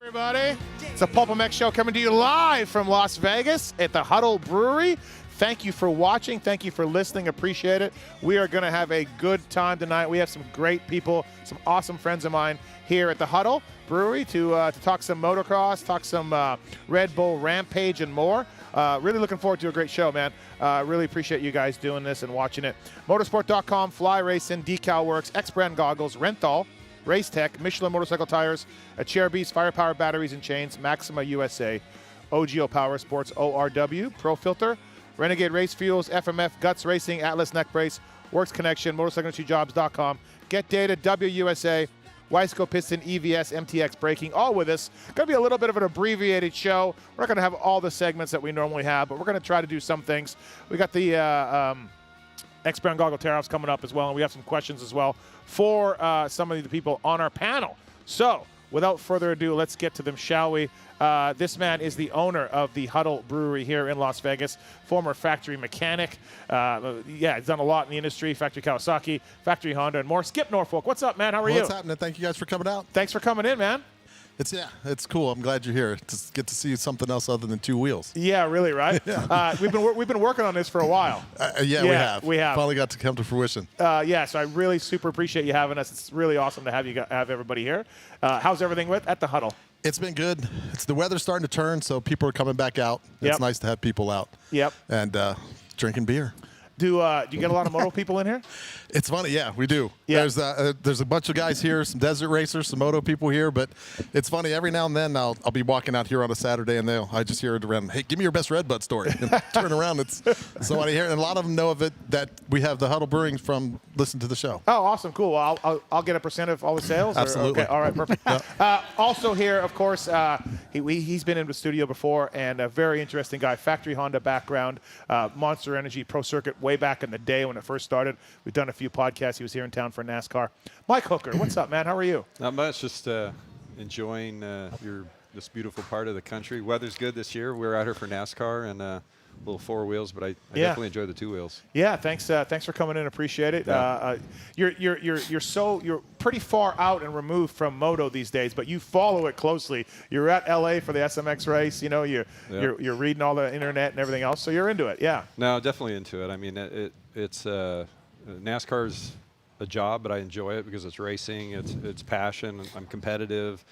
Everybody, it's a PulpMX show coming to you live from Las Vegas at the HUDL Brewery. Thank you for watching. Thank you for listening. Appreciate it. We are going to have a good time tonight. We have some great people, some awesome friends of mine here at the HUDL Brewery to talk some motocross, talk some Red Bull Rampage and more. Really looking forward to a great show, man. Really appreciate you guys doing this and watching it. Motorsport.com, Fly Racing, Decal Works, X-Brand Goggles, Renthal, Race Tech, Michelin Motorcycle Tires, Chairbeast, Firepower Batteries and Chains, Maxima USA, OGO Power Sports, ORW, Pro Filter, Renegade Race Fuels, FMF, Guts Racing, Atlas Neck Brace, Works Connection, MotorcycleIndustryJobs.com, Get Data, WUSA, Wiseco Piston, EVS, MTX Braking, all with us. Going to be a little bit of an abbreviated show. We're not going to have all the segments that we normally have, but we're going to try to do some things. We got the X-Brand Goggle Tear-Offs coming up as well, and we have some questions as well for some of the people on our panel. So, without further ado, let's get to them, shall we? This man is the owner of the HUDL Brewery here in Las Vegas, former factory mechanic. Yeah, he's done a lot in the industry, factory Kawasaki, factory Honda, and more. Skip Norfolk, what's up, man? How are you? What's happening? Thank you guys for coming out. Thanks for coming in, man. It's cool. I'm glad you're here to get to see something else other than two wheels. Yeah, really, right? Yeah. We've been working on this for a while. Yeah, we have. Finally got to come to fruition. Yeah, so I really super appreciate you having us. It's really awesome to have everybody here. How's everything at the HUDL? It's been good. The weather's starting to turn, so people are coming back out. Yep. It's nice to have people out. Yep. And drinking beer. Do you get a lot of moto people in here? It's funny, yeah, we do. Yeah. There's a bunch of guys here, some desert racers, some moto people here, but it's funny, every now and then I'll be walking out here on a Saturday and I just hear it around, hey, give me your best Red Bud story. And turn around, it's somebody here, and a lot of them know of it, that we have the HUDL Brewing from listen to the show. Oh, awesome, cool. Well, I'll get a percent of all the sales? Absolutely. Okay, all right, perfect. Also here, of course, he's been in the studio before, and a very interesting guy, factory Honda background, Monster Energy Pro Circuit way back in the day when it first started. We've done a few podcasts. He was here in town for NASCAR. Mike Hooker, what's up, man? How are you? Not much, just enjoying this beautiful part of the country. Weather's good this year. We're out here for NASCAR and little four wheels, but I definitely enjoy the two wheels. Yeah, thanks for coming in. Appreciate it. Yeah. You're pretty far out and removed from moto these days, but you follow it closely. You're at LA for the SMX race. You know, you're reading all the internet and everything else, so you're into it. Yeah. No, definitely into it. I mean, it's NASCAR's a job, but I enjoy it because it's racing. It's passion. I'm competitive,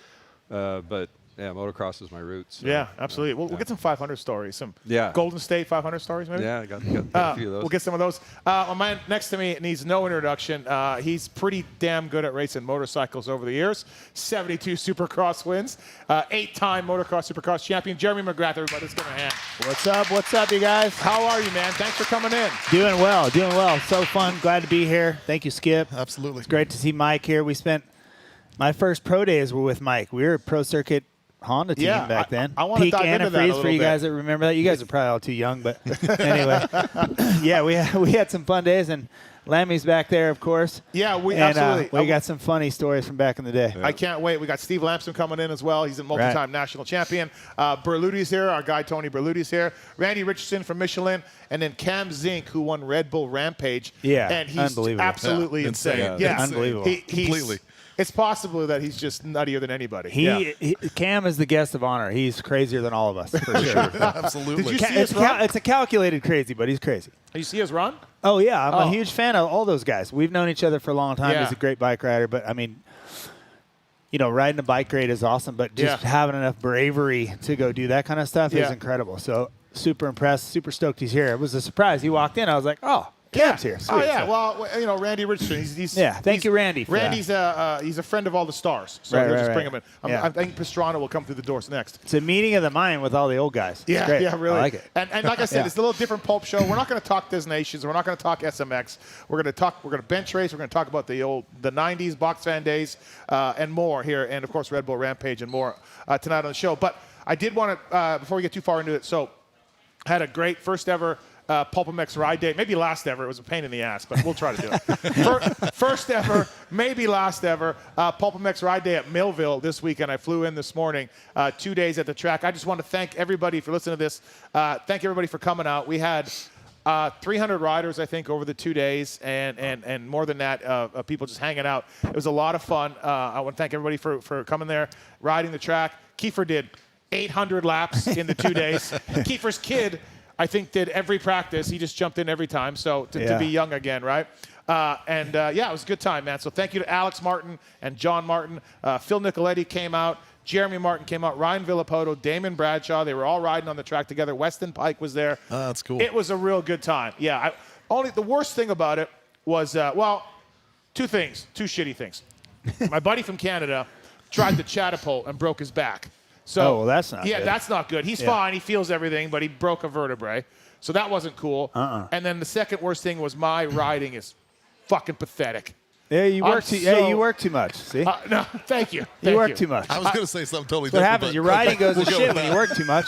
but. Yeah, motocross is my roots. So, yeah, absolutely. We'll get some 500 stories, some Golden State 500 stories maybe? Yeah, I got a few of those. We'll get some of those. My man next to me needs no introduction. He's pretty damn good at racing motorcycles over the years. 72 Supercross wins. 8-time motocross Supercross champion. Jeremy McGrath, everybody. Let's give him a hand. What's up, you guys? How are you, man? Thanks for coming in. Doing well. So fun. Glad to be here. Thank you, Skip. Absolutely. It's great to see Mike here. We spent my first pro days were with Mike. We were a Pro Circuit Honda team back then. I want to dive into that a little for you guys that remember that. You guys are probably all too young, but anyway. Yeah, we had some fun days, and Lammy's back there, of course. Yeah, absolutely. We got some funny stories from back in the day. Yeah. I can't wait. We got Steve Lamson coming in as well. He's a multi-time national champion. Berluti's here. Our guy Tony Berluti's here. Randy Richardson from Michelin, and then Cam Zink, who won Red Bull Rampage. Yeah, and he's absolutely insane. Yeah, unbelievable. Completely. It's possible that he's just nuttier than anybody. Cam is the guest of honor. He's crazier than all of us, for sure. Absolutely. Did you see his run? It's a calculated crazy, but he's crazy. Did you see his run? Oh, yeah. I'm a huge fan of all those guys. We've known each other for a long time. Yeah. He's a great bike rider, but, I mean, you know, riding a bike great is awesome, but just having enough bravery to go do that kind of stuff is incredible. So super impressed, super stoked he's here. It was a surprise. He walked in. I was like, oh. Cam's here. Sweet. Oh, yeah. Well, you know, Randy Richardson. Thank you, Randy. Randy's he's a friend of all the stars. So we'll just bring him in. I think Pastrana will come through the doors next. It's a meeting of the mind with all the old guys. Yeah, really. I like it. And like I said, it's a little different pulp show. We're not going to talk Nations. We're not going to talk SMX. We're going to bench race. We're going to talk about the 90s box fan days and more here. And, of course, Red Bull Rampage and more tonight on the show. But I did want to, before we get too far into it, so I had a great first ever PulpMX ride day. Maybe last ever. It was a pain in the ass, but we'll try to do it. First ever, maybe last ever, PulpMX ride day at Millville this weekend. I flew in this morning, 2 days at the track. I just want to thank everybody for listening to this. Thank everybody for coming out. We had 300 riders, I think, over the 2 days, and more than that, people just hanging out. It was a lot of fun. I want to thank everybody for coming there, riding the track. Kiefer did 800 laps in the 2 days. Kiefer's kid, I think, did every practice. He just jumped in every time. So to be young again, right? It was a good time, man. So thank you to Alex Martin and John Martin. Phil Nicoletti came out. Jeremy Martin came out. Ryan Villapoto, Damon Bradshaw. They were all riding on the track together. Weston Pike was there. That's cool. It was a real good time. Yeah. The worst thing about it was, two things, two shitty things. My buddy from Canada tried the catapult and broke his back. So, that's not good. Yeah, that's not good. He's fine. He feels everything, but he broke a vertebrae. So that wasn't cool. And then the second worst thing was my riding is fucking pathetic. Yeah, you work too much. See? No, thank you. You work too much. I was going to say something totally What different. happens? Your riding goes to shit when you work too much.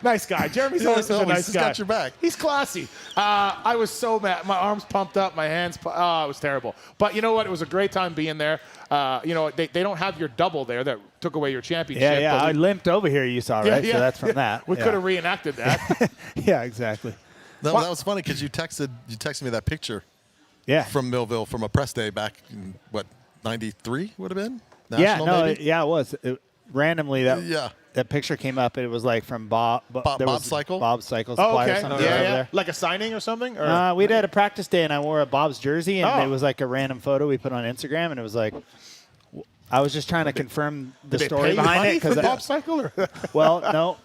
Nice guy. Jeremy's always such a nice guy. He's got your back. He's classy. I was so mad. My arms pumped up. My hands. It was terrible. But you know what? It was a great time being there. They don't have your double there that took away your championship. Yeah. I limped over here. You saw, right? Yeah, So that's from that. We could have reenacted that. Yeah, exactly. That was funny because you texted me that picture. Yeah. From Millville from a press day back in, what, 93 would have been? National, maybe? It was. Randomly, Yeah. that picture came up. It was like from Bob Cycle? Bob Cycle's Oh, supply or okay. something Yeah. over there. Like a signing or something? Or? We did a practice day, and I wore a Bob's jersey, and it was like a random photo we put on Instagram, and it was like, I was just trying to confirm the story behind it. Because Bob Cycle? Well, no,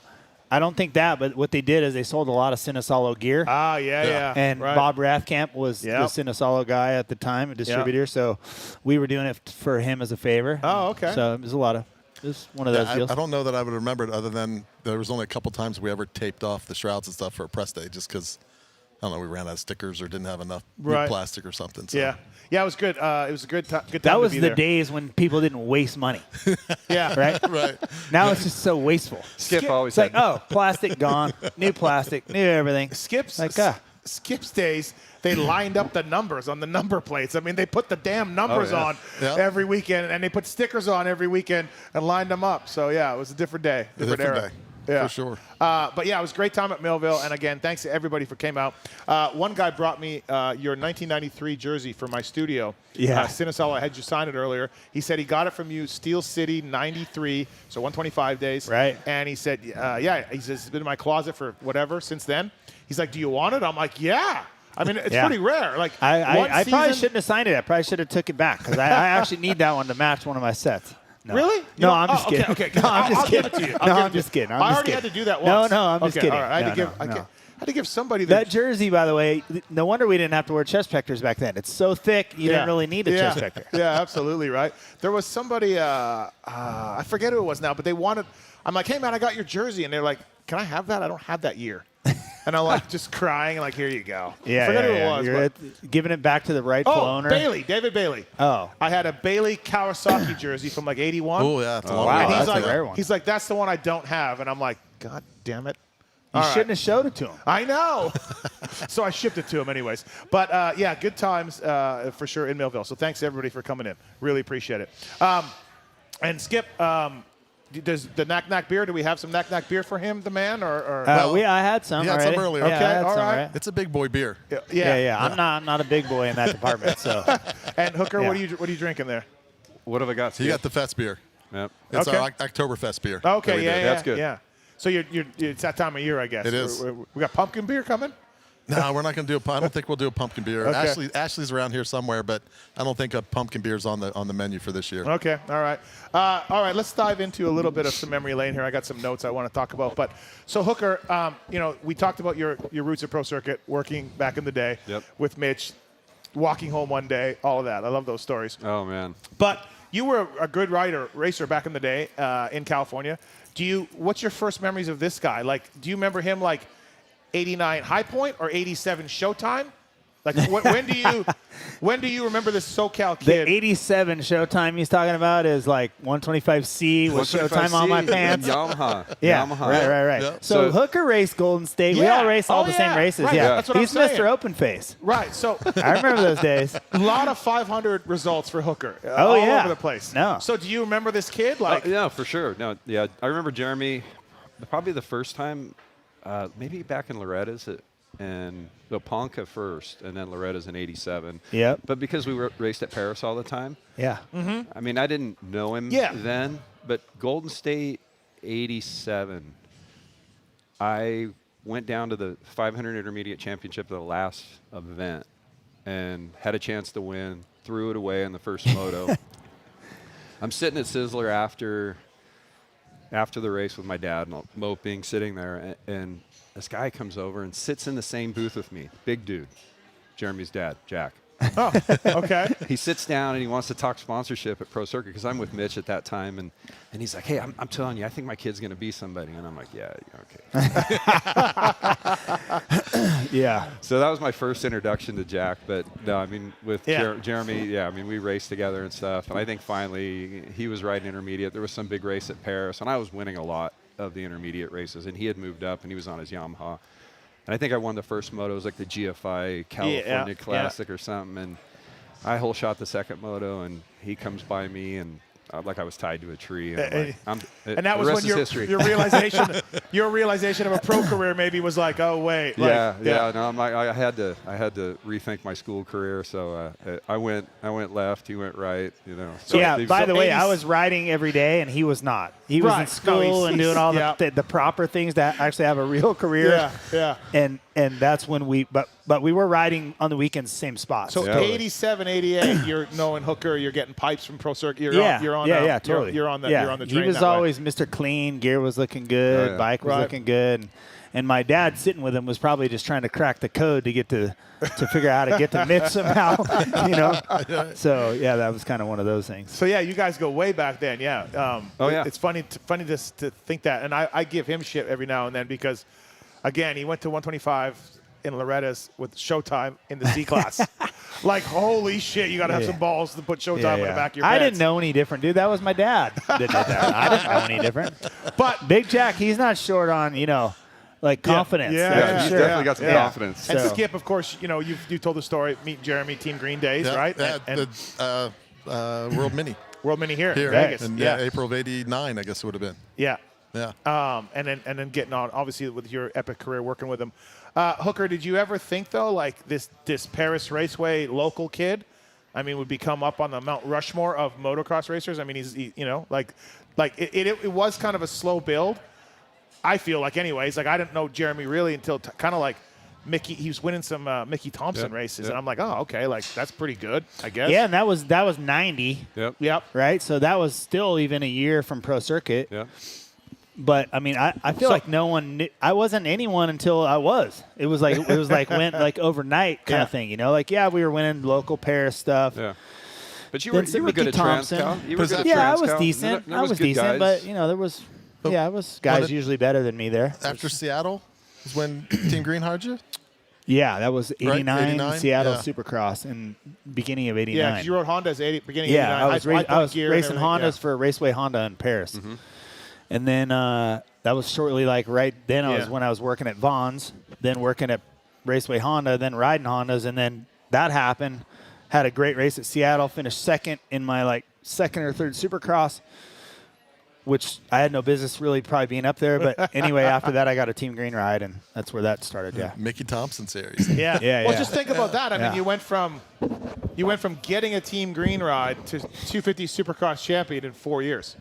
I don't think that. But what they did is they sold a lot of Cinesolo gear. Yeah. And right. Bob Rathkamp was the Cinesolo guy at the time, a distributor. So we were doing it for him as a favor. Oh, okay. So it was one of those deals. I don't know that I would remember it other than there was only a couple times we ever taped off the shrouds and stuff for a press day just because, I don't know, we ran out of stickers or didn't have enough plastic or something. So. Yeah, it was good. It was a good time. That was the days when people didn't waste money. Yeah. Right? Right. Now it's just so wasteful. Skip always It's like, said, plastic gone, new plastic, new everything. Skip's days, they lined up the numbers on the number plates. I mean, they put the damn numbers on every weekend, and they put stickers on every weekend and lined them up. So, yeah, it was a different day, different era. Day. Yeah. For sure. But, yeah, it was a great time at Millville. And, again, thanks to everybody for came out. One guy brought me your 1993 jersey for my studio. Yeah. Cinesolo, I had you sign it earlier. He said he got it from you, Steel City 93, so 125 days. Right. And he said, he says, it's been in my closet for whatever since then. He's like, do you want it? I'm like, yeah. I mean, it's pretty rare. Like, I probably shouldn't have signed it. I probably should have took it back because I actually need that one to match one of my sets. No. Really? No, I'm just kidding. Okay. No, I'm just kidding. Give it to you. No, I'm just kidding. I already had to do that once. No, I'm just kidding. All right. I had to give somebody the that jersey, by the way. No wonder we didn't have to wear chest protectors back then. It's so thick, you didn't really need a chest protector. Yeah, absolutely right. There was somebody, I forget who it was now, but they wanted. I'm like, hey man, I got your jersey, and they're like, can I have that? I don't have that year. And I'm like, just crying, and like, here you go. Yeah, I forget who it was. You're giving it back to the rightful owner. David Bailey. Oh. I had a Bailey Kawasaki jersey from like 81. Oh, yeah. It's a long wow. one. And That's a rare one. He's like, that's the one I don't have. And I'm like, God damn it. You shouldn't have showed it to him. I know. So I shipped it to him anyways. But, good times for sure in Millville. So thanks, everybody, for coming in. Really appreciate it. And Skip, does the Knack Knack beer, do we have some Knack Knack beer for him, the man? Or I had some You had already. some earlier. Yeah, Okay, I had all some right. already. It's a big boy beer. Yeah. I'm not a big boy in that department. So. And Hooker, Yeah. what are you drinking there? what have I got? So you got the Fest beer. Yep. It's Okay. our Oktoberfest beer. Okay, that we did. That's good. Yeah. So it's that time of year, I guess. It is. We got pumpkin beer coming? No, we're not going to do I don't think we'll do a pumpkin beer. Okay. Ashley's around here somewhere, but I don't think a pumpkin beer is on the menu for this year. Okay, all right. All right, let's dive into a little bit of some memory lane here. I got some notes I want to talk about. But so Hooker, we talked about your roots at Pro Circuit, working back in the day with Mitch, walking home one day, all of that. I love those stories. Oh, man. But you were a good racer back in the day in California. What's your first memories of this guy? Like, do you remember him like 89 High Point or 87 Showtime? Like, when do you remember this SoCal kid? The 87 Showtime he's talking about is like 125C with Showtime on my pants. Yamaha. Yeah, Yamaha. right. Yep. So Hooker raced Golden State. We all raced all the same races. Right. Yeah, That's what he's I'm saying. Mr. Open Face. Right, so I remember those days. a lot of 500 results for Hooker all over the place. No. So do you remember this kid? Like, Yeah, for sure. No, yeah, I remember Jeremy probably the first time, maybe back in Loretta's and Ponca first, and then Loretta's in 87. Yep. But because we raced at Paris all the time, Yeah. I mean, I didn't know him then, but Golden State 87, I went down to the 500 intermediate championship, the last event, and had a chance to win. Threw it away in the first moto. I'm sitting at Sizzler after the race with my dad, and moping, sitting there, and this guy comes over and sits in the same booth with me. Big dude, Jeremy's dad, Jack. Oh, okay. He sits down and he wants to talk sponsorship at Pro Circuit because I'm with Mitch at that time, and he's like, "Hey, I'm telling you, I think my kid's going to be somebody." And I'm like, "Yeah, okay." Yeah. So that was my first introduction to Jack. But no, I mean, with Yeah. Jeremy, yeah, I mean, we raced together and stuff. And I think finally he was riding intermediate. There was some big race at Paris, and I was winning a lot of the intermediate races, and he had moved up and he was on his Yamaha. And I think I won the first moto. It was like the GFI California Classic or something. And I hole shot the second moto, and he comes by me, and like I was tied to a tree. And, And that was when your realization of a pro career maybe was like, oh wait. No, I'm like, I had to rethink my school career. So I went left, he went right. So yeah. By the way, I was riding every day, and he was not. He was in school and doing all the proper things to actually have a real career. Yeah. And that's when but we were riding on the weekends, same spot. So 87, 88, you're knowing Hooker, you're getting pipes from Pro Circuit. Totally. You're on the train. He was always Mr. Clean. Gear was looking good. Bike was looking good. And my dad sitting with him was probably just trying to crack the code to get to figure out how to get to Mitch somehow. So yeah, that was kind of one of those things. So yeah, you guys go way back then. Yeah. It's funny to think that, and I give him shit every now and then because, again, he went to 125 in Loretta's with Showtime in the Z class. Like, holy shit, you got to have some balls to put Showtime in the back of your pants. I didn't know any different, dude. That was my dad that did that. I didn't know any different. But Big Jack, he's not short on, like confidence. Yeah, he's definitely got some confidence. And Skip, of course, you told the story, meeting Jeremy, Team Green Days, right? Yeah, World Mini. World Mini here in Vegas. And April of '89, I guess it would have been. Yeah. Yeah. And then getting on, obviously, with your epic career working with him. Hooker, did you ever think, though, like this Paris Raceway local kid, I mean, would become up on the Mount Rushmore of motocross racers? I mean, it was kind of a slow build. I feel like, anyways, like I didn't know Jeremy really until kind of like Mickey. He was winning some Mickey Thompson races, and I'm like, oh, okay, like that's pretty good, I guess. Yeah, and that was 90. Yep. Right, so that was still even a year from Pro Circuit. Yeah. But I mean, I feel like no one knew. I wasn't anyone until I was. It was like went like overnight kind of thing, Like we were winning local Paris stuff. Yeah. But you were good at Trans-Cal. I was decent. I was decent, but there was. Yeah, it was guys usually better than me there. After Seattle is when Team Green hired you? Yeah, that was 89, right? 89? Seattle Supercross in beginning of 89. Yeah, because you rode Hondas beginning of 89. I was racing Hondas for Raceway Honda in Paris. Mm-hmm. And then that was shortly right then when I was working at Vaughn's, then working at Raceway Honda, then riding Hondas, and then that happened. Had a great race at Seattle, finished second in my second or third Supercross, which I had no business really probably being up there. But anyway, after that, I got a Team Green ride, and that's where that started, Mickey Thompson series. Well, just think about that. I mean, you went from getting a Team Green ride to 250 Supercross champion in 4 years.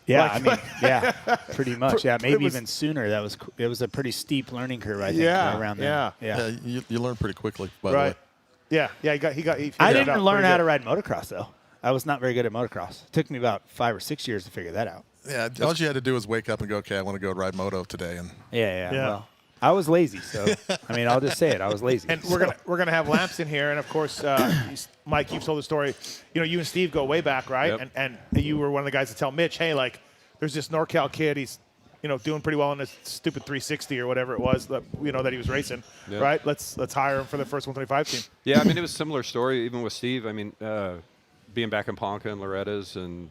Yeah, pretty much. Yeah, maybe even sooner. It was a pretty steep learning curve, I think, around there. Yeah. You learn pretty quickly, by the way. Yeah, I didn't learn how to ride motocross, though. I was not very good at motocross. It took me about 5 or 6 years to figure that out. Yeah, all you had to do was wake up and go, okay, I want to go ride moto today. And Yeah. Well, I was lazy, so I mean, I'll just say it. I was lazy. And we're gonna have Lamson here, and of course, Mike, you've told the story. You and Steve go way back, right? Yep. And you were one of the guys to tell Mitch, hey, there's this NorCal kid. He's doing pretty well in this stupid 360 or whatever it was that that he was racing, right? Let's hire him for the first 125 team. Yeah, I mean, it was a similar story even with Steve. I mean, being back in Ponca and Loretta's, and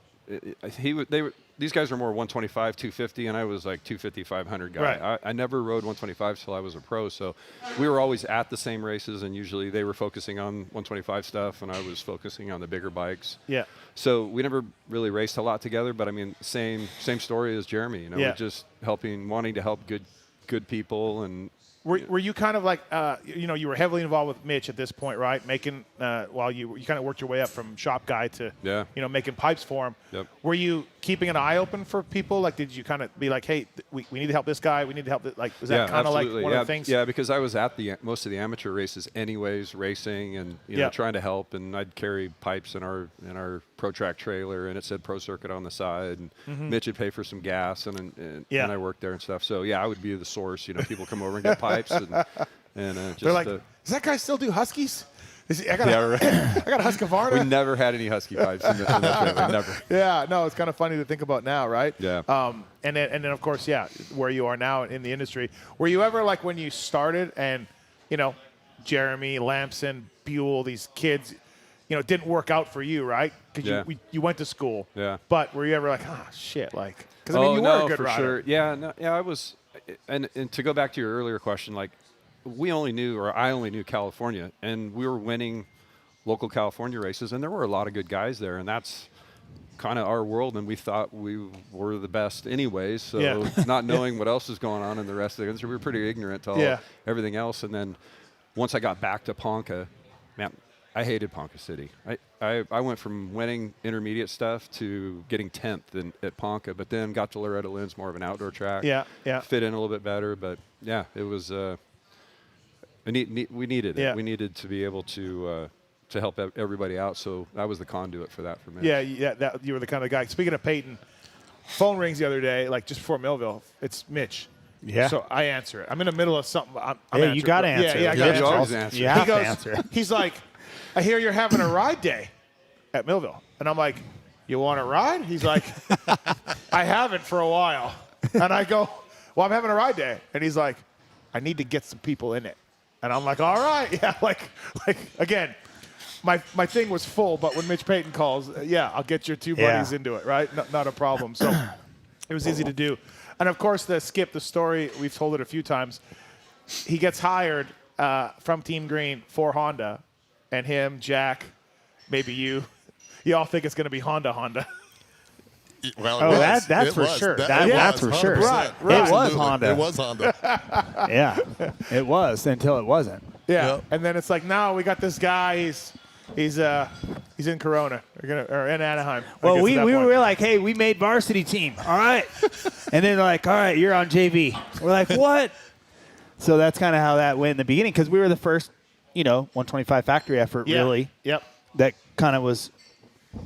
these guys were more 125, 250, and I was like 250, 500 guy. Right. I never rode 125 till I was a pro, so we were always at the same races, and usually they were focusing on 125 stuff, and I was focusing on the bigger bikes. Yeah. So we never really raced a lot together, but I mean, same story as Jeremy. We're just wanting to help good people, and Were you kind of like, you were heavily involved with Mitch at this point, right? Making, while you kind of worked your way up from shop guy to, making pipes for him. Yep. Were you keeping an eye open for people? Like, did you kind of be like, hey, we need to help this guy. We need to help this. Like, was that kind of like one of the things? Yeah, because I was at most of the amateur races anyways, racing and, trying to help. And I'd carry pipes in our Pro Track trailer, and it said Pro Circuit on the side. And Mitch would pay for some gas, and I worked there and stuff. So, I would be the source. People come over and get pipes. And just they're like, does that guy still do Huskies? I got a Husqvarna. We never had any Husky pipes in that trailer. Never. Yeah, no, it's kind of funny to think about now, right? Yeah. And then of course, where you are now in the industry. Were you ever like when you started and, Jeremy, Lamson, Buell, these kids, didn't work out for you, right? Because you went to school. Yeah. But were you ever like, shit, like, because you were a good for rider. Sure. Yeah, I was. And to go back to your earlier question, like I only knew California, and we were winning local California races, and there were a lot of good guys there, and that's kind of our world, and we thought we were the best anyways. So not knowing what else was going on in the rest of the industry, we were pretty ignorant to everything else. And then once I got back to Ponca, man, I hated Ponca City. I went from winning intermediate stuff to getting 10th at Ponca, but then got to Loretta Lynn's, more of an outdoor track. Yeah. Fit in a little bit better, but it was. We needed it. Yeah. We needed to be able to help everybody out. So I was the conduit for that for me. Yeah. That you were the kind of guy. Speaking of Peyton, phone rings the other day, like just before Millville. It's Mitch. Yeah. So I answer it. I'm in the middle of something. You got to answer. Yeah, I got to always answer. You have to answer. He's like, I hear you're having a ride day at Millville. And I'm like, you want to ride? He's like, I haven't for a while. And I go, well, I'm having a ride day. And he's like, I need to get some people in it. And I'm like, all right. Yeah, like again, my thing was full, but when Mitch Payton calls, I'll get your two buddies into it, right? Not a problem. So it was easy to do. And, of course, the story, we've told it a few times. He gets hired from Team Green for Honda, and him, Jack, maybe you all think it's going to be Honda. Well, that's for sure. That's for sure. Right. It was Honda. It was Honda. Yeah, it was until it wasn't. Yeah. Yep. And then it's like, now we got this guy. He's in Corona or in Anaheim. Well, we were like, hey, we made varsity team. All right. And then they're like, all right, you're on JV. We're like, what? So that's kind of how that went in the beginning, because we were the first, 125 factory effort, really. Yep. That kind of was,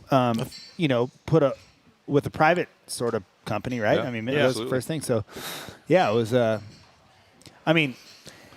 put up with a private sort of company, right? Yeah. I mean, that was the first thing. So, it was,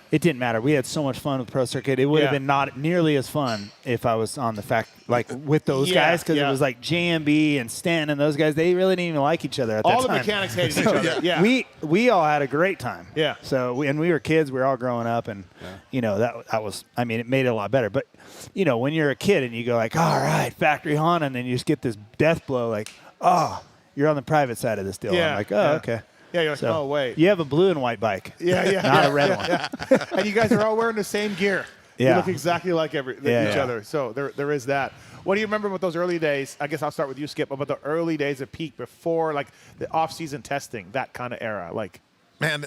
it didn't matter. We had so much fun with Pro Circuit. It would have been not nearly as fun if I was on with those guys, because it was like JMB and Sten and those guys. They really didn't even like each other at that time. All the mechanics hated each other. Yeah. We all had a great time. Yeah. So we were kids. We were all growing up, and that was. I mean, it made it a lot better. But when you're a kid and you go like, all right, factory Honda, and then you just get this death blow, like, oh, you're on the private side of this deal. Yeah. I'm like, oh, okay. Yeah, you're like, So, wait. You have a blue and white bike. Yeah. Not a red one. Yeah. And you guys are all wearing the same gear. Yeah. You look exactly like each other. So there is that. What do you remember about those early days? I guess I'll start with you, Skip, about the early days of Peak before, like, the off-season testing, that kind of era. Like, Man,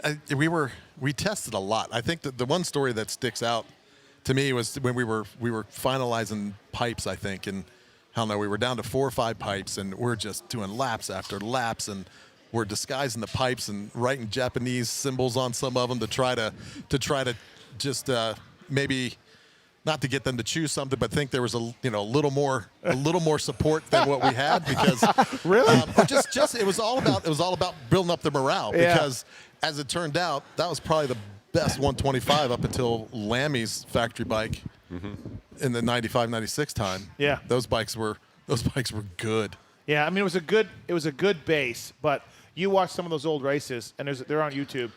we tested a lot. I think that the one story that sticks out to me was when we were finalizing pipes, I think, and hell no, we were down to 4 or 5 pipes, and we're just doing laps after laps, and we're disguising the pipes and writing Japanese symbols on some of them to try to just maybe not to get them to choose something, but think there was a little more support than what we had, because really, it was all about building up the morale, because as it turned out, that was probably the best 125 up until Lammy's factory bike in the 95, 96 time. Yeah, those bikes were good. Yeah, I mean, it was a good base, but you watch some of those old races, and they're on YouTube.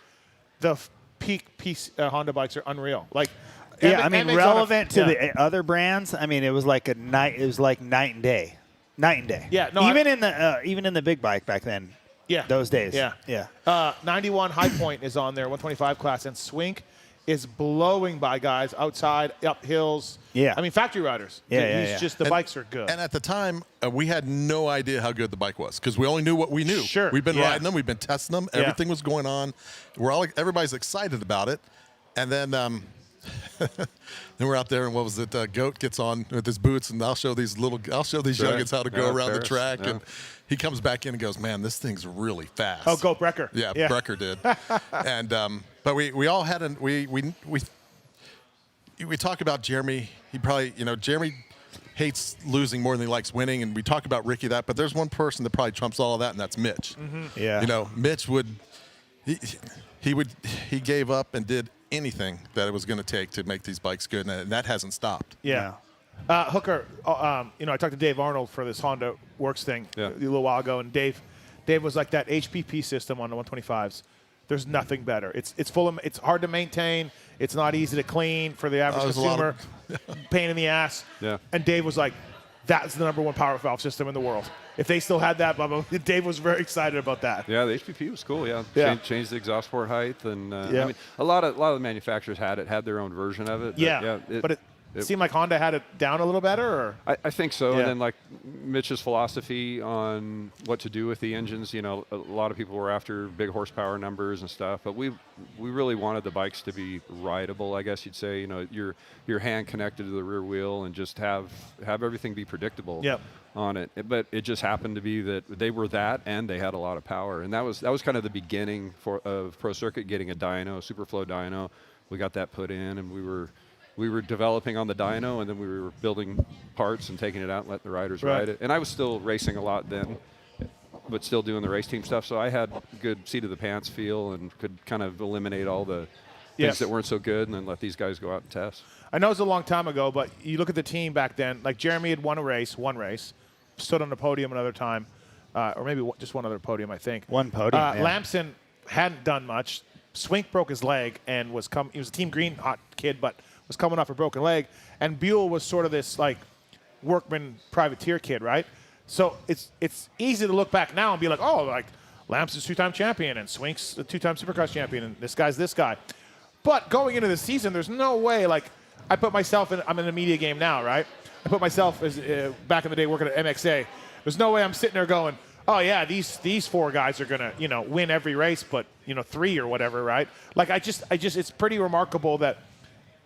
The Peak Honda bikes are unreal. Like, relevant to the other brands. I mean, it was like night and day. Yeah, no, even in the big bike back then. Yeah, those days. Yeah. 91 High Point is on there, 125 class, and Swink is blowing by guys outside, up hills. Yeah. I mean, factory riders. Yeah. Just the bikes are good. And at the time, we had no idea how good the bike was, because we only knew what we knew. Sure. We've been riding them. We've been testing them. Everything was going on. Everybody's excited about it. And then then we're out there, and what was it? Goat gets on with his boots, and I'll show these youngins how to go around the track. Yeah. And he comes back in and goes, "Man, this thing's really fast." Oh, Goat Brecker. Yeah, Brecker did. And but we all had we talk about Jeremy. He probably, Jeremy hates losing more than he likes winning, and we talk about Ricky that. But there's one person that probably trumps all of that, and that's Mitch. Mm-hmm. Yeah. Mitch would he gave up and did anything that it was going to take to make these bikes good, and that hasn't stopped. Yeah. Hooker, I talked to Dave Arnold for this Honda Works thing a little while ago, and Dave was like, that HPP system on the 125s. There's nothing better. It's hard to maintain. It's not easy to clean for the average consumer. Pain in the ass. Yeah. And Dave was like, that's the #1 power valve system in the world. If they still had that, blah, blah, blah. Dave was very excited about that. Yeah, the HPP was cool. Yeah, changed the exhaust port height, and I mean, a lot of the manufacturers had their own version of it. But it seemed like Honda had it down a little better, or I think so. And then like Mitch's philosophy on what to do with the engines. A lot of people were after big horsepower numbers and stuff, but we really wanted the bikes to be rideable, I guess you'd say. Your hand connected to the rear wheel and just have everything be predictable on it. But it just happened to be that they were that, and they had a lot of power, and that was kind of the beginning of Pro Circuit getting a dyno, Superflow dyno. We got that put in, and we were developing on the dyno, and then we were building parts and taking it out and letting the riders ride it. And I was still racing a lot then, but still doing the race team stuff. So I had good seat of the pants feel and could kind of eliminate all the things that weren't so good, and then let these guys go out and test. I know it was a long time ago, but you look at the team back then. Like Jeremy had won a race, stood on the podium another time, or maybe just one other podium, I think. One podium. Lamson hadn't done much. Swink broke his leg and he was a Team Green hot kid, but was coming off a broken leg, and Buell was sort of this like workman privateer kid, right? So it's easy to look back now and be like, oh, like Lamson's 2-time champion and Swink's a 2-time Supercross champion, and this guy's this guy. But going into the season, there's no way. Like I put myself in. I'm in a media game now, right? I put myself as back in the day working at MXA. There's no way I'm sitting there going, oh yeah, these 4 guys are gonna win every race, but 3 or whatever, right? Like I just it's pretty remarkable that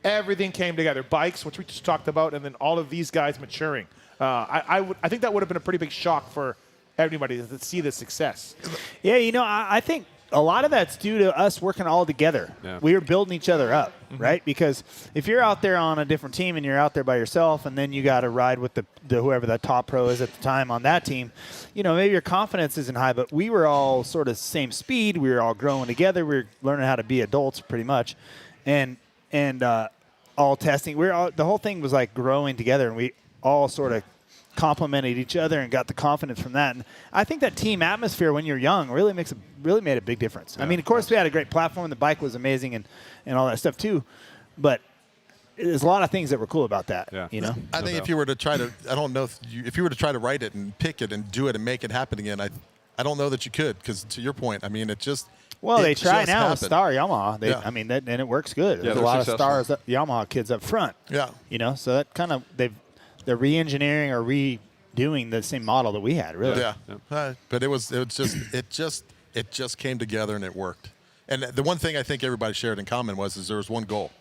everything came together. Bikes, which we just talked about, and then all of these guys maturing. I think that would have been a pretty big shock for everybody to see the success. Yeah, I think a lot of that's due to us working all together. Yeah. We were building each other up, right? Because if you're out there on a different team and you're out there by yourself, and then you got to ride with the whoever the top pro is at the time on that team, maybe your confidence isn't high. But we were all sort of same speed. We were all growing together. We were learning how to be adults, pretty much, and all testing. The whole thing was like growing together, and we all sort of complemented each other and got the confidence from that. And I think that team atmosphere when you're young really made a big difference. Yeah, I mean, of course, we had a great platform. The bike was amazing and all that stuff too. But there's a lot of things that were cool about that. Yeah. I think if you were to try to, I don't know if you were to try to write it and pick it and do it and make it happen again, I don't know that you could, because to your point, I mean, it just. Well, they try now with Star Yamaha. I mean, and it works good. There's a lot of Stars Yamaha kids up front. Yeah. So that kind of they're re-engineering or redoing the same model that we had, really. Yeah. But it just came together and it worked. And the one thing I think everybody shared in common was there was one goal.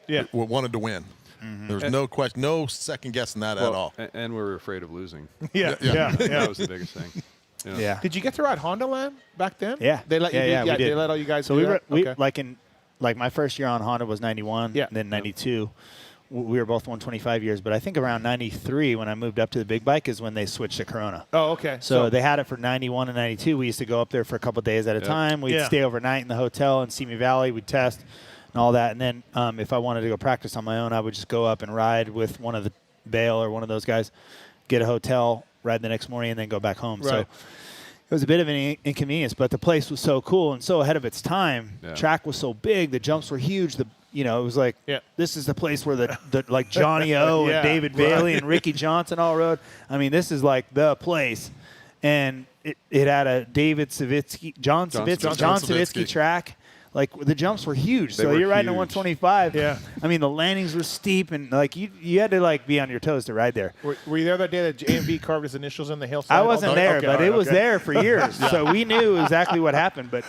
Yeah. We wanted to win. Mm-hmm. There was no question, no second guessing that at all. And we were afraid of losing. Yeah. That was the biggest thing. Yeah. Did you get to ride Honda Land back then? Yeah. They let you. We did. They let all you guys. So do like my first year on Honda was 91. Yeah. And then 92. We were both 125 years, but I think around 93 when I moved up to the big bike is when they switched to Corona. Oh, okay. So they had it for 91 and 92. We used to go up there for a couple of days at a time. We'd stay overnight in the hotel in Simi Valley. We'd test and all that. And then if I wanted to go practice on my own, I would just go up and ride with one of the Bale or one of those guys, get a hotel, ride the next morning, and then go back home. Right. So it was a bit of an inconvenience, but the place was so cool and so ahead of its time. Yeah. Track was so big. The jumps were huge. It was like, this is the place where the like Johnny O and David Bailey and Ricky Johnson all rode. I mean, this is like the place. And it had a John Savitsky track. like the jumps were huge. They So were you're riding a huge. 125. Yeah. I mean, the landings were steep, and like you had to like be on your toes to ride there. Were you there that day that J&B carved his initials in the hillside? I wasn't there, Okay, but all right, it was okay. there for years. So we knew exactly what happened. But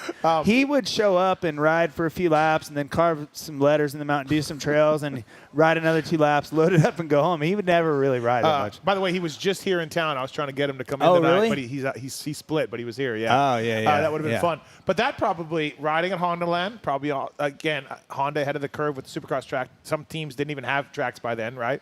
he would show up and ride for a few laps and then carve some letters in the mountain, do some trails, and ride another 2 laps, load it up, and go home. He would never really ride that much. By the way, he was just here in town. I was trying to get him to come in Oh, tonight, really? but he split, but he was here. Yeah. Oh, yeah. That would have been Yeah. fun. But that probably riding at Honda Land, probably again Honda ahead of the curve with the Supercross track. Some teams didn't even have tracks by then, right?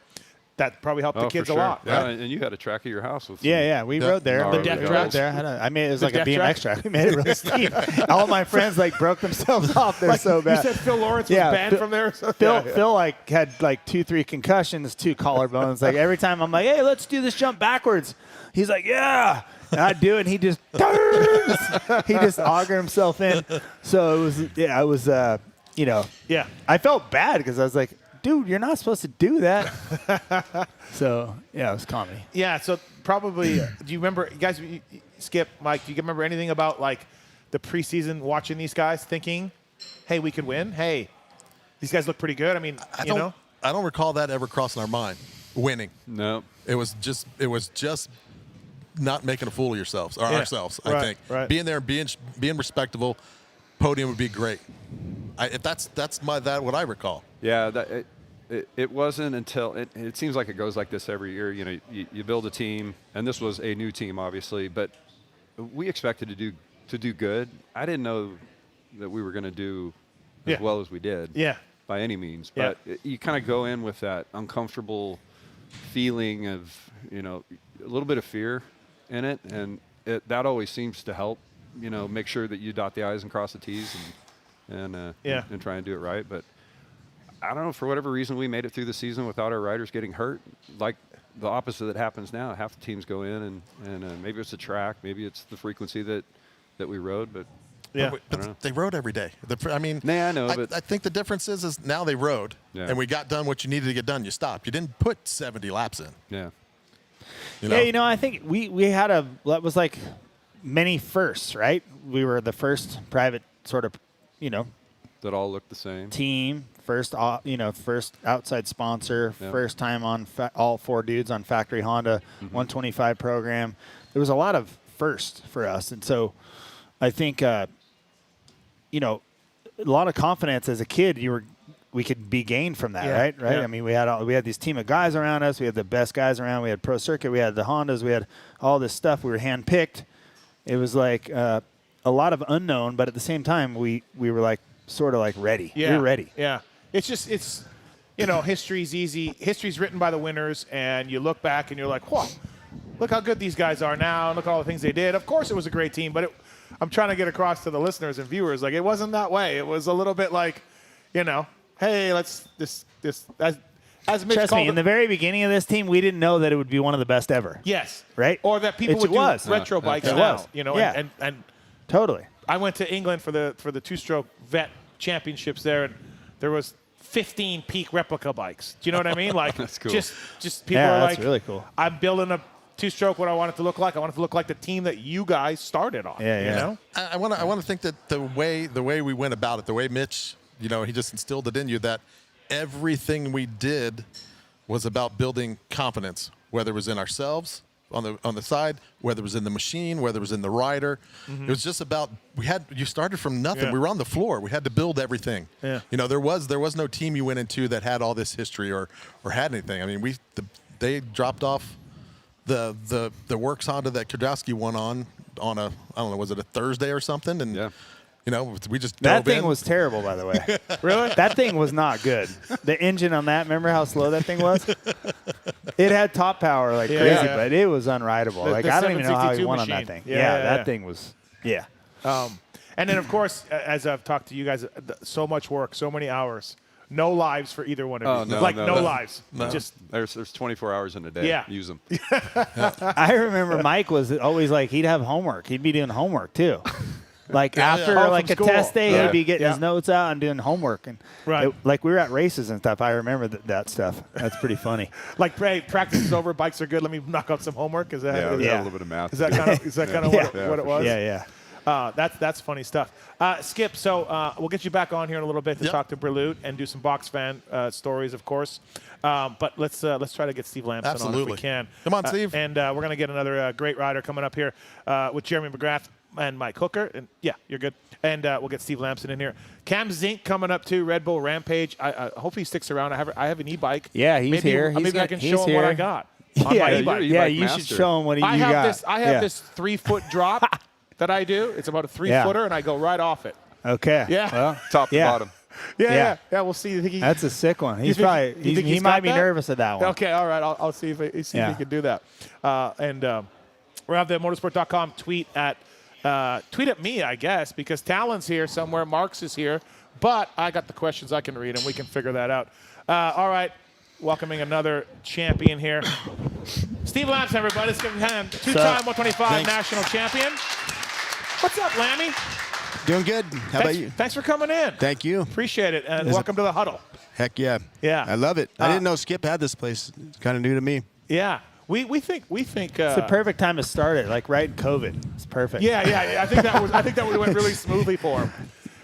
That probably helped the for kids sure. a lot. Yeah, Right? and you had a track at your house with. Yeah, we rode there. gnarly The death We track? rode there. I mean, it was like a death BMX track. We made it really steep. All my friends like broke themselves off. They're so bad. You said Phil Lawrence was banned Phil- from there. So Phil like had like 2-3 concussions, 2 collarbones. Like every time I'm like, hey, let's do this jump backwards. He's like, yeah. And I do it, and he just he just auger himself in. So it was Yeah. I felt bad because I was like, dude, you're not supposed to do that. So yeah, it was comedy. Yeah, so probably, do you remember, guys, Skip, Mike, do you remember anything about, like, the preseason watching these guys thinking, hey, we could win? Hey, these guys look pretty good. I mean, I don't recall that ever crossing our mind. Winning. No. It was just not making a fool of yourselves or ourselves. I Right, think right. being there and being respectable, podium would be great. That's what I recall. Yeah, it wasn't until it seems like it goes like this every year. You know, you build a team, and this was a new team, obviously, but we expected to do good. I didn't know that we were going to do as well as we did. Yeah. By any means, Yeah. but you kind of go in with that uncomfortable feeling of a little bit of fear in it, and that always seems to help. Make sure that you dot the I's and cross the T's, and try and do it right. But I don't know, for whatever reason, we made it through the season without our riders getting hurt. Like the opposite that happens now. Half the teams go in, and maybe it's the track, maybe it's the frequency that we rode, but. Yeah. But they rode every day. I mean, I know, but I think the difference is now they rode, and we got done what you needed to get done. You stopped. You didn't put 70 laps in. Yeah. Yeah, I think we had that was like many firsts, right? We were the first private sort of, That all look the same. team, first outside sponsor, Yeah. first time on all 4 dudes on factory Honda 125 program. There was a lot of first for us, and so I think a lot of confidence as a kid. We could be gained from that, right? Yeah. I mean, we had these team of guys around us. We had the best guys around. We had Pro Circuit. We had the Hondas. We had all this stuff. We were handpicked. It was like a lot of unknown, but at the same time, we were like sort of like ready. Yeah. We were ready. Yeah. It's history's easy. History's written by the winners, and you look back and you're like, whoa, look how good these guys are now, and look at all the things they did. Of course, it was a great team, but I'm trying to get across to the listeners and viewers, like, it wasn't that way. It was a little bit like, hey, let's as Mitch Trust called me, in the very beginning of this team, we didn't know that it would be one of the best ever. yes, Right? or that people would was. do retro bikes It now, was. and Totally. I went to England for the 2-stroke vet championships there, and there was 15 peak replica bikes. Do you know what I mean? Like, That's cool. just people Yeah, are that's like, really cool. I'm building a 2-stroke. What I want it to look like. I want it to look like the team that you guys started on. Yeah, yeah. You know? I want to think that the way we went about it, the way Mitch, he just instilled it in you that everything we did was about building confidence, whether it was in ourselves on the side, whether it was in the machine, whether it was in the rider. It was just about you started from nothing. Yeah. We were on the floor. We had to build everything. Yeah. There was no team you went into that had all this history or had anything. I mean, they dropped off the works Honda that Kudrowski won on a, I don't know, was it a Thursday or something? And Yeah. we just That dove thing in. was terrible, by the way. Really? That thing was not good. The engine on that, remember how slow that thing was? It had top power like Yeah, crazy, yeah. but it was unrideable. The- like, the I don't even know how he 762 won on that machine. thing. Yeah, That yeah. thing was, yeah. And then, of course, as I've talked to you guys, so much work, so many hours. No lives for either one of Oh, you. no, like, no, no no. lives. No. Just, There's 24 hours in a day. Yeah. Use them. I remember Mike was always like, he'd have homework. He'd be doing homework too. Like after Oh, like from a school. test day, Yeah. he'd be getting his Yeah. notes out and doing homework. And Right. like we were at races and stuff. I remember that stuff. That's pretty funny. like, hey, practice is over, bikes are good, let me knock out some homework. Is that, Yeah, is we that, had a little bit of math. is that kind of Yeah. what it was? Yeah, yeah. That's funny stuff. Skip, so we'll get you back on here in a little bit to talk to Berluti and do some box fan stories, of course. But let's try to get Steve Lamson on if we can. Come on, Steve. And we're going to get another great rider coming up here with Jeremy McGrath and Mike Hooker. And yeah, you're good. And we'll get Steve Lamson in here. Cam Zink coming up too. Red Bull Rampage. I hope he sticks around. I have an e-bike. Yeah, he's here. Maybe I can show him what I got. On Yeah, my you're e-bike. e-bike you master. should show him what you I got. have this 3-foot drop that I do. It's about a 3-footer, and I go right off it. Okay. Yeah. Well, Top to bottom. Yeah. We'll see. You think he, that's a sick one. you He's think- probably you think he he's might got be that? nervous of that one. Okay, all right. I'll see if he can do that. And we'll have the motorsport.com tweet at me, I guess, because Talon's here somewhere. Marks is here. But I got the questions I can read, and we can figure that out. All right. Welcoming another champion here. Steve Lamson, everybody. Let's give him a hand. Two-time 125 national champion. What's up, Lammy? Doing good. How about you? Thanks for coming in. Thank you. Appreciate it. And welcome to the huddle. Heck yeah. Yeah. I love it. I didn't know Skip had this place. It's kind of new to me. Yeah. We think It's the perfect time to start it, like right in COVID. It's perfect. Yeah. I think that went really smoothly for him.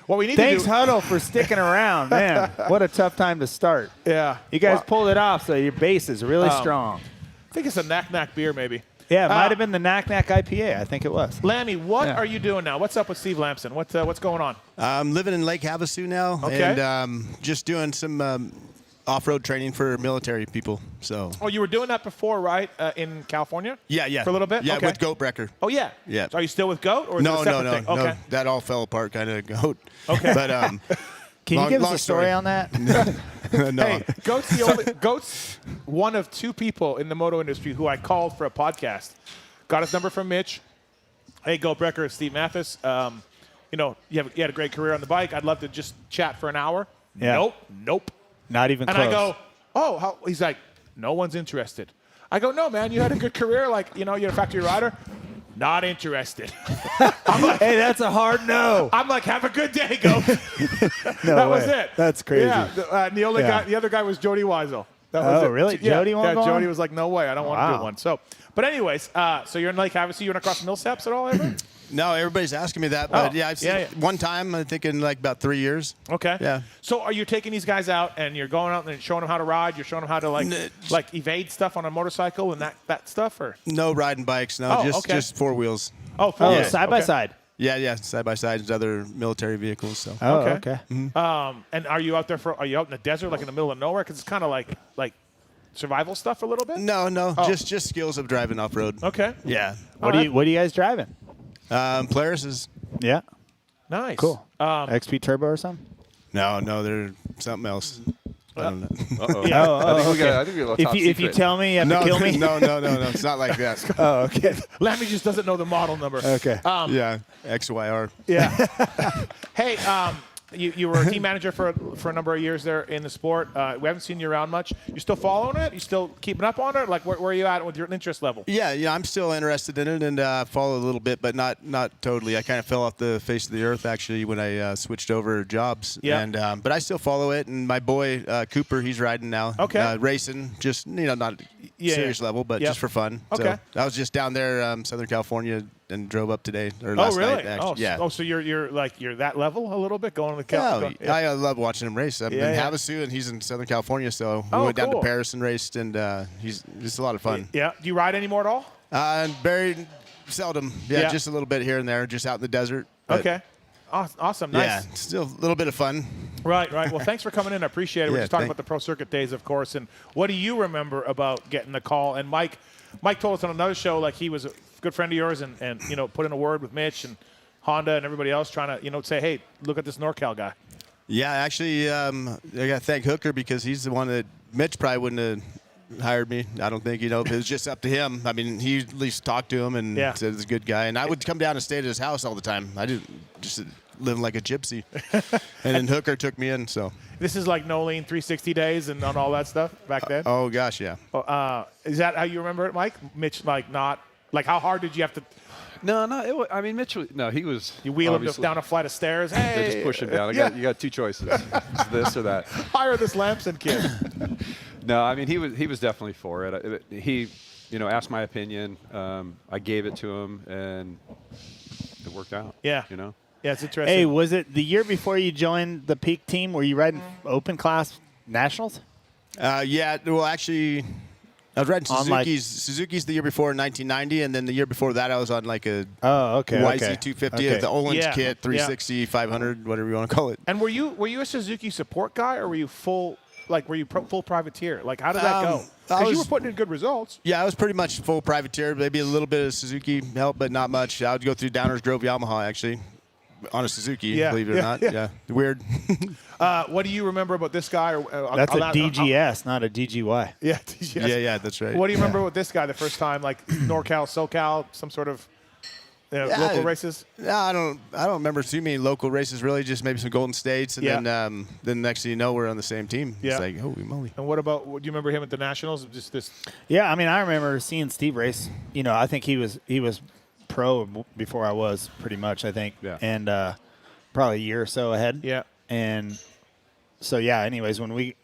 What we need Thanks, to do. Huddle, for sticking around. Man, what a tough time to start. Yeah. You guys Well, pulled it off, so your base is really strong. I think it's a knack beer, maybe. Yeah, it might have been the Knack Knack IPA. I think it was. Lammy, what are you doing now? What's up with Steve Lamson? What's going on? I'm living in Lake Havasu now. Okay. And just doing some off-road training for military people. So. Oh, you were doing that before, right? In California? Yeah. For a little bit? Yeah, Okay. with Goatbrecker. Oh, yeah. Yeah. So are you still with Goat? Or is it a separate thing? No. Okay. That all fell apart, kind of Goat. Okay. But Can you give us a story on that? no. Hey, Goat's one of two people in the moto industry who I called for a podcast. Got his number from Mitch. Hey, Goatbrecker, Steve Mathis. You had a great career on the bike. I'd love to just chat for an hour. Yeah. Nope. Not even And close. I go, oh, how? He's like, no one's interested. I go, no, man, you had a good career. Like, you're a factory rider. Not interested. Hey, that's a hard no. I'm like, have a good day, go. No That way. was it. That's crazy. Yeah. The other guy was Jody Weisel. That was Oh, it. really? Yeah, Jody won't go Jody on? was like, no way, I don't want to do Wow. one. So, but anyways, so you're in Lake Havasu. You went across Millsaps at all ever? No, everybody's asking me that. But Oh, I've seen yeah. one time, I think in like about 3 years. Okay. Yeah. So are you taking these guys out and you're going out and showing them how to ride? You're showing them how to like evade stuff on a motorcycle and that stuff, or? No riding bikes. No, Oh, okay. just four wheels. Oh, four Oh, wheels. side by Okay. side. Yeah, side by side, other military vehicles. So. Oh, Okay. okay. And are you out in the desert, like in the middle of nowhere? Because it's kind of like survival stuff a little bit. No, Oh. just skills of driving off road. Okay. Yeah. What are you guys driving? Polaris is Yeah. Nice. Cool. Um, XP Turbo or something? no, they're something else. I don't know. Uh-oh. Yeah. I think we got a little top If you secret. tell me, you have to kill me? no, it's not like that. Oh, okay. Lammy just doesn't know the model number. Okay. Yeah, XYR. Yeah. Hey, you were a team manager for a number of years there in the sport. We haven't seen you around much. You still following it? You still keeping up on it? Like, where are you at with your interest level? Yeah, I'm still interested in it and follow a little bit, but not totally. I kind of fell off the face of the earth actually when I switched over jobs. Yeah. And but I still follow it. And my boy Cooper, he's riding now. Okay. Racing, just not serious level, but Yep. just for fun. Okay. So I was just down there, Southern California, and drove up today or Oh, last really? night. Actually. So you're that level a little bit going to the Yeah, I love watching him race. I'm Yeah, in yeah. Havasu, and he's in Southern California, so we Oh, went down cool. to Paris and raced, and he's just a lot of fun. Yeah. Do you ride anymore at all? And very seldom, Yeah. just a little bit here and there, just out in the desert. But, Okay. Awesome. Nice. Yeah, still a little bit of fun. Right. Well, thanks for coming in. I appreciate it. We're Yeah, just talking thank- about the Pro Circuit days, of course. And what do you remember about getting the call? And Mike told us on another show, like he was a good friend of yours and put in a word with Mitch and Honda and everybody else trying to, say, hey, look at this NorCal guy. Yeah, actually, I got to thank Hooker because he's the one that Mitch probably wouldn't have hired me. I don't think, if it was just up to him. I mean, he at least talked to him and Yeah. said he's a good guy. And I would come down and stay at his house all the time. I didn't just living like a gypsy. And then Hooker took me in, so. This is like no lean 360 days and on all that stuff back then. Oh, gosh, yeah. Is that how you remember it, Mike? Mitch, how hard did you have to? No, Mitch was, no, he was. You wheel him obviously- down a flight of stairs. Yeah, Hey, just push him down. Yeah. You got two choices. It's this or that. Hire this Lamson kid. No, I mean he was definitely for it. He, asked my opinion. I gave it to him, and worked out. Yeah. You know. Yeah, it's interesting. Hey, was it the year before you joined the Peak team? Were you riding open class nationals? Yeah. Well, actually, I was riding On, like- Suzuki's the year before in 1990, and then the year before that I was on like a YZ 250, Okay. the Olin's Yeah. kit, 360, 500, whatever you want to call it. And were you a Suzuki support guy, or were you full privateer? Like, how did that go? I Because you were was- putting in good results. Yeah, I was pretty much full privateer, maybe a little bit of Suzuki help, but not much. I would go through Downers Grove Yamaha, actually, on a Suzuki, Yeah, believe it or yeah, not. yeah. Yeah, weird. What do you remember about this guy? That's a DGS, not a DGY. Yeah, DGS. yeah, that's right. What do you remember with this guy the first time, like NorCal, SoCal, some sort of local races? No, I don't remember too many local races, really, just maybe some Golden States, and then next thing you know, we're on the same team. Yeah. It's like, holy moly. And what about, do you remember him at the Nationals? Just this. Yeah, I mean, I remember seeing Steve race. You know, I think he was pro before I was, pretty much, I think. Yeah. And probably a year or so ahead. Yeah. And so, yeah, anyways, we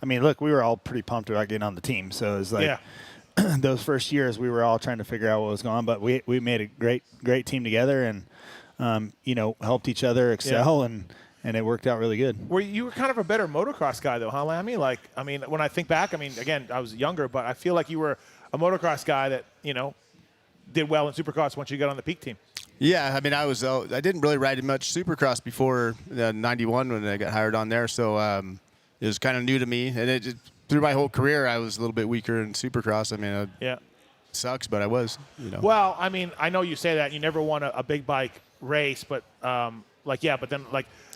were all pretty pumped about getting on the team. So it was like those first years we were all trying to figure out what was going on. But we made a great team together and, helped each other excel and it worked out really good. You were kind of a better motocross guy, though, huh, Lammy? Like, I mean, when I think back, again, I was younger, but I feel like you were a motocross guy that, did well in Supercross once you got on the Peak team. Yeah, I mean, I didn't really ride much Supercross before '91 when I got hired on there, so it was kind of new to me. And through my whole career, I was a little bit weaker in Supercross. I mean, it sucks, but I was. Well, I mean, I know you say that you never won a big bike race, but but then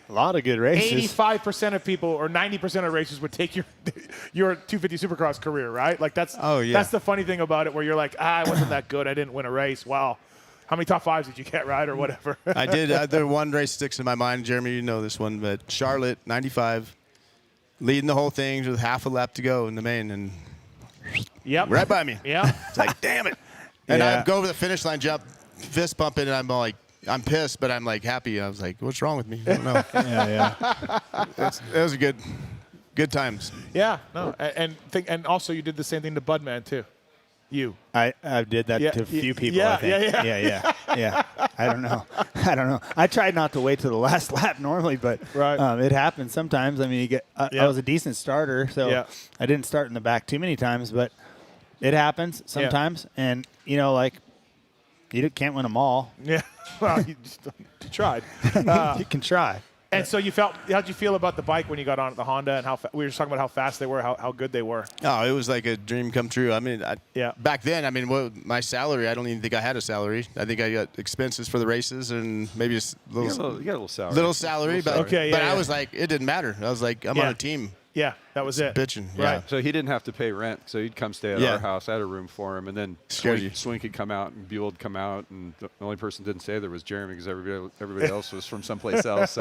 A lot of good races. 85% of people or 90% of races would take your 250 Supercross career, right? Like that's the funny thing about it, where you're like, I wasn't that good, I didn't win a race. Wow. How many top fives did you get, right, or whatever? I did. There one race sticks in my mind, Jeremy. You know this one, but Charlotte '95, leading the whole thing with half a lap to go in the main, and right by me. Yeah. It's like, damn it. And I go over the finish line, jump, fist pumping, and I'm like, I'm pissed, but I'm like happy. I was like, what's wrong with me? I don't know. It was a good times. Yeah. No. And also you did the same thing to Budman too. I did that to a few people, I think. Yeah. I don't know. I tried not to wait to the last lap normally, but it happens sometimes. I mean, I was a decent starter, so I didn't start in the back too many times, but it happens sometimes. And, you can't win them all. Yeah. Well, you tried. You can try. And so how'd you feel about the bike when you got on the Honda, and we were just talking about how fast they were, how good they were? Oh, it was like a dream come true. I mean, back then, my salary, I don't even think I had a salary. I think I got expenses for the races and maybe just You got a little salary. Little salary, but I was like, it didn't matter. I was like, I'm on a team. Yeah, that was it. Bitching. Right. So he didn't have to pay rent, so he'd come stay at our house. I had a room for him, and then Swink would come out, and Buell would come out, and the only person who didn't stay there was Jeremy, because everybody else was from someplace else.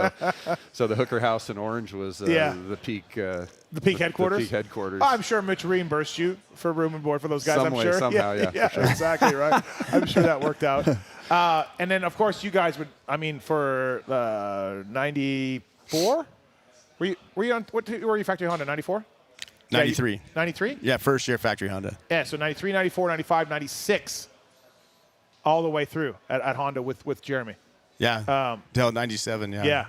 So the Hooker House in Orange was the Peak. The Peak headquarters. The Peak headquarters. I'm sure Mitch reambushed you for room and board for those guys. Somehow, yeah, sure. Exactly right. I'm sure that worked out. And then of course you guys would. I mean, for '94, were you on? What were you factory Honda? '94. 93. 93? Yeah, first year factory Honda. Yeah, so 93, 94, 95, 96, all the way through at Honda with Jeremy. Yeah, till 97, Yeah.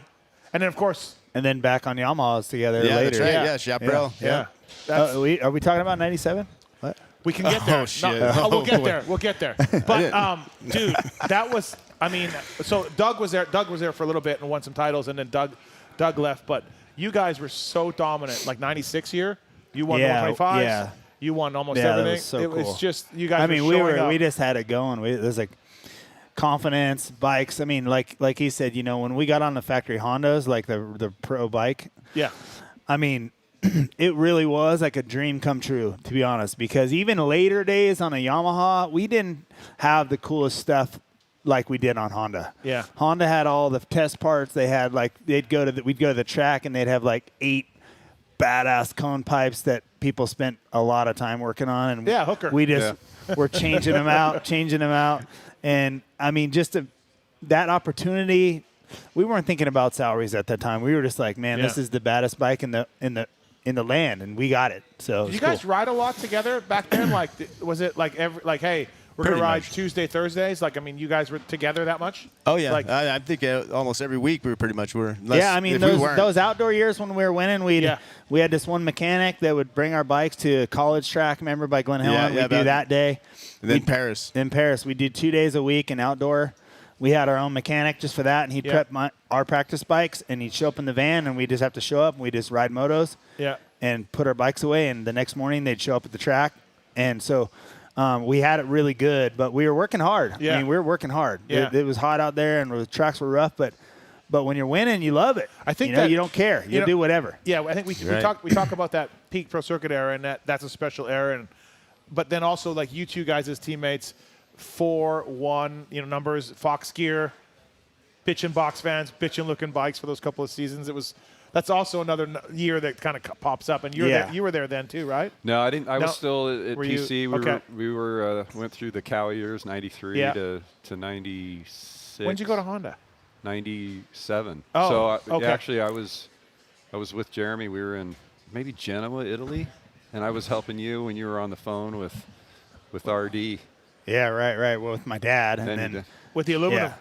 And then, of course. And then back on Yamahas together later. That's right. Yeah, Chaparral. Yeah. Are we talking about 97? What? We can get there. Oh, shit. We'll get there. We'll get there. But, dude, that was, so Doug was there for a little bit and won some titles, and then Doug left. But you guys were so dominant. Like 96 year. You won 125s. Yeah. You won almost everything. That was so it cool. was just you guys. We just had it going. There's like confidence, bikes. I mean, like he said, when we got on the factory Hondas, like the pro bike. Yeah. I mean, it really was like a dream come true, to be honest. Because even later days on a Yamaha, we didn't have the coolest stuff like we did on Honda. Yeah. Honda had all the test parts. They had we'd go to the track and they'd have like 8 badass cone pipes that people spent a lot of time working on, and Hooker. We just were changing them out, and I mean, just that opportunity. We weren't thinking about salaries at that time. We were just like, man, this is the baddest bike in the land, and we got it. So did you guys ride a lot together back then? Like, was it like hey, we're going to Pretty ride much. Tuesday, Thursdays? Like, I mean, you guys were together that much? Oh yeah, Like, I think almost every week we pretty much were. Yeah, I mean, if we those, weren't. those outdoor years when we were winning, we had this one mechanic that would bring our bikes to a college track, remember, by Glen Helen? Yeah, We'd do that day. And then Paris. In Paris. We did 2 days a week in outdoor. We had our own mechanic just for that, and he'd prep our practice bikes, and he'd show up in the van, and we'd just have to show up, and we'd just ride motos and put our bikes away, and the next morning they'd show up at the track. And so we had it really good, but we were working hard. Yeah. I mean, we were working hard. Yeah. It was hot out there, and the tracks were rough, but when you're winning, you love it. I think you don't care. You do whatever. Yeah, I think we talk about that peak pro circuit era, and that's a special era. But then also, like, you two guys as teammates, 4-1, numbers, Fox gear, bitchin' box fans, bitchin' looking bikes for those couple of seasons. That's also another year that kind of pops up, and you were there then too, right? No, I didn't. I was still at Were PC. you? We went through the Cow years, 93 to 96. When'd you go to Honda? 97. Oh, so actually, I was with Jeremy. We were in maybe Genoa, Italy, and I was helping you when you were on the phone with RD. Yeah, right. Well, with my dad, and then with the aluminum. Yeah.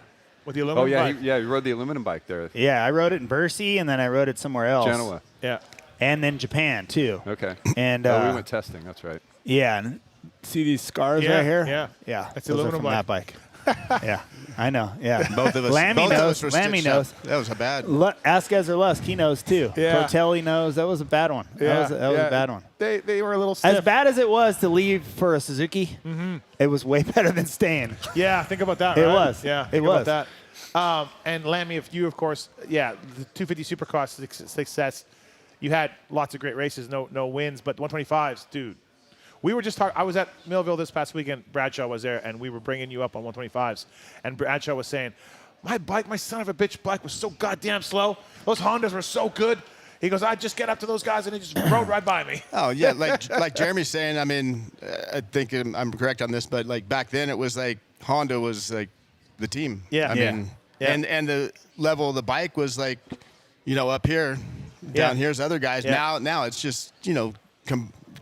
With the aluminum bike. He rode the aluminum bike there. Yeah, I rode it in Bercy, and then I rode it somewhere else. Genoa. Yeah. And then Japan too. Okay. And we went testing. That's right. Yeah, and see these scars right here? Yeah. That's the those aluminum are from that bike. Yeah, I know. Yeah, Both of us. Lammy both of knows. us were Lammy stitched up. knows. That was bad. Ask Ezra Lusk. He knows too. Yeah. Tortelli knows. That was a bad one. That was a bad one. They were a little stiff. As bad as it was to leave for a Suzuki, it was way better than staying. Yeah, think about that. It right? was. Yeah, It think was. about that. And Lammy, if you, of course, the 250 Supercross success, you had lots of great races, no wins, but 125s, dude. We were just talking. I was at Millville this past weekend. Bradshaw was there, and we were bringing you up on 125s. And Bradshaw was saying, my son of a bitch bike was so goddamn slow. Those Hondas were so good. He goes, I'd just get up to those guys, and they just rode right by me. Oh, yeah, like Jeremy's saying, I mean, I think I'm correct on this, but, like, back then it was like Honda was, like, the team. Yeah. I mean, and the level of the bike was, like, up here, down here's other guys. Yeah. Now it's just,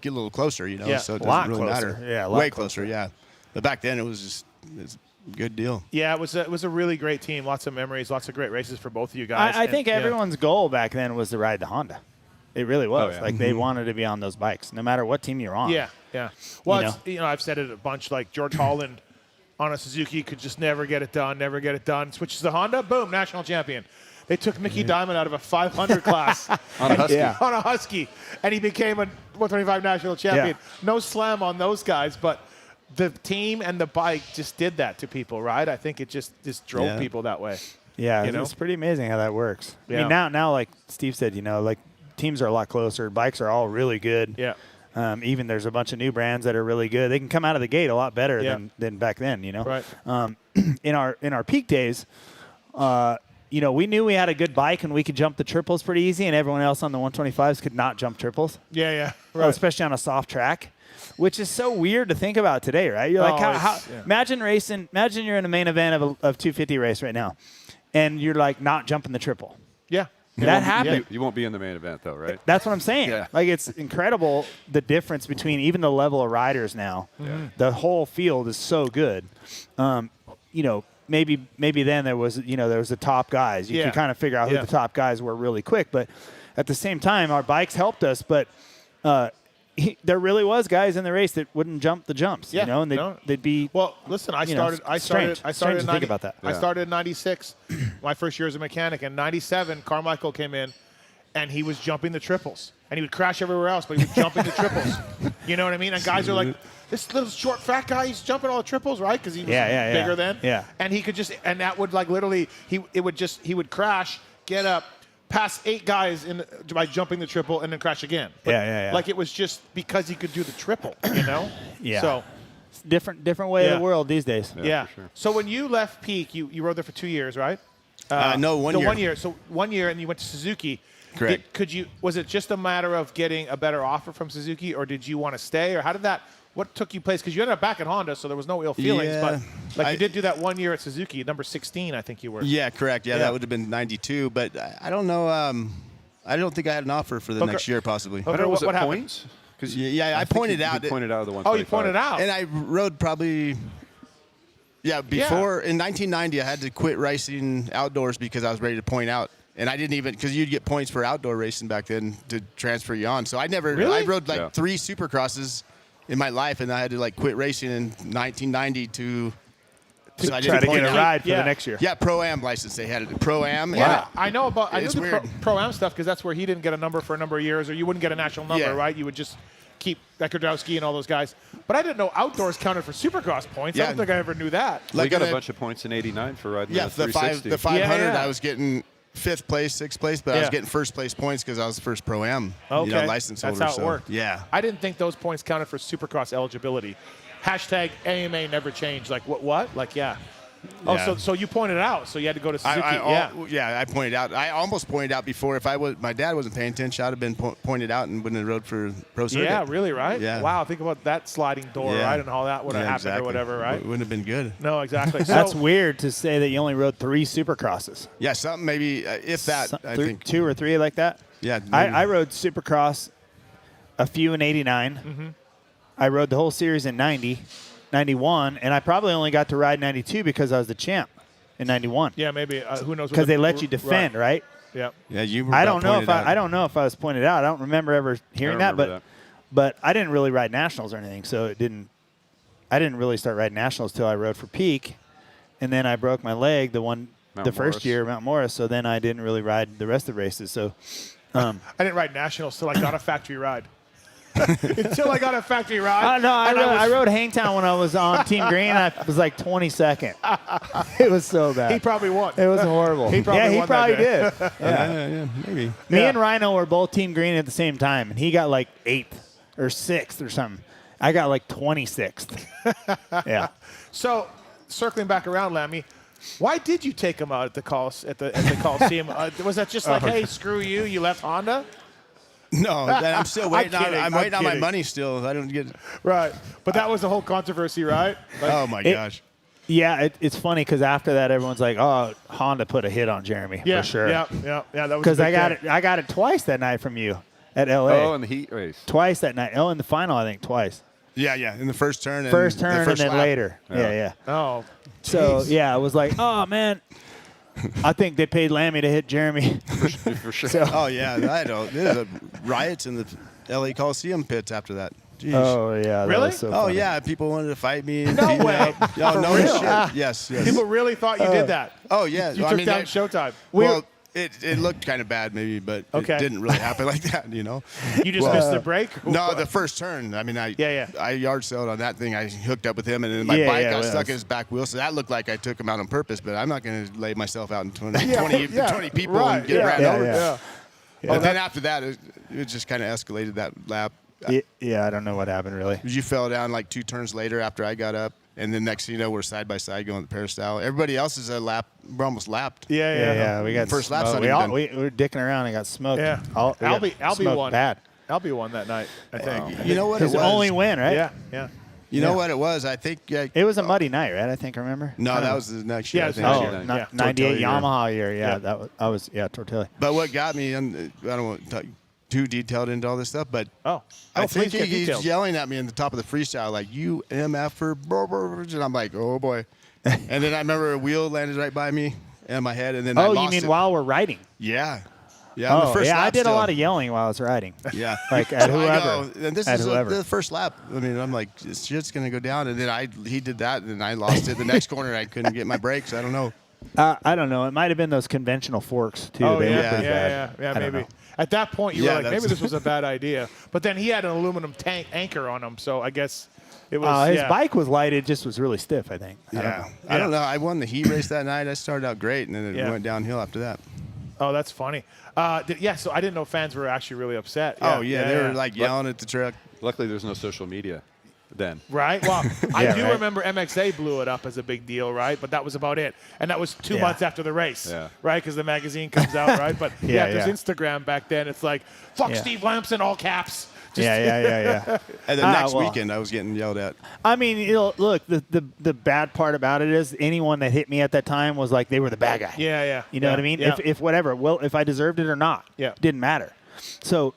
get a little closer, Yeah. so it A lot doesn't really closer. matter. Yeah, a lot way closer, yeah. But back then it's a good deal. Yeah, it was a really great team. Lots of memories, lots of great races for both of you guys. I think everyone's goal back then was to ride the Honda. It really was. Oh, yeah. Like they wanted to be on those bikes, no matter what team you're on. Yeah. Well, You I've said it a bunch. Like George Holland on a Suzuki could just never get it done. Switches to Honda, boom, national champion. They took Mickey Diamond out of a 500 class On a Husky. Yeah. on a Husky, and he became a 125 national champion. Yeah. No slam on those guys, but the team and the bike just did that to people, right? I think it just drove people that way. Yeah, You know? it's pretty amazing how that works. I Yeah. mean, now, like Steve said, like teams are a lot closer. Bikes are all really good. Yeah. Even there's a bunch of new brands that are really good. They can come out of the gate a lot better Yeah. than back then. Right. In our peak days, we knew we had a good bike and we could jump the triples pretty easy, and everyone else on the 125s could not jump triples. Yeah. Right. Especially on a soft track, which is so weird to think about today, right? You're like, imagine racing. Imagine you're in a main event of 250 race right now, and you're like not jumping the triple. Yeah. That happened. You won't be in the main event, though, right? That's what I'm saying. Yeah. Like, it's incredible the difference between even the level of riders now. Yeah. The whole field is so good. Maybe then there was the top guys. You could kind of figure out who the top guys were really quick. But at the same time, our bikes helped us. But there really was guys in the race that wouldn't jump the jumps. Yeah. And they'd be. Well, listen, I started strange in to think about that. I started in 96, my first year as a mechanic. In 97, Carmichael came in, and he was jumping the triples. And he would crash everywhere else, but he was jumping the triples. You know what I mean? And guys are like, this little short fat guy, he's jumping all the triples, right? Because he was bigger then. Yeah. And he could just, and that would like literally, he would crash, get up, pass 8 guys by jumping the triple, and then crash again. But Yeah. Like it was just because he could do the triple, you know? Yeah. So. Different way of the world these days. Yeah. For sure. So when you left Peak, you rode there for 2 years, right? No, 1 year. 1 year. So 1 year, and you went to Suzuki. Correct. Was it just a matter of getting a better offer from Suzuki, or did you want to stay, or how did that? What took you place? Because you ended up back at Honda, so there was no ill feelings. Yeah. But you did do that 1 year at Suzuki, number 16, I think you were. Yeah, correct. Yeah, that would have been 92. But I don't know. I don't think I had an offer for the next year, possibly. Okay, was it what happened? points? Yeah, I pointed out. You pointed out the 125. Oh, you pointed out. And I rode probably Yeah, before in 1990, I had to quit racing outdoors because I was ready to point out. And I didn't even, because you'd get points for outdoor racing back then to transfer you on. So I rode like 3 supercrosses in my life, and I had to like quit racing in 1990 to try to get a ride for the next year. Yeah, Pro-Am license. They had it. Pro-Am. Yeah, I know the weird. Pro-Am stuff because that's where he didn't get a number for a number of years, or you wouldn't get a national number, right? You would just keep Ekerdowski and all those guys. But I didn't know outdoors counted for Supercross points. I don't think I ever knew that. We got a bunch of points in '89 for riding the 360. The 500, I was getting 5th place, 6th place, but I was getting first place points because I was the first Pro-Am license holder. That's how it worked. Yeah. I didn't think those points counted for Supercross eligibility. Hashtag AMA never changed. Like, what? Like, yeah. Oh, so you pointed it out. So you had to go to Suzuki. I pointed out. I almost pointed out before. If my dad wasn't paying attention, I'd have been pointed out and wouldn't have rode for Pro Circuit. Yeah, really, right? Yeah. Wow, think about that sliding door, right, and how that would have happened or whatever, right? It wouldn't have been good. No, exactly. That's weird to say that you only rode 3 Supercrosses. Yeah, something maybe, if that, I think. 2 or 3 like that? Yeah. I rode Supercross a few in 89. Mm-hmm. I rode the whole series in 90, 91, and I probably only got to ride 92 because I was the champ in 91. Yeah, maybe. Who knows? Because they let you defend, right? Yeah. Yeah, you were I don't know if I was pointed out. I don't remember ever hearing that, but I didn't really ride nationals or anything, so I didn't really start riding nationals till I rode for Peak, and then I broke my leg the first year, Mount Morris. So then I didn't really ride the rest of the races. So I didn't ride nationals till I got a factory ride. Until I got a factory ride. No, I rode Hangtown when I was on Team Green. I was like 22nd. It was so bad. He probably won. It was horrible. He probably did. Yeah, maybe. Me and Rhino were both Team Green at the same time, and he got like 8th or 6th or something. I got like 26th. Yeah. So, circling back around, Lammy, why did you take him out at the Coliseum? Was that just like, hey, screw you, you left Honda? No, I'm still waiting I'm waiting on my kidding. money still. I don't get it. Right. But that was the whole controversy, right? Like, Oh, my gosh. Yeah, it's funny because after that, everyone's like, "Oh, Honda put a hit on Jeremy yeah, for sure." Yeah. That was Because a I big thing. got it twice that night from you at LA. Oh, in the heat race. Twice that night. Oh, in the final, I think twice. Yeah, in the first turn. First and turn the first and then lap. later. Yeah. Oh. So Jeez. yeah, I was like, "Oh man, I think they paid Lammy to hit Jeremy." For sure. So, Oh, yeah. There's riots in the LA Coliseum pits after that. Jeez. oh yeah, that Really? was so Oh, funny. yeah. People wanted to fight me. And No beat me way. up. Oh, no real? shit. Yes. People really thought you did that. Oh, yeah. You I took mean, down that- Showtime. Well, it looked kind of bad maybe, but Okay. it didn't really happen like that, you know? You just missed the break? No, the first turn. I mean, I yard sailed on that thing. I hooked up with him, and then my bike got stuck in his back wheel. So that looked like I took him out on purpose, but I'm not going to lay myself out in 20 people and get ran over. Yeah. But then after that, it just kind of escalated that lap. Yeah, I don't know what happened really. You fell down like 2 turns later after I got up, and then next thing you know, we're side by side going to the peristyle. Everybody else is a lap. We're almost lapped. Yeah. We got First lap's smoked. not We even were dicking around and got smoked. Yeah. Albie Albie won. Bad. Albie won that night, I think. You know what His it was? only win, right? Yeah. You know what it was? I think. It was a muddy night, right? I think. Remember? No, that was the next year. Yeah, I it's think. next Oh, year. Yeah. 98 Tortilla year. Yamaha year. Yeah, Yeah. that was. I was. Yeah, Tortilla. But what got me, and I don't want to talk too detailed into all this stuff, but Oh. I think please get he's details. yelling at me in the top of the freestyle, like, you MFer, and I'm like, oh boy. And then I remember a wheel landed right by me and my head, and then I Oh, lost you mean it. while we're riding? Yeah. Yeah, on the Oh, first yeah. I lap did still. a lot of yelling while I was riding. Yeah. Like at So I whoever. go, and this At is whoever. the first lap. I mean, I'm like, this shit's going to go down. And then he did that, and then I lost it. The next corner, I couldn't get my brakes. I don't know. I don't know. It might have been those conventional forks too. Oh, They were yeah, pretty bad. yeah, I don't maybe. know. At that point, you Yeah, were like, maybe that's- this was a bad idea. But then he had an aluminum tank anchor on him, so I guess it was. His bike was light. It just was really stiff, I think. I don't know. I won the heat race that night. I started out great, and then it Yeah. went downhill after that. Oh, that's funny. So I didn't know fans were actually really upset. Oh, yeah. They were like yelling at the truck. Luckily, there's no social media then. Right? Well, I Yeah, do right. remember MXA blew it up as a big deal, right? But that was about it. And that was 2 Yeah. months after the race, Yeah. right? Because the magazine comes out, right? But Yeah, there's yeah. Instagram back then. It's like, fuck Yeah. Steve Lamson, all caps. Just- Yeah. And the next well. weekend, I was getting yelled at. I mean, look, the bad part about it is anyone that hit me at that time was like they were the bad guy. Yeah. You know what I mean? Yeah. If whatever, well, if I deserved it or not, Yeah. didn't matter. So,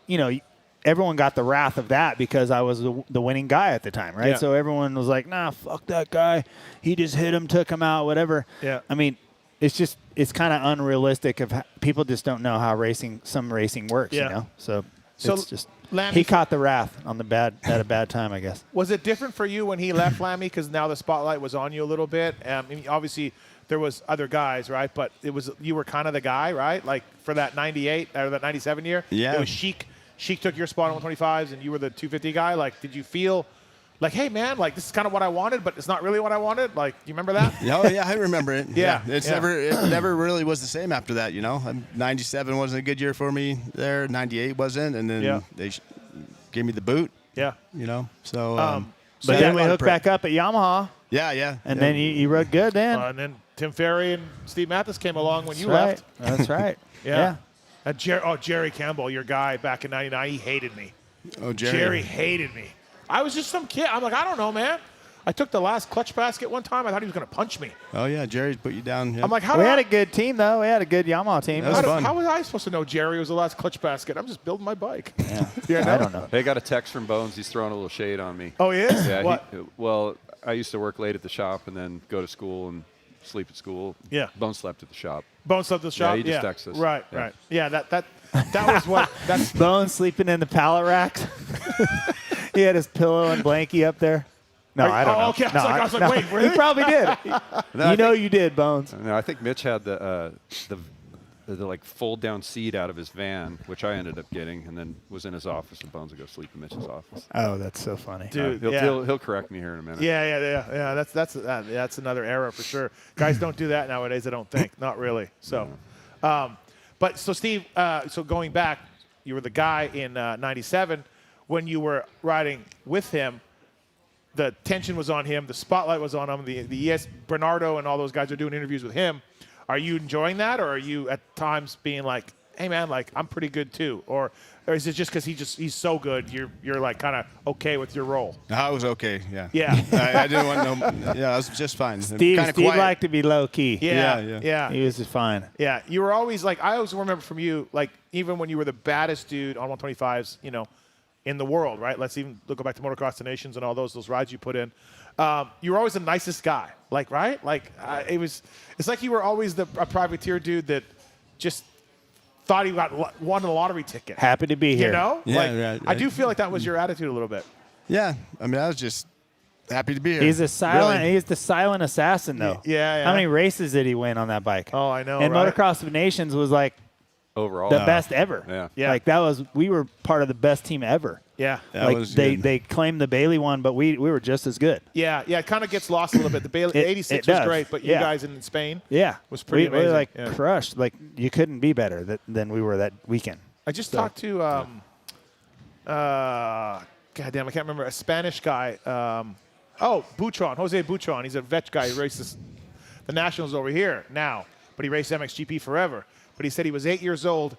everyone got the wrath of that because I was the winning guy at the time, right? Yeah. So everyone was like, nah, fuck that guy. He just hit him, took him out, whatever. Yeah. I mean, it's kind of unrealistic of people just don't know how some racing works, Yeah. you know? So it's just Lammy, he caught the wrath on at a bad time, I guess. was it different for you when he left, Lammy? Because now the spotlight was on you a little bit. I mean, obviously, there was other guys, right? But you were kind of the guy, right? Like for that 98 or that 97 year. Yeah. It was Sheik. Sheik took your spot on 125s, and you were the 250 guy. Like, did you feel like, hey, man, like this is kind of what I wanted, but it's not really what I wanted? Like, do you remember that? Oh yeah, I remember it. Yeah, It never really was the same after that. 97 wasn't a good year for me there. 98 wasn't, and then they gave me the boot. Yeah. So. But then we hooked back up at Yamaha, Yeah. and then you rode good then. And then Tim Ferry and Steve Mathis came along when That's you right. left. That's right. Yeah. And Jerry Campbell, your guy back in '99, he hated me. Oh, Jerry hated me. I was just some kid. I'm like, I don't know, man. I took the last clutch basket one time. I thought he was going to punch me. Oh yeah, Jerry's put you down. Yeah. I'm like, We had a good team, though. We had a good Yamaha team. That was fun. how was I supposed to know Jerry was the last clutch basket? I'm just building my bike. Yeah. I don't know. Hey, I got a text from Bones. He's throwing a little shade on me. Oh, he is? Yeah. What? Well, I used to work late at the shop and then go to school and sleep at school. Yeah. Bones slept at the shop. Bones left the shop? he just texted us. Right, Yeah. right. Yeah, that was what. That's Bones sleeping in the pallet racks. He had his pillow and blankie up there. No, I don't know. Okay, No, I was like, wait, really? He probably did. You did, Bones. No, I think Mitch had the like fold down seat out of his van, which I ended up getting, and then was in his office, and Bones would go sleep in Mitch's office. Oh, that's so funny. Dude, He'll correct me here in a minute. Yeah. That's another era for sure. Guys don't do that nowadays. I don't think. Not really. So, but so Steve, so going back, you were the guy in '97 when you were riding with him. The tension was on him. The spotlight was on him. The ES Bernardo and all those guys are doing interviews with him. Are you enjoying that, or are you at times being like, "Hey, man, like I'm pretty good too," or is it just because he's so good, you're like kind of okay with your role? I was okay. Yeah. Yeah. I didn't want no. Yeah, I was just fine. Steve liked to be low key. Yeah. He was just fine. Yeah, you were always like, I always remember from you, like even when you were the baddest dude on 125s, in the world, right? Let's even go back to Motocross the Nations and all those rides you put in. You were always the nicest guy, like, right? Like it's like you were always a privateer dude that just thought he won the lottery ticket. Happy to be here. Yeah, like right. I do feel like that was your attitude a little bit. Yeah, I mean, I was just happy to be here. He's the Really. silent assassin, though. Yeah. How many races did he win on that bike? Oh, I know. And right? Motocross of Nations was like Overall, the best ever. Yeah. Like we were part of the best team ever. Yeah. That Like was they good. claimed the Bailey one, but we were just as good. Yeah. It kind of gets lost a little bit. The Bailey 86 was does. great, but you Yeah. guys in Spain Yeah, was pretty we amazing. like Yeah. crushed. Like you couldn't be better than we were that weekend. I just talked to goddamn, I can't remember, a Spanish guy. Butron, Jose Butron. He's a vet guy. He races the Nationals over here now, but he raced MXGP forever. But he said he was 8 years old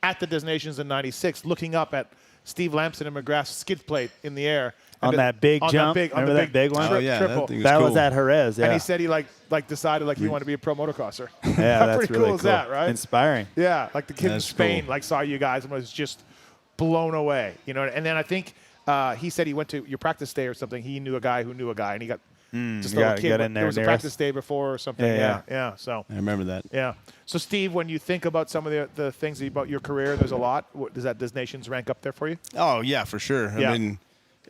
at the Nations in '96, looking up at Steve Lamson and McGrath's skid plate in the air On that big jump? On Remember that big one? Oh, yeah, triple. that thing was That cool. was at Jerez. Yeah, And he said he like decided like he wanted to be a pro motocrosser. yeah, How that's pretty really cool is that, right? Inspiring. Yeah, like the kid in That's Spain cool. like saw you guys and was just blown away, And then I think he said he went to your practice day or something. He knew a guy who knew a guy, and he got just a little kid. got in there There was a near practice us. day before or something. Yeah. So I remember that. yeah. So Steve, when you think about some of the things about your career, there's a lot. Does Nations rank up there for you? Oh yeah, for sure. Yeah. I mean,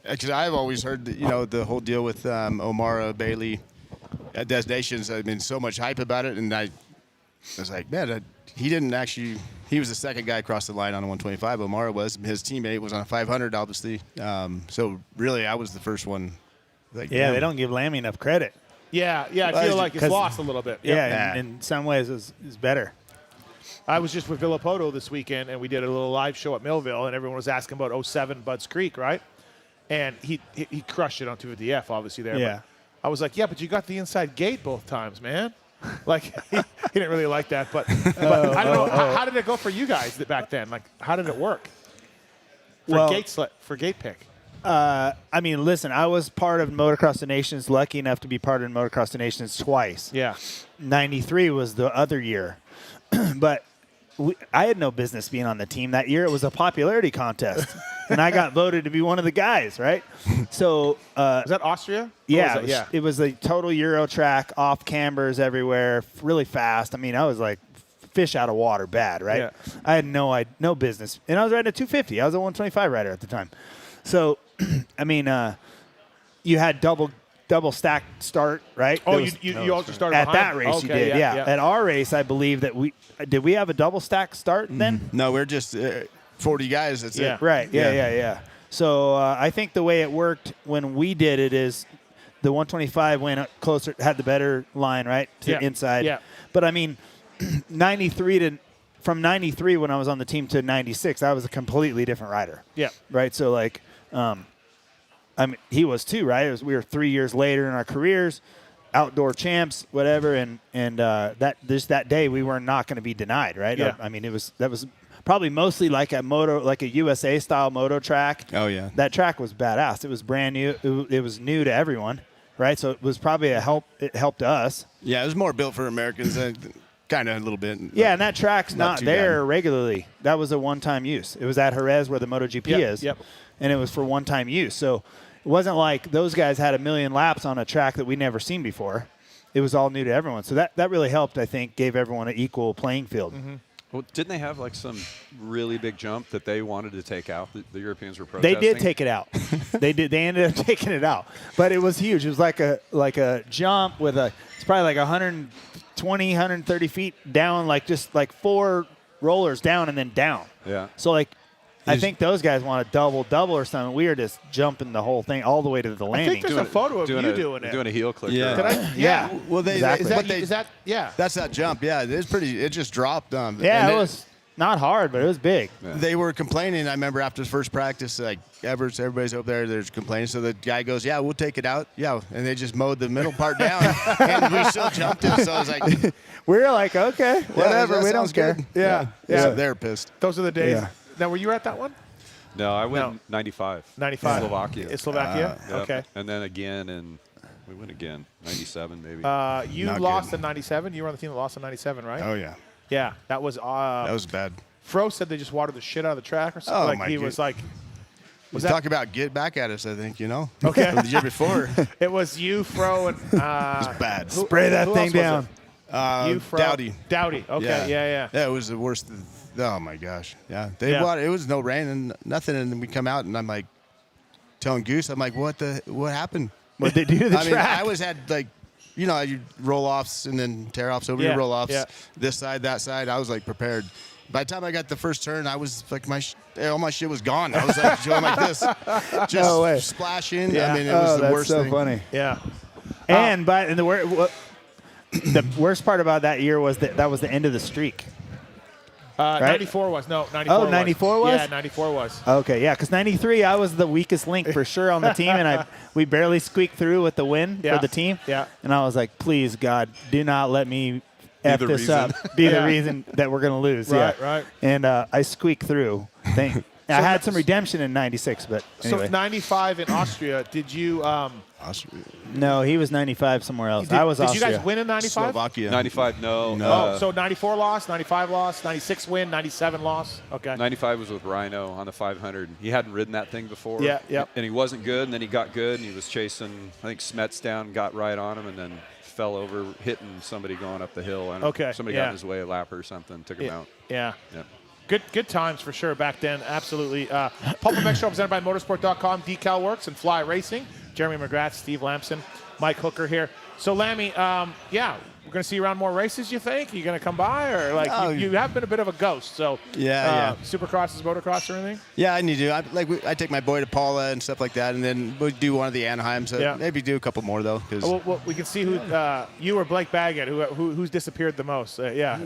because I've always heard that, the whole deal with O'Mara, Bailey, at Des Nations. I mean, so much hype about it, and I was like, man, he didn't actually. He was the second guy across the line on a 125. O'Mara was. His teammate was on a 500, obviously. So really, I was the first one. Like, Yeah, they don't give Lammy enough credit. Yeah. I Well, feel like it's 'cause- lost a little bit. Yeah, Yeah. in some ways is better. I was just with Villapoto this weekend, and we did a little live show at Millville, and everyone was asking about 07 Budds Creek, right? And he crushed it on 250F, obviously, there. Yeah. But I was like, yeah, but you got the inside gate both times, man. Like, he didn't really like that. But I don't know. How did it go for you guys back then? Like, how did it work? For gate pick. I mean, listen, I was part of Motocross the Nations, lucky enough to be part of Motocross the Nations twice. Yeah. 93 was the other year. But I had no business being on the team that year. It was a popularity contest. and I got voted to be one of the guys, right? So Was that Austria? yeah, What was it? it was a total Euro track, off cambers everywhere, really fast. I mean, I was like fish out of water, bad, right? Yeah. I had no business, and I was riding a 250. I was a 125 rider at the time. So, I mean, you had double stack start, right? Oh, There was- you also started at behind that him. race you Okay, did, yeah. At our race, I believe that we have a double stack start then. No, we're just 40 guys. That's Yeah. it. Right. Yeah. So I think the way it worked when we did it is the 125 went closer, had the better line, right, to the inside. Yeah. But I mean, from 93 when I was on the team to 96, I was a completely different rider. Yeah. Right. So like, I mean, he was too, right? We were 3 years later in our careers, outdoor champs, whatever, and that day we were not going to be denied, right? Yeah. I mean, that was probably mostly like a USA style moto track. Oh, yeah. That track was badass. It was brand new. It was new to everyone, right? So it was probably it helped us. Yeah, it was more built for Americans, kind of a little bit. Yeah, and that track's not too there bad. regularly. That was a one-time use. It was at Jerez where the MotoGP is, Yep. and it was for one-time use. So it wasn't like those guys had a million laps on a track that we'd never seen before. It was all new to everyone. So that really helped, I think, gave everyone an equal playing field. Mm-hmm. Well, didn't they have like some really big jump that they wanted to take out? The Europeans were They protesting. did take it out. They did. They ended up taking it out, but it was huge. It was like a jump with it's probably like 120, 130 feet down, like just like 4 rollers down and then down. Yeah. So like, I think those guys want a double or something. We were just jumping the whole thing all the way to the I landing. think there's a photo of you doing it. Doing a heel clicker. Yeah. Did I? Yeah. Well, they Exactly. Is that yeah. that's that jump. Yeah, it's pretty. It just dropped. Yeah, and it was not hard, but it was big. Yeah. They were complaining. I remember after the first practice, like everybody's up there. There's complaining. So the guy goes, "Yeah, we'll take it out." Yeah, and they just mowed the middle part down, and we still jumped it. So I was like, We were like, okay, whatever, that we don't sounds care. good. Yeah. So they're pissed. Those are the days. Yeah. Now, were you at that one? No, I went No. in 95. 95. Slovakia. In Slovakia? Yep. Okay. And then again, and we went again, 97 maybe. You Not lost good. in 97. You were on the team that lost in 97, right? Oh yeah, Yeah. That was bad. Fro said they just watered the shit out of the track or something. Oh, like my he God. was like, Was talk about get back at us. I think Okay. From the year before. it was you, Fro, and Bad. Spray that who thing else was down. it? You, Fro, Dowdy. Dowdy. Okay. Yeah. Yeah, it was the worst. Oh my gosh. Yeah. They Yeah. watered. It was no rain and nothing, and then we come out and I'm like telling Goose, I'm like, what happened? What they do to the I mean, track? I always had like, you roll offs and then tear offs over Yeah, your roll offs. yeah. This side, that side. I was like prepared. By the time I got the first turn, I was like all my shit was gone. I was like doing like this, just No way. splashing. Yeah. I mean, it was the that's worst so thing. funny. Yeah. And the worst part about that year was that was the end of the streak. 94 was. No, 94 Oh, was. 94 was? Yeah, 94 was. Okay, yeah, because 93, I was the weakest link for sure on the team, and we barely squeaked through with the win Yeah. for the team. Yeah. And I was like, please, God, do not let me F the this reason. up, be Yeah. the reason that we're going to lose. Right, yeah. right. And I squeaked through. I had some redemption in 96, but anyway. So 95 in Austria, did you No, he was 95 somewhere else. did, I was did Austria. you guys win in 95? Slovakia. 95, no. Oh, so 94 loss, 95 loss, 96 win, 97 loss. Okay. 95 was with Rhino on the 500. He hadn't ridden that thing before. Yeah, yep. And he wasn't good, and then he got good, and he was chasing, I think, Smets down, got right on him, and then fell over, hitting somebody going up the hill. And Okay, somebody yeah. got in his way, a lapper or something, took him out. Yeah. Yep. Good times for sure back then. Absolutely. PulpMX Show presented by Motorsport.com, Decal Works, and Fly Racing. Jeremy McGrath, Steve Lamson, Mike Hooker here. So, Lammy, we're going to see you around more races, you think? You going to come by? Or, like, Oh, you have been a bit of a ghost. So, Yeah. Supercrosses, motocross, or anything? Yeah, I need to. I take my boy to Paula and stuff like that, and then we do one of the Anaheims. So Yeah. maybe do a couple more though, because Well, we can see who you or Blake Baggett, who's disappeared the most. Yeah.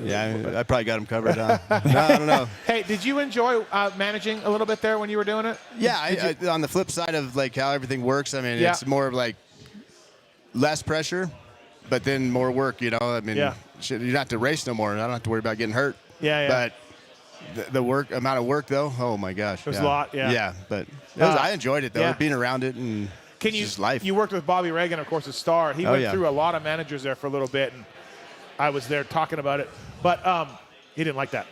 I probably got him covered. Huh? No, I don't know. Hey, did you enjoy managing a little bit there when you were doing it? Yeah, I, on the flip side of like how everything works, I mean, Yeah. it's more of like less pressure, but then more work. I mean, Yeah. shit, you don't have to race no more. I don't have to worry about getting hurt. Yeah. But the amount of work though, oh my gosh, It was a lot, yeah. Yeah, but I enjoyed it though, yeah. being around it and Can it's you? just life. You worked with Bobby Reagan, of course, a star. He Oh, went yeah. through a lot of managers there for a little bit, and I was there talking about it. But he didn't like that.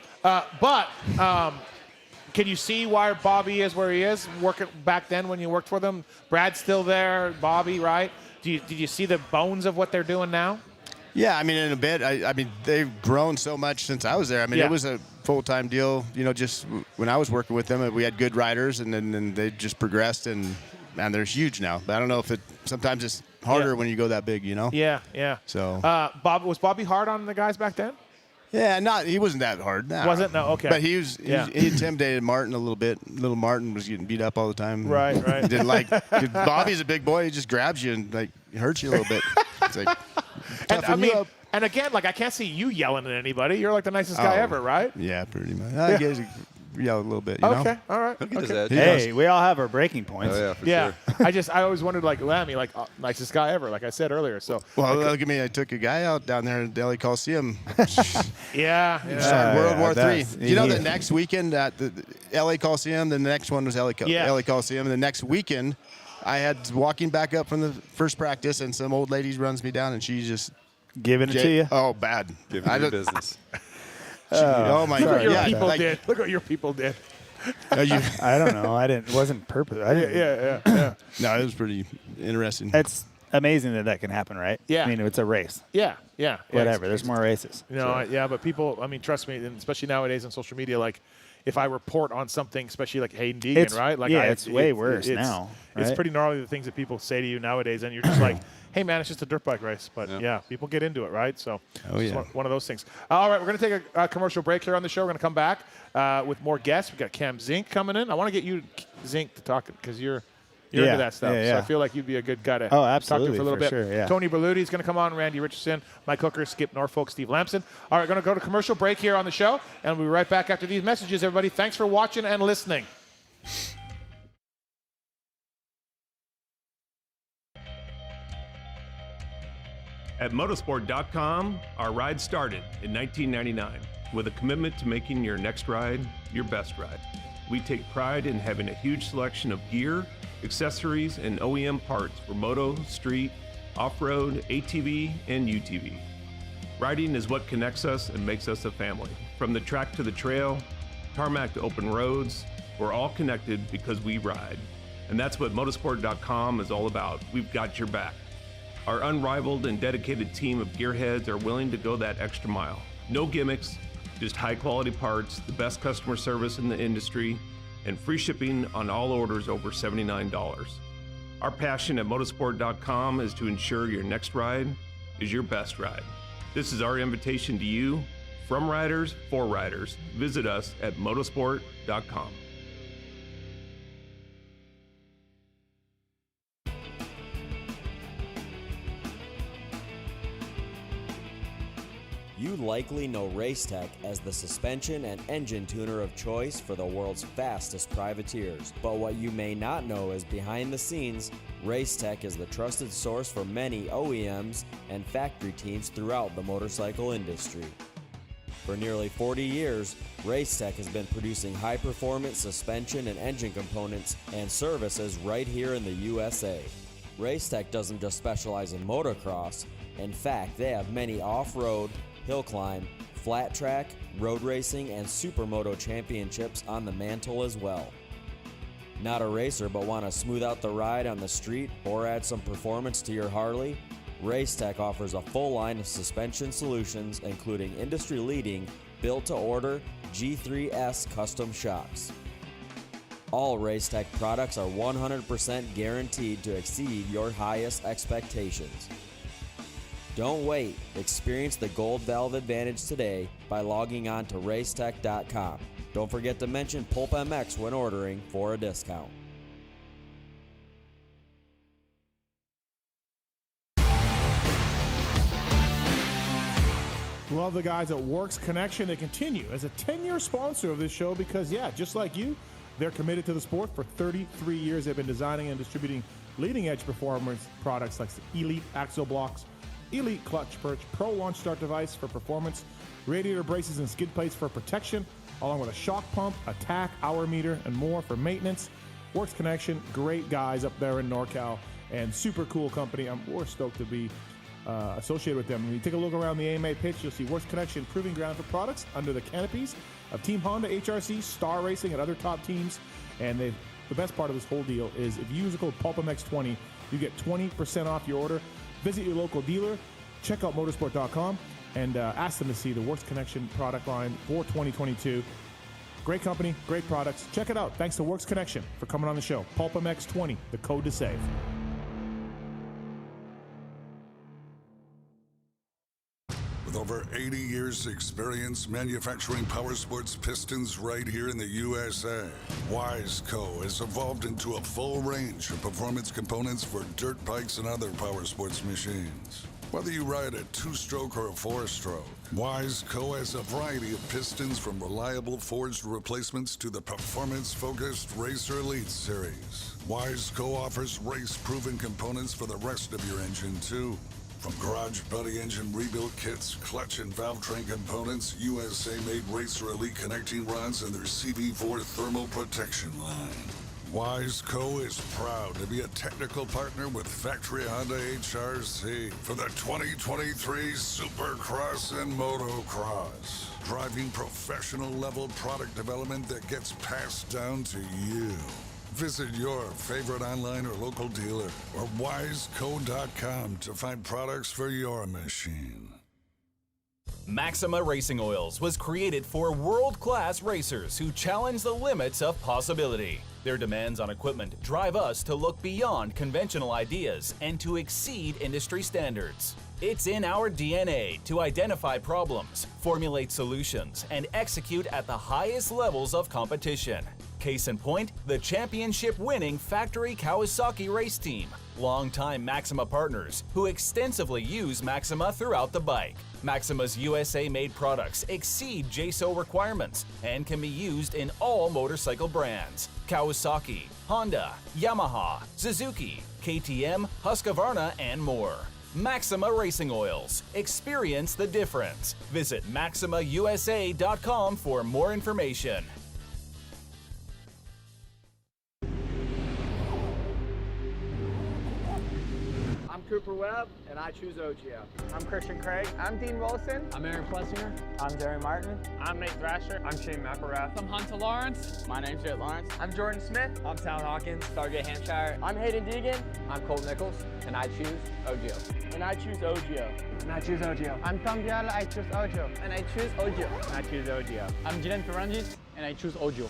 Can you see why Bobby is where he is? Working back then when you worked for them, Brad's still there, Bobby, right? Did you see the bones of what they're doing now? Yeah, I mean, in a bit. I mean, they've grown so much since I was there. I mean, it was a full-time deal. You know, just when I was working with them, we had good riders, and then they just progressed, and man, they're huge now. But I don't know if sometimes it's harder when you go that big, you know? Yeah. So, was Bobby hard on the guys back then? Yeah, he wasn't that hard. No. Wasn't? No, okay. But he intimidated Martin a little bit. Little Martin was getting beat up all the time. Right. He didn't like. Bobby's a big boy. He just grabs you and like hurts you a little bit. It's like, and again, like I can't see you yelling at anybody. You're like the nicest guy ever, right? Yeah, pretty much. I guess he yelled a little bit. You know? All right. He'll get his edge. Hey, we all have our breaking points. Oh, yeah, for sure. I always wondered, like Lammy, like nicest guy ever, like I said earlier. So well, look at me. I took a guy out down there at the LA Coliseum. yeah. World War III. that's- You know, the next weekend at the LA Coliseum, the next one was LA Coliseum, and the next weekend, I had walking back up from the first practice, and some old lady runs me down, and she just Giving it to you. Oh, bad. Give me your business. Oh my Look what God! your Yeah, people like, did. Look what your people did. I don't know. It wasn't purpose. I didn't. Yeah. No, it was pretty interesting. It's amazing that can happen, right? Yeah. I mean, it's a race. Yeah. Whatever. There's more races. You know, but people, I mean, trust me, and especially nowadays on social media, like, if I report on something, especially like Hayden Deegan, right? Like, it's way worse now. It's right? pretty gnarly, the things that people say to you nowadays, and you're just like, hey, man, it's just a dirt bike race. But, people get into it, right? So it's one of those things. All right, we're going to take a commercial break here on the show. We're going to come back with more guests. We've got Cam Zink coming in. I want to get you, Zink, to talk because you're into that stuff. So I feel like you'd be a good guy to talk to for a little bit. Sure, yeah. Tony Berluti is going to come on, Randy Richardson, Mike Hooker, Skip Norfolk, Steve Lamson. All right, going to go to commercial break here on the show, and we'll be right back after these messages, everybody. Thanks for watching and listening. At motorsport.com, our ride started in 1999 with a commitment to making your next ride your best ride. We take pride in having a huge selection of gear, accessories, and OEM parts for moto, street, off-road, ATV, and UTV. Riding is what connects us and makes us a family. From the track to the trail, tarmac to open roads, we're all connected because we ride. And that's what motorsport.com is all about. We've got your back. Our unrivaled and dedicated team of gearheads are willing to go that extra mile. No gimmicks, just high quality parts, the best customer service in the industry, and free shipping on all orders over $79. Our passion at motorsport.com is to ensure your next ride is your best ride. This is our invitation to you, from riders for riders. Visit us at motorsport.com. You likely know Racetech as the suspension and engine tuner of choice for the world's fastest privateers. But what you may not know is behind the scenes, Racetech is the trusted source for many OEMs and factory teams throughout the motorcycle industry. For nearly 40 years, Racetech has been producing high-performance suspension and engine components and services right here in the USA. Racetech doesn't just specialize in motocross. In fact, they have many off-road, hill climb, flat track, road racing, and supermoto championships on the mantle as well. Not a racer but want to smooth out the ride on the street or add some performance to your Harley? Racetech offers a full line of suspension solutions including industry-leading built-to-order G3S custom shocks. All Racetech products are 100% guaranteed to exceed your highest expectations. Don't wait. Experience the Gold Valve advantage today by logging on to racetech.com. Don't forget to mention PulpMX when ordering for a discount. Love the guys at Works Connection. They continue as a 10-year sponsor of this show because, just like you, they're committed to the sport. For 33 years, they've been designing and distributing leading-edge performance products like the Elite Axle Blocks, Elite Clutch Perch, Pro Launch Start Device for performance, radiator braces and skid plates for protection, along with a shock pump, a tack, hour meter, and more for maintenance. Works Connection, great guys up there in NorCal, and super cool company. We're stoked to be associated with them. When you take a look around the AMA pitch, you'll see Works Connection proving ground for products under the canopies of Team Honda, HRC, Star Racing, and other top teams. And the best part of this whole deal is if you use the code PulpMX20, you get 20% off your order. Visit your local dealer, check out motorsport.com, and ask them to see the Works Connection product line for 2022. Great company, great products. Check it out. Thanks to Works Connection for coming on the show. PulpMX20, the code to save. With over 80 years' experience manufacturing power sports pistons right here in the USA, Wiseco has evolved into a full range of performance components for dirt bikes and other power sports machines. Whether you ride a 2-stroke or a 4-stroke, Wiseco has a variety of pistons from reliable forged replacements to the performance-focused Racer Elite series. Wiseco offers race-proven components for the rest of your engine, too. From garage buddy engine rebuild kits, clutch and valve train components, USA-made Racer Elite connecting rods, and their CB4 thermal protection line. Wiseco is proud to be a technical partner with Factory Honda HRC for the 2023 Supercross and Motocross, driving professional-level product development that gets passed down to you. Visit your favorite online or local dealer or wiseco.com to find products for your machine. Maxima Racing Oils was created for world-class racers who challenge the limits of possibility. Their demands on equipment drive us to look beyond conventional ideas and to exceed industry standards. It's in our DNA to identify problems, formulate solutions, and execute at the highest levels of competition. Case in point, the championship-winning Factory Kawasaki race team, longtime Maxima partners who extensively use Maxima throughout the bike. Maxima's USA-made products exceed JSO requirements and can be used in all motorcycle brands: Kawasaki, Honda, Yamaha, Suzuki, KTM, Husqvarna, and more. Maxima Racing Oils. Experience the difference. Visit MaximaUSA.com for more information. I'm Cooper Webb, and I choose OGO. I'm Christian Craig. I'm Dean Wilson. I'm Aaron Plessinger. I'm Darren Martin. I'm Nate Thrasher. I'm Shane McGrath. I'm Hunter Lawrence. My name's Jett Lawrence. I'm Jordan Smith. I'm Tal Hawkins. Stargate Hampshire. I'm Hayden Deegan. I'm Colt Nichols, and I choose OGO. And I choose OGO. And I choose OGO. I'm Tom Diallo. I choose OGO. And I choose OGO. And I choose OGO. I'm Jiren Ferrandis, and I choose OGO.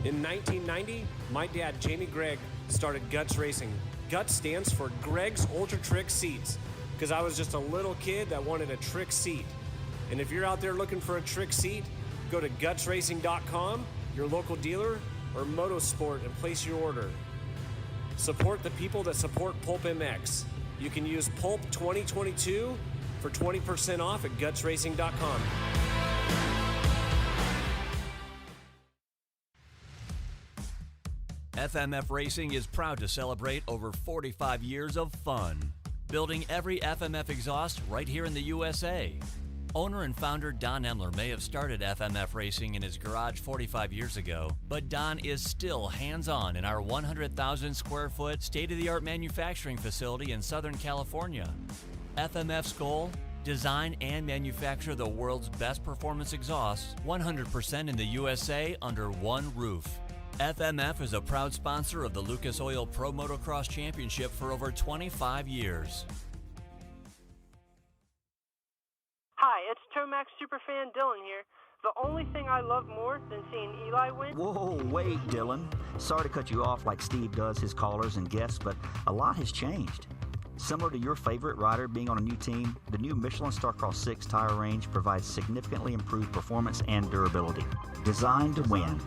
In 1990, my dad, Jamie Gregg, started Guts Racing. Guts stands for Gregg's Ultra Trick Seats, because I was just a little kid that wanted a trick seat. And if you're out there looking for a trick seat, go to gutsracing.com, your local dealer, or Motosport, and place your order. Support the people that support PulpMX. You can use Pulp 2022 for 20% off at gutsracing.com. FMF Racing is proud to celebrate over 45 years of fun, building every FMF exhaust right here in the USA. Owner and founder Don Emler may have started FMF Racing in his garage 45 years ago, but Don is still hands-on in our 100,000 square foot state-of-the-art manufacturing facility in Southern California. FMF's goal? Design and manufacture the world's best performance exhausts 100% in the USA under one roof. FMF is a proud sponsor of the Lucas Oil Pro Motocross Championship for over 25 years. Hi, it's Tomax superfan Dylan here. The only thing I love more than seeing Eli win... Whoa, wait, Dylan. Sorry to cut you off like Steve does his callers and guests, but a lot has changed. Similar to your favorite rider being on a new team, the new Michelin Starcross 6 tire range provides significantly improved performance and durability. Designed to win.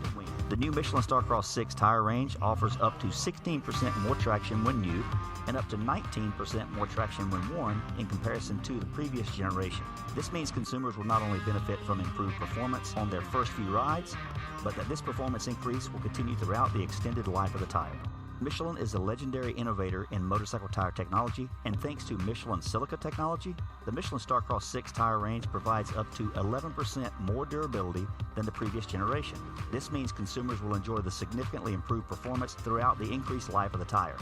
The new Michelin Starcross 6 tire range offers up to 16% more traction when new and up to 19% more traction when worn in comparison to the previous generation. This means consumers will not only benefit from improved performance on their first few rides, but that this performance increase will continue throughout the extended life of the tire. Michelin is a legendary innovator in motorcycle tire technology, and thanks to Michelin silica technology, the Michelin Starcross 6 tire range provides up to 11% more durability than the previous generation. This means consumers will enjoy the significantly improved performance throughout the increased life of the tire.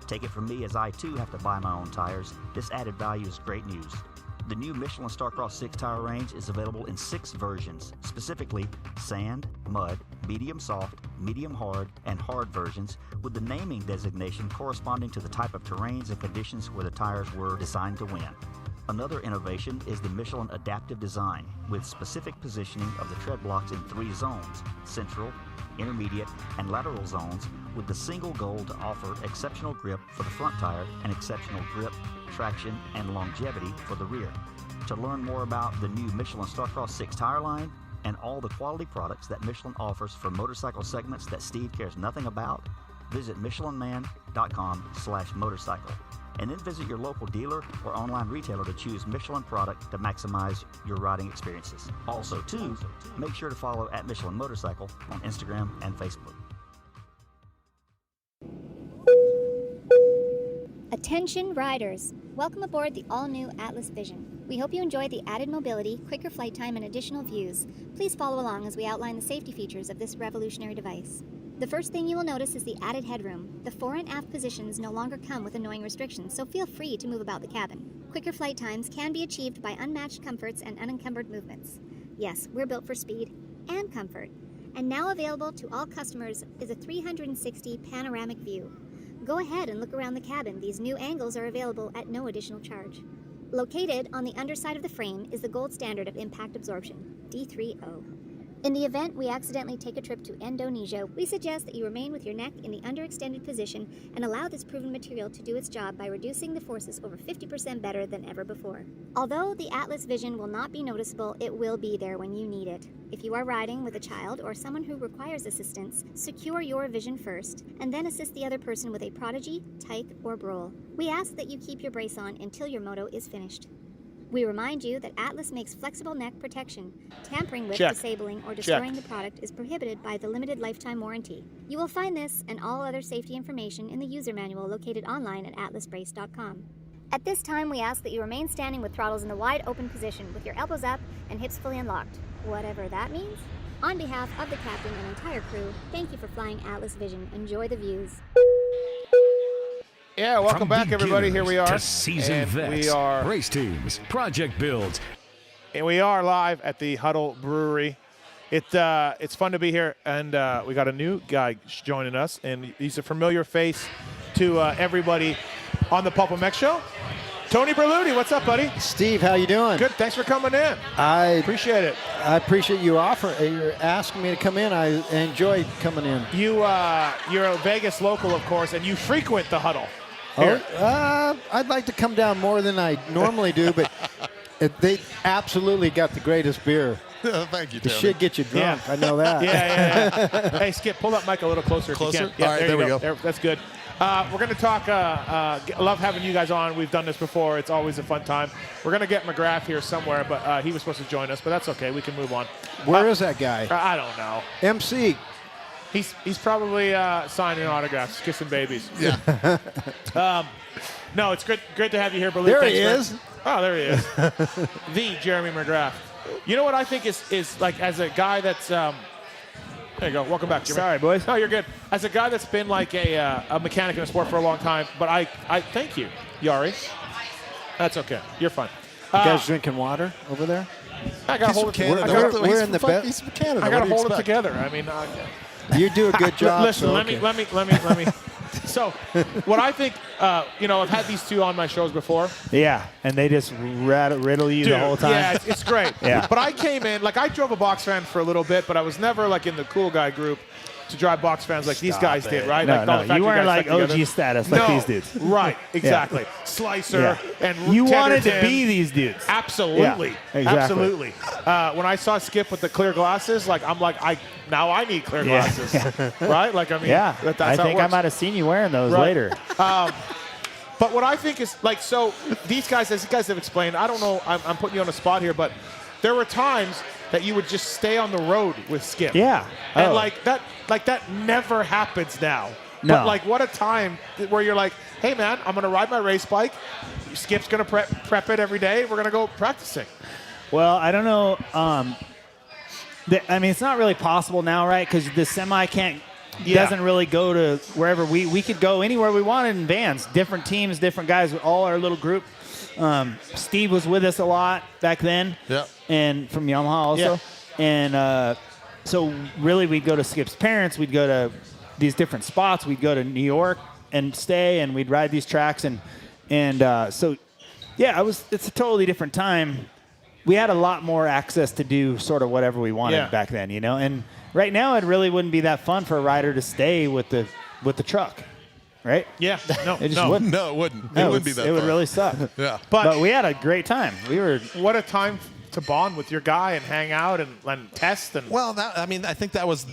Take it from me, as I too have to buy my own tires, this added value is great news. The new Michelin Starcross 6 tire range is available in 6 versions, specifically sand, mud, medium soft, medium hard, and hard versions, with the naming designation corresponding to the type of terrains and conditions where the tires were designed to win. Another innovation is the Michelin Adaptive Design, with specific positioning of the tread blocks in 3 zones, central, intermediate, and lateral zones, with the single goal to offer exceptional grip for the front tire and exceptional grip, traction, and longevity for the rear. To learn more about the new Michelin Starcross 6 tire line and all the quality products that Michelin offers for motorcycle segments that Steve cares nothing about, visit michelinman.com/motorcycle. And then visit your local dealer or online retailer to choose Michelin product to maximize your riding experiences. Also, too, make sure to follow at Michelin Motorcycle on Instagram and Facebook. Attention riders! Welcome aboard the all-new Atlas Vision. We hope you enjoy the added mobility, quicker flight time, and additional views. Please follow along as we outline the safety features of this revolutionary device. The first thing you will notice is the added headroom. The fore and aft positions no longer come with annoying restrictions, so feel free to move about the cabin. Quicker flight times can be achieved by unmatched comforts and unencumbered movements. Yes, we're built for speed and comfort. And now available to all customers is a 360 panoramic view. Go ahead and look around the cabin. These new angles are available at no additional charge. Located on the underside of the frame is the gold standard of impact absorption, D3O. In the event we accidentally take a trip to Indonesia, we suggest that you remain with your neck in the underextended position and allow this proven material to do its job by reducing the forces over 50% better than ever before. Although the Atlas Vision will not be noticeable, it will be there when you need it. If you are riding with a child or someone who requires assistance, secure your vision first, and then assist the other person with a Prodigy, Tyke, or Brole. We ask that you keep your brace on until your moto is finished. We remind you that Atlas makes flexible neck protection. Tampering with, disabling, or destroying the product is prohibited by the limited lifetime warranty. You will find this and all other safety information in the user manual located online at atlasbrace.com. At this time, we ask that you remain standing with throttles in the wide open position with your elbows up and hips fully unlocked, whatever that means. On behalf of the captain and entire crew, thank you for flying Atlas Vision. Enjoy the views. Yeah, welcome back, everybody. Here we are. To season vets, we are race teams, project builds. And we are live at the HUDL Brewery. It's fun to be here, and we got a new guy joining us, and he's a familiar face to everybody on the PulpMX show. Tony Berluti, what's up, buddy? Steve, how you doing? Good, thanks for coming in. I appreciate it. I appreciate you you're asking me to come in. I enjoy coming in. You're a Vegas local, of course, and you frequent the HUDL. Here. I'd like to come down more than I normally do, but they absolutely got the greatest beer. Thank you, The Tony. shit gets you drunk. Yeah. I know that. Yeah. Hey, Skip, pull that mic a little closer. Closer? If you can. Yeah, all right, there we go. That's good. We're going to talk. Love having you guys on. We've done this before. It's always a fun time. We're going to get McGrath here somewhere, but he was supposed to join us, but that's okay. We can move on. Where is that guy? I don't know. MC. He's probably signing autographs, kissing babies. Yeah. No, it's great to have you here, Berluti. There he is. Oh, there he is. The Jeremy McGrath. You know what I think is like, as a guy that's there you go. Welcome back, Jeremy. Sorry, boys. No, you're good. As a guy that's been like a mechanic in a sport for a long time, but I thank you, Yari. That's okay. You're fine. You guys drinking water over there? I got to hold it together. We're in the best. He's from Canada. I got to hold it together. I mean, you do a good job. Listen, so let me. So, what I think, I've had these two on my shows before. Yeah, and they just riddle you the whole time. Yeah, it's great. Yeah. But I came in, I drove a box fan for a little bit, but I was never in the cool guy group to drive box fans like these guys did, right? No, you weren't like OG together. status like these dudes. Right, exactly. Yeah. Slicer and you wanted to Tenderton. be these dudes. Absolutely. Yeah, exactly. Absolutely. When I saw Skip with the clear glasses, I'm like, now I need clear glasses. Right? I That's how it think I works. might have seen you wearing those later. But what I think is, so these guys, as you guys have explained, I don't know, I'm putting you on the spot here, but there were times that you would just stay on the road with Skip. Yeah. And that never happens now. No. But what a time where you're like, hey man, I'm going to ride my race bike. Skip's going to prep it every day. We're going to go practicing. Well, I don't know. It's not really possible now, right? Because the semi doesn't really go to wherever we could go anywhere we wanted in vans. Different teams, different guys, all our little group. Steve was with us a lot back then. Yeah. And from Yamaha also. Yeah. And so really we'd go to Skip's parents. We'd go to these different spots. We'd go to New York and stay, and we'd ride these tracks. So, yeah, it's a totally different time. We had a lot more access to do sort of whatever we wanted back then, you know. And right now, it really wouldn't be that fun for a rider to stay with the truck, right? Yeah, no, It just wouldn't. No, it wouldn't. No, It wouldn't be that It would fun. really suck. Yeah. But we had a great time. What a time to bond with your guy and hang out and test. And Well, I think that was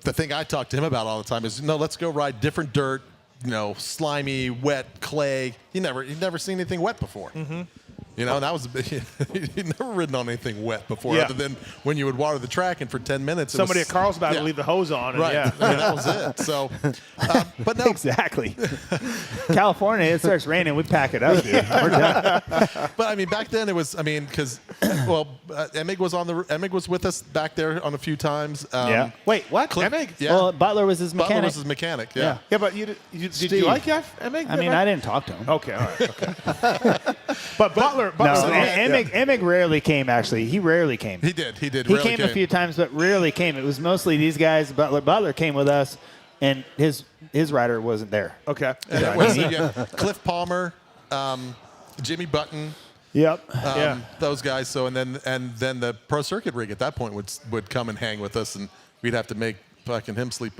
the thing I talked to him about all the time is, let's go ride different dirt, slimy, wet, clay. He'd never seen anything wet before. Mm-hmm. That was he'd never ridden on anything wet before, other than when you would water the track, and for 10 minutes, somebody at Carlsbad would leave the hose on. And right. That was it. So, but no, exactly. California, it starts raining, we pack it up, dude. We're done. But back then it was, because Emig was with us back there on a few times. Yeah. Wait, what? Emig? Yeah. Well, Butler was his mechanic. Butler was his mechanic. Yeah. Yeah, but did you like Emig? I didn't talk to him. Okay, all right. Okay. But Butler. No, Emig rarely came, actually. He rarely came. He did. He rarely came a few times, but rarely came. It was mostly these guys. Butler came with us, and his rider wasn't there. Okay. And it was Cliff Palmer, Jimmy Button. Yep. Those guys. So and then the pro circuit rig at that point would come and hang with us, and we'd have to make fucking him sleep.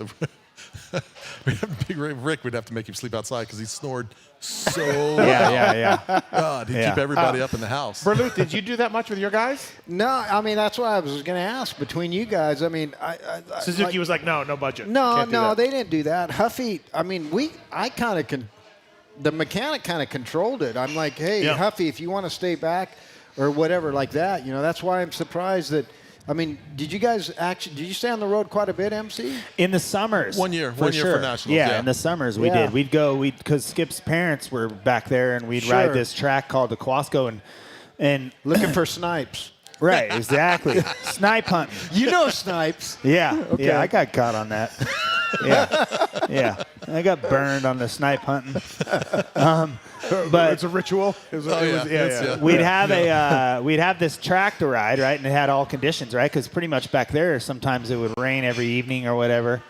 Big Rick would have to make him sleep outside because he snored so yeah. God, he'd keep everybody up in the house. Berluti, did you do that much with your guys? No, that's what I was going to ask. Between you guys, Suzuki was like, no budget. No, they didn't do that. Huffy, the mechanic kind of controlled it. I'm like, hey, Huffy, if you want to stay back or whatever like that, that's why I'm surprised that. Did you guys did you stay on the road quite a bit, MC? In the summers. One year for nationals. Yeah, in the summers we did. We'd go, because Skip's parents were back there, and we'd ride this track called the Quasco and looking for snipes. Right, exactly. Snipe hunting. You know snipes. Yeah, okay. Yeah, I got caught on that. Yeah. I got burned on the snipe hunting. But it's a ritual. We'd have this track to ride, right, and it had all conditions, right, because pretty much back there sometimes it would rain every evening or whatever.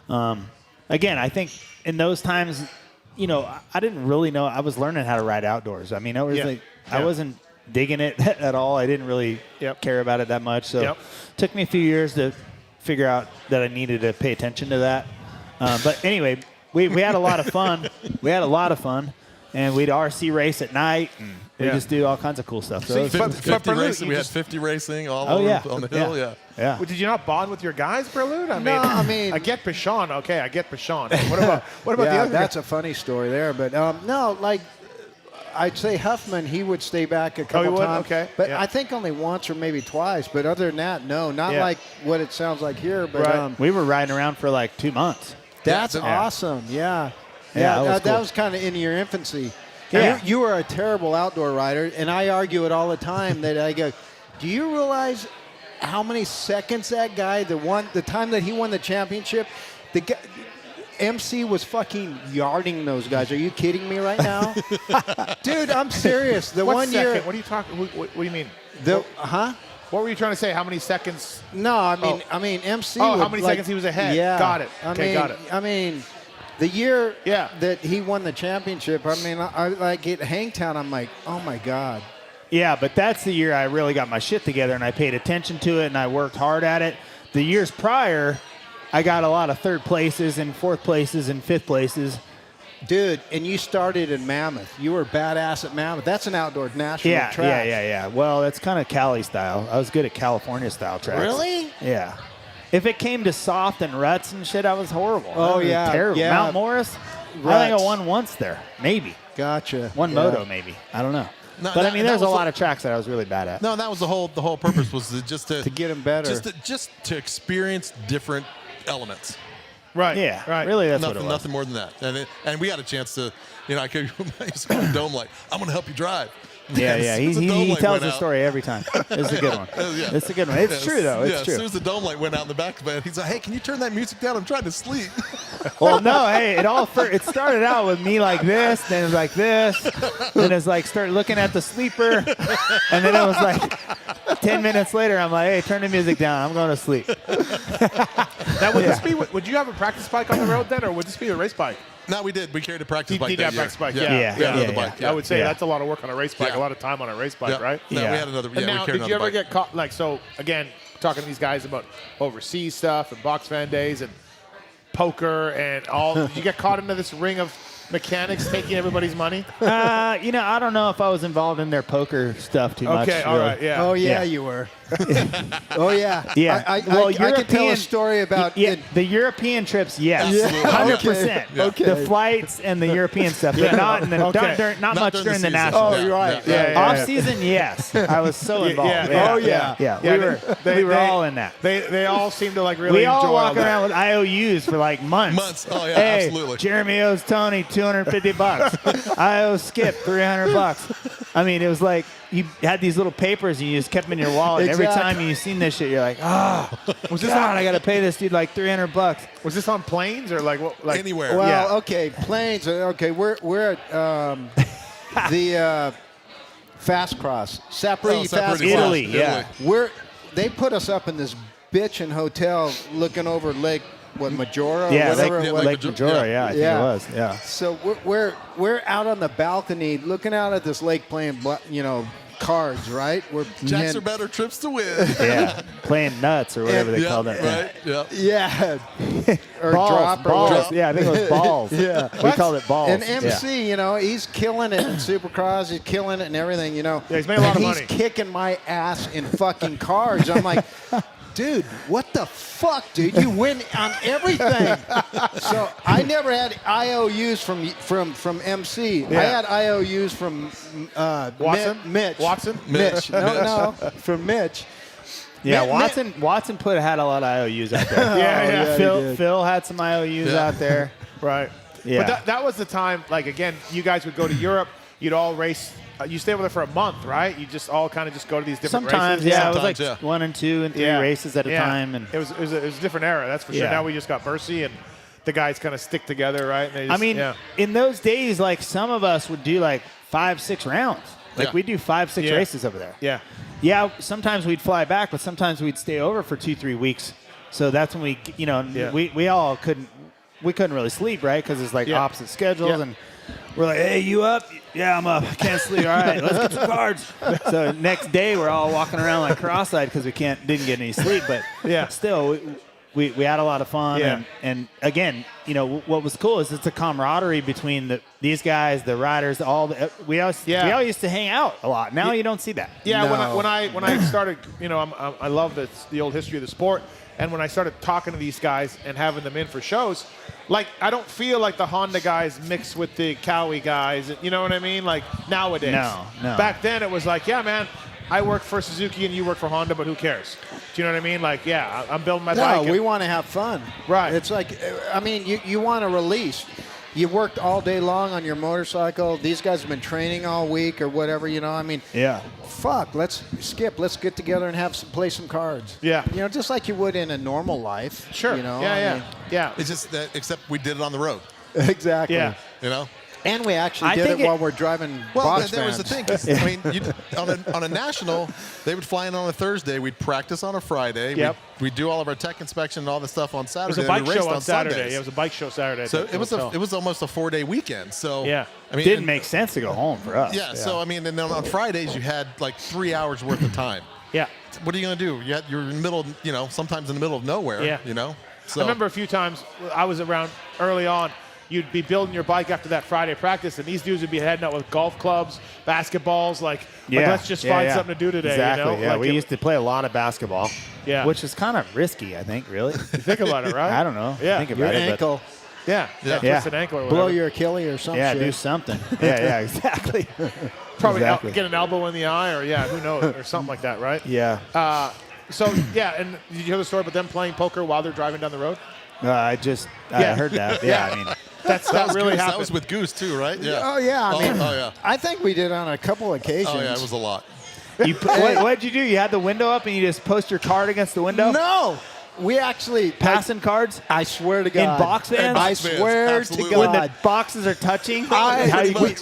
Again, I think in those times, I didn't really know. I was learning how to ride outdoors. I wasn't digging it at all. I didn't really care about it that much. So it took me a few years to figure out that I needed to pay attention to that. But anyway, we had a lot of fun. And we'd RC race at night. And we just do all kinds of cool stuff. So 50 racing. We had 50 racing all over on the hill. Yeah. Well, did you not bond with your guys, Berluti? I get Pichon. Okay, I get Pichon. What about the other? That's a funny story there. But I'd say Huffman, he would stay back a couple times. Okay. But I think only once or maybe twice. But other than that, no. Not like what it sounds like here. But we were riding around for like 2 months. That's awesome. Yeah. Yeah, that was kind of in your infancy. Yeah. You were a terrible outdoor rider, and I argue it all the time that I go, do you realize how many seconds that guy, the time that he won the championship, the guy, MC was fucking yarding those guys. Are you kidding me right now? Dude, I'm serious. What are you talking? What do you mean? What were you trying to say? How many seconds? No, I mean MC. Oh, how many seconds he was ahead? Yeah. Got it. Got it. The year that he won the championship, I like at Hangtown, I'm like, oh my God. Yeah, but that's the year I really got my shit together and I paid attention to it and I worked hard at it. The years prior, I got a lot of third places and fourth places and fifth places. Dude, and you started in Mammoth. You were badass at Mammoth. That's an outdoor national track. Yeah. Well, it's kind of Cali style. I was good at California style tracks. Really? Yeah. If it came to soft and ruts and shit, I was horrible. Oh, yeah. Terrible. Yeah. Mount Morris, Ruts. I think I won once there. Maybe. Gotcha. One moto, maybe. I don't know. No, but there's a lot of tracks that I was really bad at. No, that was the whole purpose was to get them better. Just to experience different elements. Right. Yeah. Right. Really, that's what it was. Nothing more than that. And we had a chance to, I used to go to Dome like, I'm going to help you drive. Yeah. He tells the story every time. It's a good one. It's a good one. It's true, though. It's true. As soon as the dome light went out in the back, man, he's like, hey, can you turn that music down? I'm trying to sleep. Well, no, hey, it started out with me like this, then it was like this, then it's like start looking at the sleeper, and then it was like 10 minutes later, I'm like, hey, turn the music down. I'm going to sleep. Now, would you have a practice bike on the road then, or would this be a race bike? No, we did. We carried a practice bike. Did have practice bike? Another bike. I would say that's a lot of work on a race bike, a lot of time on a race bike, right? No, we had another. And now, did you ever get caught? Like, so again, talking to these guys about overseas stuff and box fan days and poker and all. Did you get caught into this ring of mechanics taking everybody's money? I don't know if I was involved in their poker stuff too much. Okay, all right, yeah. Oh, yeah, you were. Oh, yeah. Yeah. I can tell a story about the European trips, yes. Yeah. 100%. Okay. The flights and the European stuff, but not much during the national. Oh, you're right. Off season, yes. I was so involved. Oh, yeah. We were all in that. They all seem to like really enjoy all walk that. around with IOUs for like months. Oh, yeah, hey, absolutely. Jeremy owes Tony $250. I owe Skip $300. I mean, it was like you had these little papers and you just kept them in your wallet. Exactly. Every time you seen this shit, you're like, was this on? I got to pay this dude like $300. Was this on planes or like what? Like anywhere? Well, okay, planes. Okay, we're at the Fast Cross, Sapri Fast Cross, Italy. Yeah, they put us up in this bitchin' hotel looking over Lake Majora? Yeah, whatever. Lake Majora. Yeah, I think it was. Yeah. So we're out on the balcony looking out at this lake playing, cards, right? Jacks are better trips to win. Yeah, playing nuts or whatever they called it. Right. Yeah. Or balls. drop. Yeah, I think it was balls. Yeah. We called it balls. And MC, he's killing it in Supercross. He's killing it and everything. Yeah, he's made a lot of money. He's kicking my ass in fucking cards. I'm like, dude, what the fuck, dude? You win on everything. So I never had IOUs from MC. Yeah. I had IOUs from Mitch. Watson? Mitch. No, from Mitch. Yeah, Watson had a lot of IOUs out there. Yeah. Phil had some IOUs out there. Right. Yeah. But that was the time, like, again, you guys would go to Europe. You'd all race. You stay over there for a month, right? You just all kind of just go to these different races. Yeah, it was like 1 and 2 and 3 races at a time. And it was a different era, that's for sure. Now we just got Bercy and the guys kind of stick together, right? And they just, in those days, like some of us would do like 5-6 rounds. Like we'd do 5-6 races over there. Yeah. Yeah, sometimes we'd fly back, but sometimes we'd stay over for 2-3 weeks. So that's when we all couldn't really sleep, right? Because it's like opposite schedules and we're like, hey, you up? Yeah, I'm up. I can't sleep. All right, let's get some cards. So next day we're all walking around like cross-eyed because we didn't get any sleep. But still, we had a lot of fun. Yeah. And again, what was cool is it's a camaraderie between these guys, the riders, we all used to hang out a lot. Now you don't see that. Yeah, No. when I started, I love the old history of the sport. And when I started talking to these guys and having them in for shows, like, I don't feel like the Honda guys mix with the Cowie guys. You know what I mean? Like, nowadays. No. Back then, it was like, yeah, man, I work for Suzuki and you work for Honda, but who cares? Do you know what I mean? Like, yeah, I'm building my bike. No, we want to have fun. Right. It's like, you want to release. You worked all day long on your motorcycle. These guys have been training all week or whatever, Yeah. Fuck, let's get together and play some cards. Yeah. Just like you would in a normal life. Sure. Yeah. It's just that, except we did it on the road. Exactly. Yeah. And we actually did it while we're driving box there was the vans. thing. 'Cause, I mean, on a national, they would fly in on a Thursday. We'd practice on a Friday. Yep. We'd do all of our tech inspection and all the stuff on It Saturday. was a bike we raced show on Saturday. Sundays. Yeah, it was a bike show Saturday. So it was almost a 4-day weekend. So yeah, I mean, didn't make sense to go home for us. Yeah. So I mean, and then on Fridays you had like 3 hours worth of time. Yeah. What are you gonna do? You're in the middle. Sometimes in the middle of nowhere. Yeah. So I remember a few times I was around early on. You'd be building your bike after that Friday practice, and these dudes would be heading out with golf clubs, basketballs, like let's just find something to do today. Exactly. Yeah, like we used to play a lot of basketball. Yeah. Which is kind of risky, I think. Really. You think about it, right? I don't know. Yeah. Think Your about it. ankle. Twist an ankle or whatever. Blow your Achilles or something. Yeah, do something. Yeah, exactly. Probably exactly. get an elbow in the eye, or who knows, or something like that, right? Yeah. And did you hear the story about them playing poker while they're driving down the road? I heard that. Yeah, I mean, that really happened. That was with Goose too, right? Yeah. Oh yeah. I mean, yeah. I think we did on a couple occasions. Oh yeah, it was a lot. What did you do? You had the window up and you just post your card against the window? No. We actually passing cards. I swear to God. In box fans. I swear to God. When the boxes are touching.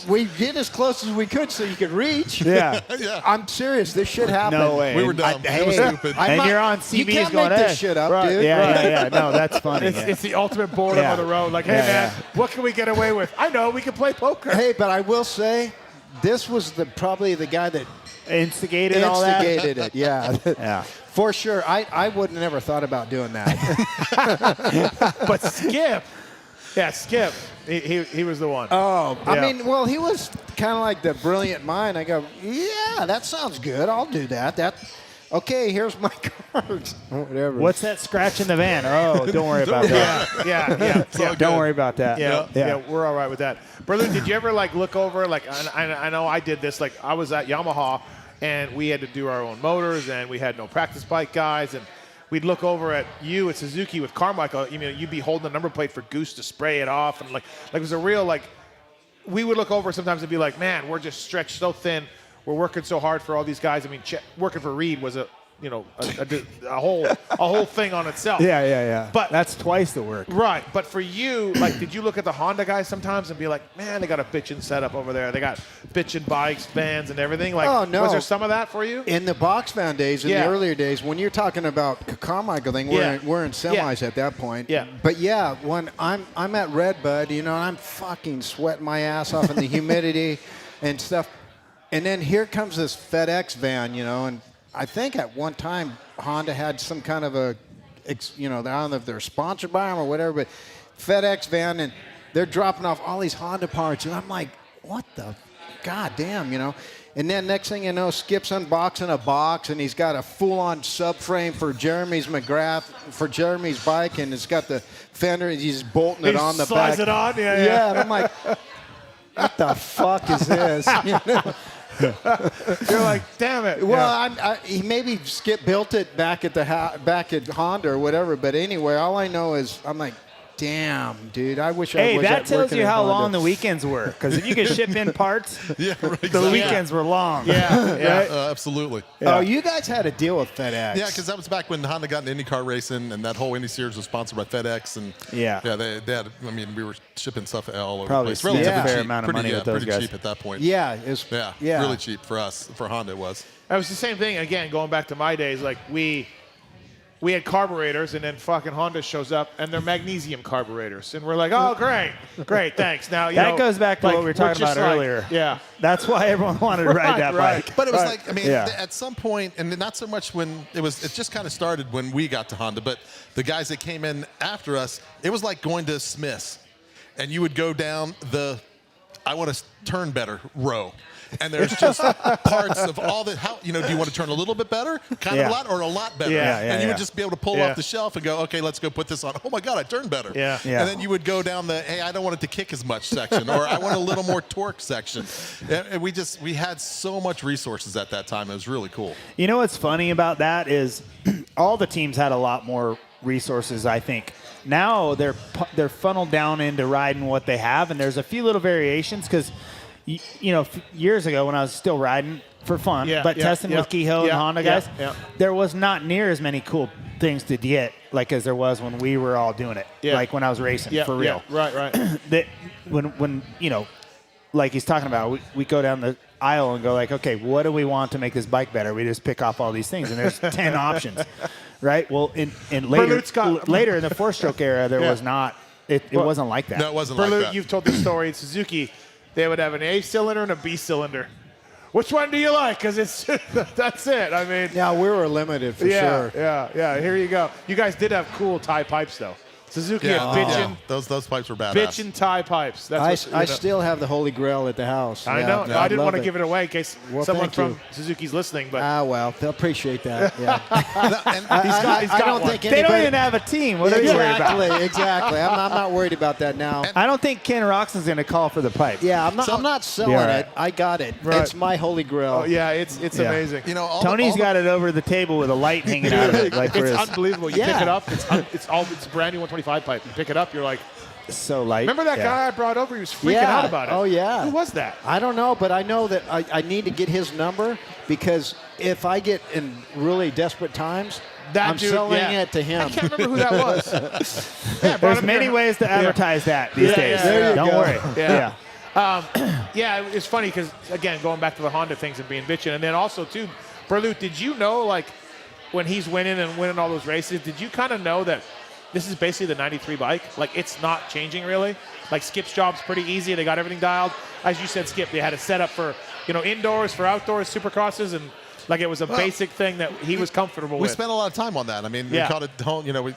We get as close as we could so you could reach. Yeah. Yeah. I'm serious. This shit happened. No way. We were dumb. It was stupid. And you're on CB's you can't going, make hey. this shit up, Right. dude. Yeah. No, that's funny. It's the ultimate boredom Yeah. of the road. Like, hey, man, what can we get away with? I know, we can play poker. Hey, but I will say, this was probably the guy that instigated all that. Instigated it, yeah. Yeah. For sure. I would have never thought about doing that. But Skip, Skip, he was the one. Oh, Yeah. I mean, well, he was kind of like the brilliant mind. I go, yeah, that sounds good. I'll do that. Okay, here's my cards. Whatever. What's that scratch in the van? Oh, don't worry about that. Yeah. Don't worry about that. Yeah, we're all right with that. Berluti, did you ever look over I know I did this. I was at Yamaha, and we had to do our own motors, and we had no practice bike guys, and we'd look over at you at Suzuki with Carmichael. You'd be holding the number plate for Goose to spray it off, and it was a real we would look over sometimes and be like, man, we're just stretched so thin. We're working so hard for all these guys. I mean, working for Reed was a whole thing on itself. Yeah. But that's twice the work. Right. But for you, did you look at the Honda guys sometimes and be like, man, they got a bitchin' setup over there. They got bitchin' bikes, vans, and everything. Oh, no. Was there some of that for you? In the box van days, in the earlier days, when you're talking about Carmichael thing, we're in semis at that point. Yeah. But yeah, when I'm at Redbud, and I'm fucking sweating my ass off in the humidity and stuff. And then here comes this FedEx van, and I think at one time Honda had some kind of I don't know if they're sponsored by them or whatever, but FedEx van, and they're dropping off all these Honda parts, and I'm like, what the goddamn, And then next thing you know, Skip's unboxing a box, and he's got a full-on subframe for Jeremy's McGrath, for Jeremy's bike, and it's got the fender, and he's bolting it on the back. Slides it on? Yeah, and I'm like, what the fuck is this? You're like, damn it. Well, he maybe Skip built it back at Honda or whatever. But anyway, all I know is I'm like, damn, dude. I wish I was. Hey, that tells you how Honda. long the weekends were. Because if you could ship in parts, exactly. the weekends were long. Yeah, absolutely. Oh, you guys had a deal with FedEx. Yeah, because that was back when Honda got into IndyCar racing, and that whole Indy Series was sponsored by FedEx, and they had. I mean, we were shipping stuff all over Probably the place. Relatively a fair cheap, amount of money with those pretty guys. cheap at that point. Yeah, it was. Yeah, really cheap for us. For Honda, it was. It was the same thing. Again, going back to my days, we had carburetors, and then fucking Honda shows up, and they're magnesium carburetors. And we're like, oh, great, thanks. Now, that goes back to what we were talking about earlier. Yeah. That's why everyone wanted to ride that bike. But it was at some point, and not so much when it just kind of started when we got to Honda, but the guys that came in after us, it was like going to Smith's, and you would go down the I want to turn better row. And there's just parts of all that. How do you want to turn a little bit better, kind of a lot, or a lot better? And you would just be able to pull off the shelf and go, okay, let's go put this on. Oh my God, I turned better. Yeah. And then you would go down the, hey, I don't want it to kick as much section, or I want a little more torque section. And we had so much resources at that time. It was really cool. You know what's funny about that is all the teams had a lot more resources, I think. Now they're funneled down into riding what they have, and there's a few little variations because. Years ago when I was still riding for fun, testing with Kehoe and Honda guys, there was not near as many cool things to get as there was when we were all doing it. Like when I was racing for real. Right. That when like he's talking about, we go down the aisle and go okay, what do we want to make this bike better? We just pick off all these things, and there's 10 options, right? Well, in later in the 4-stroke era, there was not. It wasn't like that. No, it wasn't like that. You've told this story in Suzuki. They would have an A cylinder and a B cylinder. Which one do you like? Because that's it. I mean, yeah, we were limited for sure. Yeah. Here you go. You guys did have cool tie pipes though. Suzuki had bitchin'. Those pipes were badass. Bitchin' tie pipes. That's I still have the Holy Grail at the house. I know. I didn't want to give it away in case someone from Suzuki's listening. But well, they'll appreciate that. Yeah. I don't think they don't even have a team. What are you worried about? Exactly. I'm not worried about that now. I don't think Ken Roxon's going to call for the pipe. Yeah, I'm not selling it. I got it. Right. It's my Holy Grail. Oh, yeah, it's amazing. Tony's got it over the table with a light hanging out of it. It's unbelievable. You pick it up. It's brand new 125. 125 pipe. You pick it up, you're like, so light. remember that guy I brought over? He was freaking out about it. Oh, yeah. Who was that? I don't know, but I know that I need to get his number because if I get in really desperate times, I'm selling it to him. I can't remember who that was. There's many ways to advertise that these days. Don't worry. It's funny because, again, going back to the Honda things and being bitching. And then also, too, Berluti, did you know, like, when he's winning all those races, did you kind of know that this is basically the 93 bike? Like, it's not changing, really? Like, Skip's job's pretty easy. They got everything dialed. As you said, Skip, they had it set up for, indoors, for outdoors, supercrosses, and, like, it was a basic thing that he was comfortable with. We spent a lot of time on that. I mean, we called it,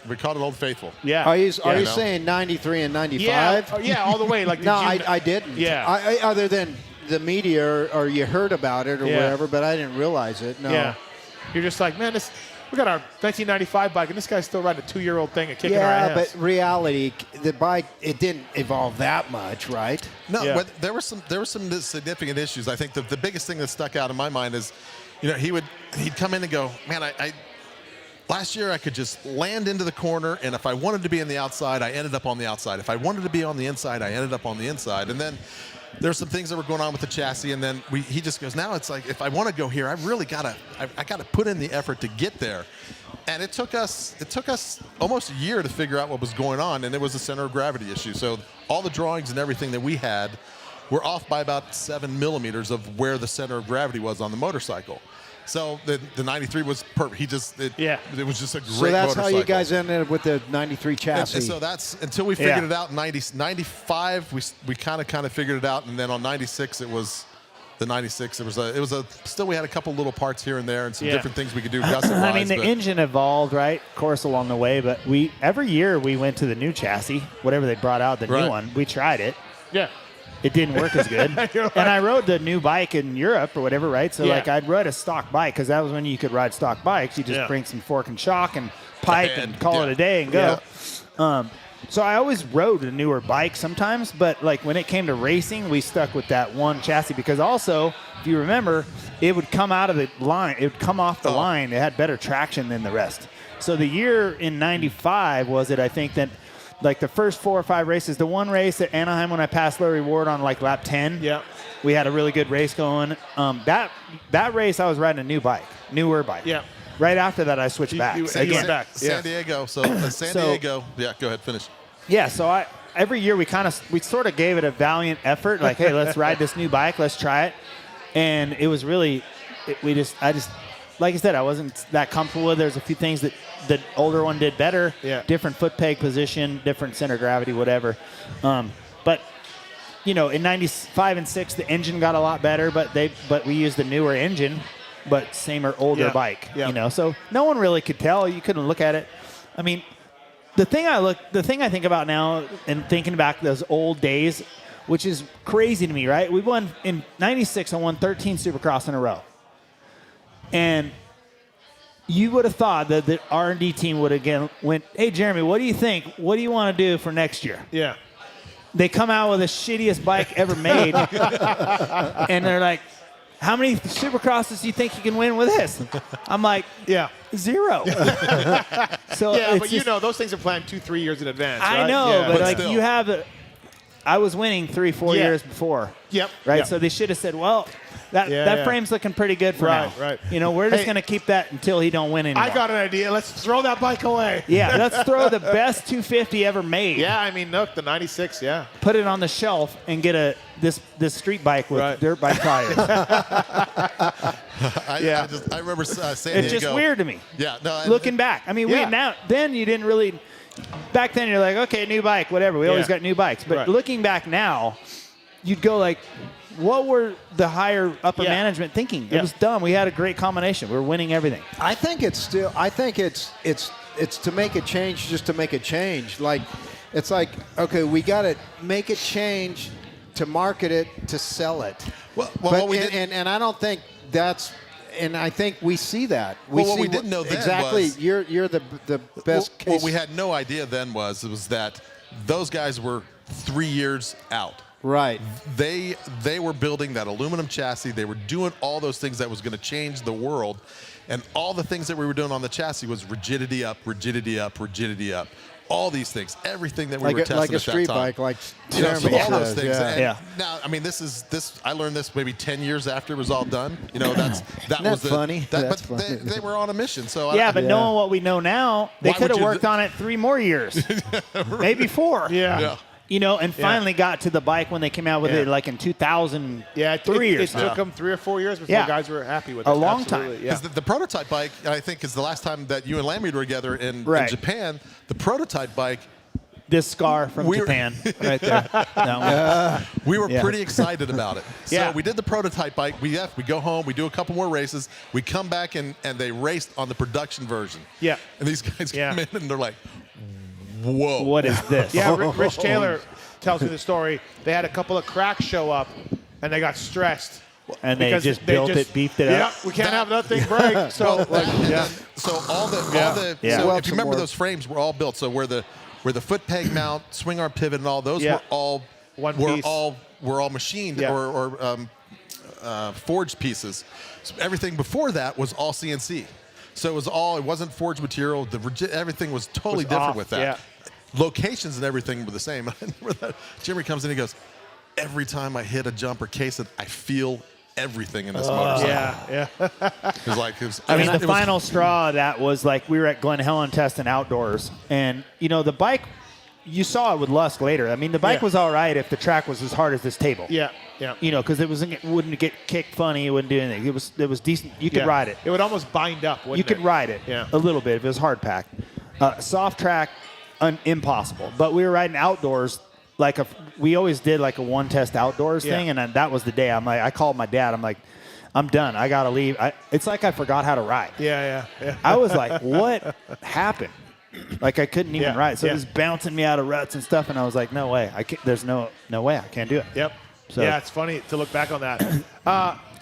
we called it Old Faithful. Yeah. Are you saying 93 and 95? Yeah, all the way. Like, no, I didn't. Yeah. Other than the media or you heard about it or whatever, but I didn't realize it. No. Yeah. You're just like, man, we got our 1995 bike, and this guy's still riding a 2-year-old thing and kicking our ass. Yeah, but reality, the bike, it didn't evolve that much, right? No, but there were some significant issues. I think the biggest thing that stuck out in my mind is, he'd come in and go, man, I last year I could just land into the corner, and if I wanted to be on the outside, I ended up on the outside. If I wanted to be on the inside, I ended up on the inside. And then there's some things that were going on with the chassis, and then he just goes, now it's like, if I want to go here, I really gotta put in the effort to get there. And it took us almost a year to figure out what was going on, and it was a center of gravity issue. So all the drawings and everything that we had were off by about 7 millimeters of where the center of gravity was on the motorcycle. So the 93 was perfect. It was just a great motorcycle. So that's how you guys ended up with the 93 chassis. And so that's until we figured it out in 95, we kind of figured it out, and then on 96 it was the 96. Still we had a couple little parts here and there and some different things we could do gusset-wise. I mean, the engine evolved, right? Of course, along the way, but every year we went to the new chassis, whatever they brought out, the new one. We tried it. Yeah. It didn't work as good. And I rode the new bike in Europe or whatever, right? So, I'd ride a stock bike because that was when you could ride stock bikes. You just bring some fork and shock and pipe and call it a day and go. So I always rode a newer bike sometimes, but, like, when it came to racing, we stuck with that one chassis because also, if you remember, it would come out of the line. It would come off the line. It had better traction than the rest. So the year in 95 was it, I think, that – like the first 4 or 5 races, the one race at Anaheim when I passed Larry Ward on like lap 10, we had a really good race going. That race I was riding a newer bike. Yeah. Right after that I switched back. San Diego. So San Diego. Yeah, go ahead, finish. Yeah. So every year we sort of gave it a valiant effort. Like, hey, let's ride this new bike. Let's try it. And it was really, like I said, I wasn't that comfortable with it. There's a few things that the older one did better. Yeah. Different foot peg position, different center of gravity, whatever. But in 95 and 6, the engine got a lot better, but we used the newer engine, but same or older bike. Yeah. So no one really could tell. You couldn't look at it. I mean, the thing I think about now and thinking back those old days, which is crazy to me, right? We won in 96. I won 13 Supercross in a row. And you would have thought that the R&D team would again went, hey, Jeremy, what do you think? What do you want to do for next year? Yeah. They come out with the shittiest bike ever made. And they're like, how many Supercrosses do you think you can win with this? I'm like, 0. So but those things are planned 2-3 years in advance, right? I know, but like still. You have I was winning 3-4 years before. Yep. Right? Yep. So they should have said, well, that frame's looking pretty good for now. Right. We're just going to keep that until he don't win anymore. I got an idea. Let's throw that bike away. Yeah, let's throw the best 250 ever made. Yeah, I mean, look, the 96, Put it on the shelf and get this street bike with dirt bike tires. I remember San Diego. It's just weird to me. Yeah. No. Looking back. I mean, then you didn't really – back then you're like, okay, new bike, whatever. We always got new bikes. But looking back now, you'd go like – what were the higher upper management thinking? It was dumb. We had a great combination. We were winning everything. I think it's to make a change just to make a change. Like, it's like, okay, we got to make a change to market it, to sell it. And I don't think that's, and I think we see that. What we didn't know then exactly. Was, you're the best case. What we had no idea then was that those guys were 3 years out. Right. They were building that aluminum chassis. They were doing all those things that was going to change the world. And all the things that we were doing on the chassis was rigidity up, rigidity up, rigidity up. all these things, everything that we were testing like a at street that time. bike, like you know, so all those things. Yeah. And now, I mean, I learned this maybe 10 years after it was all done. You know, that was funny. But they were on a mission. So knowing what we know now, they could have worked on it 3 more years, maybe 4. Yeah. You know, and finally got to the bike when they came out with it, like in 2003 it took them 3 or 4 years before guys were happy with it. A long Absolutely. time. Yeah. Because the prototype bike, I think, is the last time that you and Lammy were together in Japan. The prototype bike. This scar from Japan, right there. We were pretty excited about it. So we did the prototype bike. We go home. We do a couple more races. We come back and they raced on the production version. Yeah. And these guys come in and they're like, whoa. What is this? Yeah, Rich Taylor tells me the story. They had a couple of cracks show up, and they got stressed. And they just built it, beefed it up. Yeah, we can't have that thing break. So, So all the so if you remember, those frames were all built. So where the foot peg mount, swing arm pivot, and all those were all machined or forged pieces. So everything before that was all CNC. So it wasn't forged material. Everything was totally different with that. Yeah. Locations and everything were the same. I remember that Jimmy comes in and he goes, every time I hit a jump or case it, I feel everything in this motorcycle. Yeah. The final straw that was like we were at Glen Helen testing outdoors, and the bike, you saw it with Lusk later. I mean, the bike was all right if the track was as hard as this table. Yeah. Because it wouldn't get kicked funny. It wouldn't do anything. It was decent. You could ride it. It would almost bind up. You could ride it a little bit if it was hard packed. Soft track, impossible. But we were riding outdoors. We always did like a one test outdoors thing, and that was the day. I called my dad. I'm like, I'm done. I gotta leave. It's like I forgot how to ride. Yeah. I was like, what happened? Like I couldn't even ride. So it was bouncing me out of ruts and stuff, and I was like, no way. There's no way I can't do it. Yep. So it's funny to look back on that.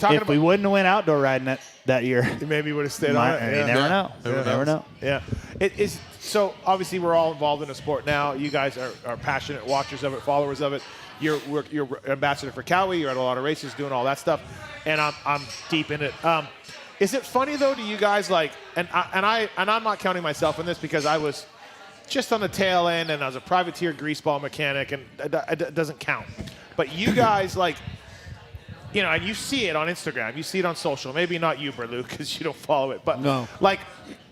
If we wouldn't have went outdoor riding that year, maybe we would have stayed on it. You never know. You never know. Yeah. It is. So obviously we're all involved in a sport now. You guys are passionate watchers of it, followers of it. You're ambassador for Cowie. You're at a lot of races doing all that stuff, and I'm deep in it. Is it funny though to you guys and I'm not counting myself in this because I was just on the tail end and I was a privateer greaseball mechanic and it doesn't count. But you guys and you see it on Instagram, you see it on social. Maybe not you, Berluti, because you don't follow it. But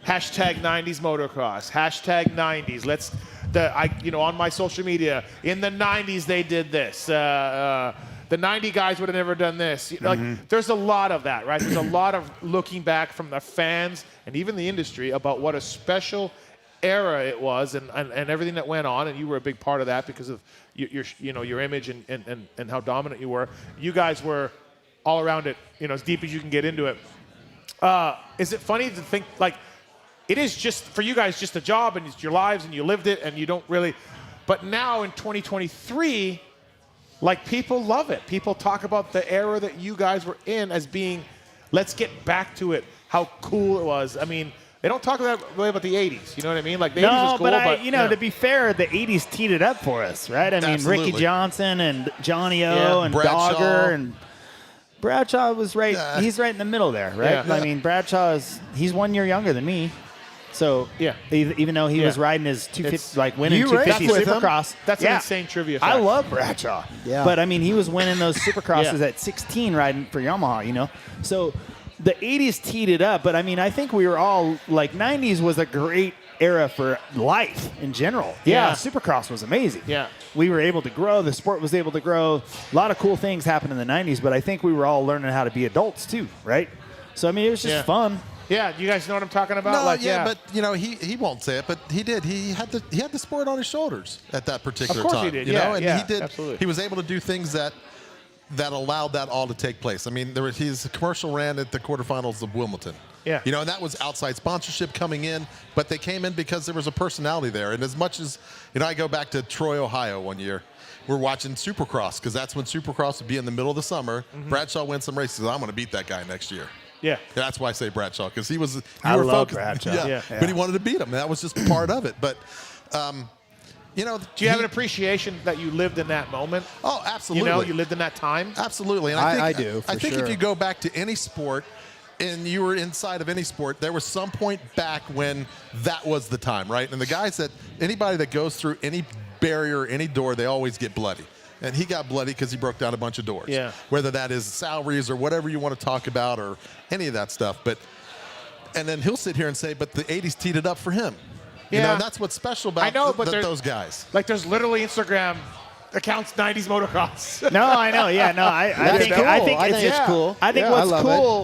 hashtag 90s motocross, hashtag 90s. On my social media, in the 90s they did this. The 90 guys would have never done this. There's a lot of that, right? There's a lot of looking back from the fans and even the industry about what a special era it was and everything that went on, and you were a big part of that because of your image and how dominant you were. You guys were all around it, as deep as you can get into it. Is it funny to think it is just for you guys just a job and it's your lives and you lived it and you don't really, but now in 2023, people love it. People talk about the era that you guys were in as being, let's get back to it, how cool it was. I mean, they don't talk really about the 80s. You know what I mean? The 80s was cool, but to be fair, the 80s teed it up for us, right? I mean, Absolutely. Ricky Johnson and Johnny O and Bradshaw. Dogger and Bradshaw was right. He's right in the middle there, right? Yeah. I mean, he's 1 year younger than me. So even though he was riding his 250, winning 250 Supercross, that's an insane trivia fact. I love Bradshaw, but I mean he was winning those Supercrosses at 16 riding for Yamaha, So the 80s teed it up, but I mean I think we were all 90s was a great era for life in general. Yeah, Supercross was amazing. Yeah, we were able to grow. The sport was able to grow. A lot of cool things happened in the 90s, but I think we were all learning how to be adults too, right? So I mean it was just fun. Yeah, you guys know what I'm talking about? But he won't say it, but he did. He had the sport on his shoulders at that particular time. Of course he did. He did. Absolutely. He was able to do things that allowed that all to take place. I mean, his commercial ran at the quarterfinals of Wimbledon. Yeah. And that was outside sponsorship coming in, but they came in because there was a personality there. And as much as I go back to Troy, Ohio one year. We're watching Supercross because that's when Supercross would be in the middle of the summer. Mm-hmm. Bradshaw wins some races. I'm going to beat that guy next year. Yeah. That's why I say Bradshaw, because he was. I love Bradshaw. Yeah. But he wanted to beat him. That was just part of it. But, do you have an appreciation that you lived in that moment? Oh, absolutely. You lived in that time? Absolutely. And I do. I think if you go back to any sport and you were inside of any sport, there was some point back when that was the time, right? And the guys anybody that goes through any barrier, any door, they always get bloody. And he got bloody because he broke down a bunch of doors. Yeah. Whether that is salaries or whatever you want to talk about or any of that stuff. And then he'll sit here and say, but the 80s teed it up for him. Yeah. You know, and that's what's special about those guys. Like, there's literally Instagram accounts 90s motocross. No, I know. Yeah, no, I think it's cool. I think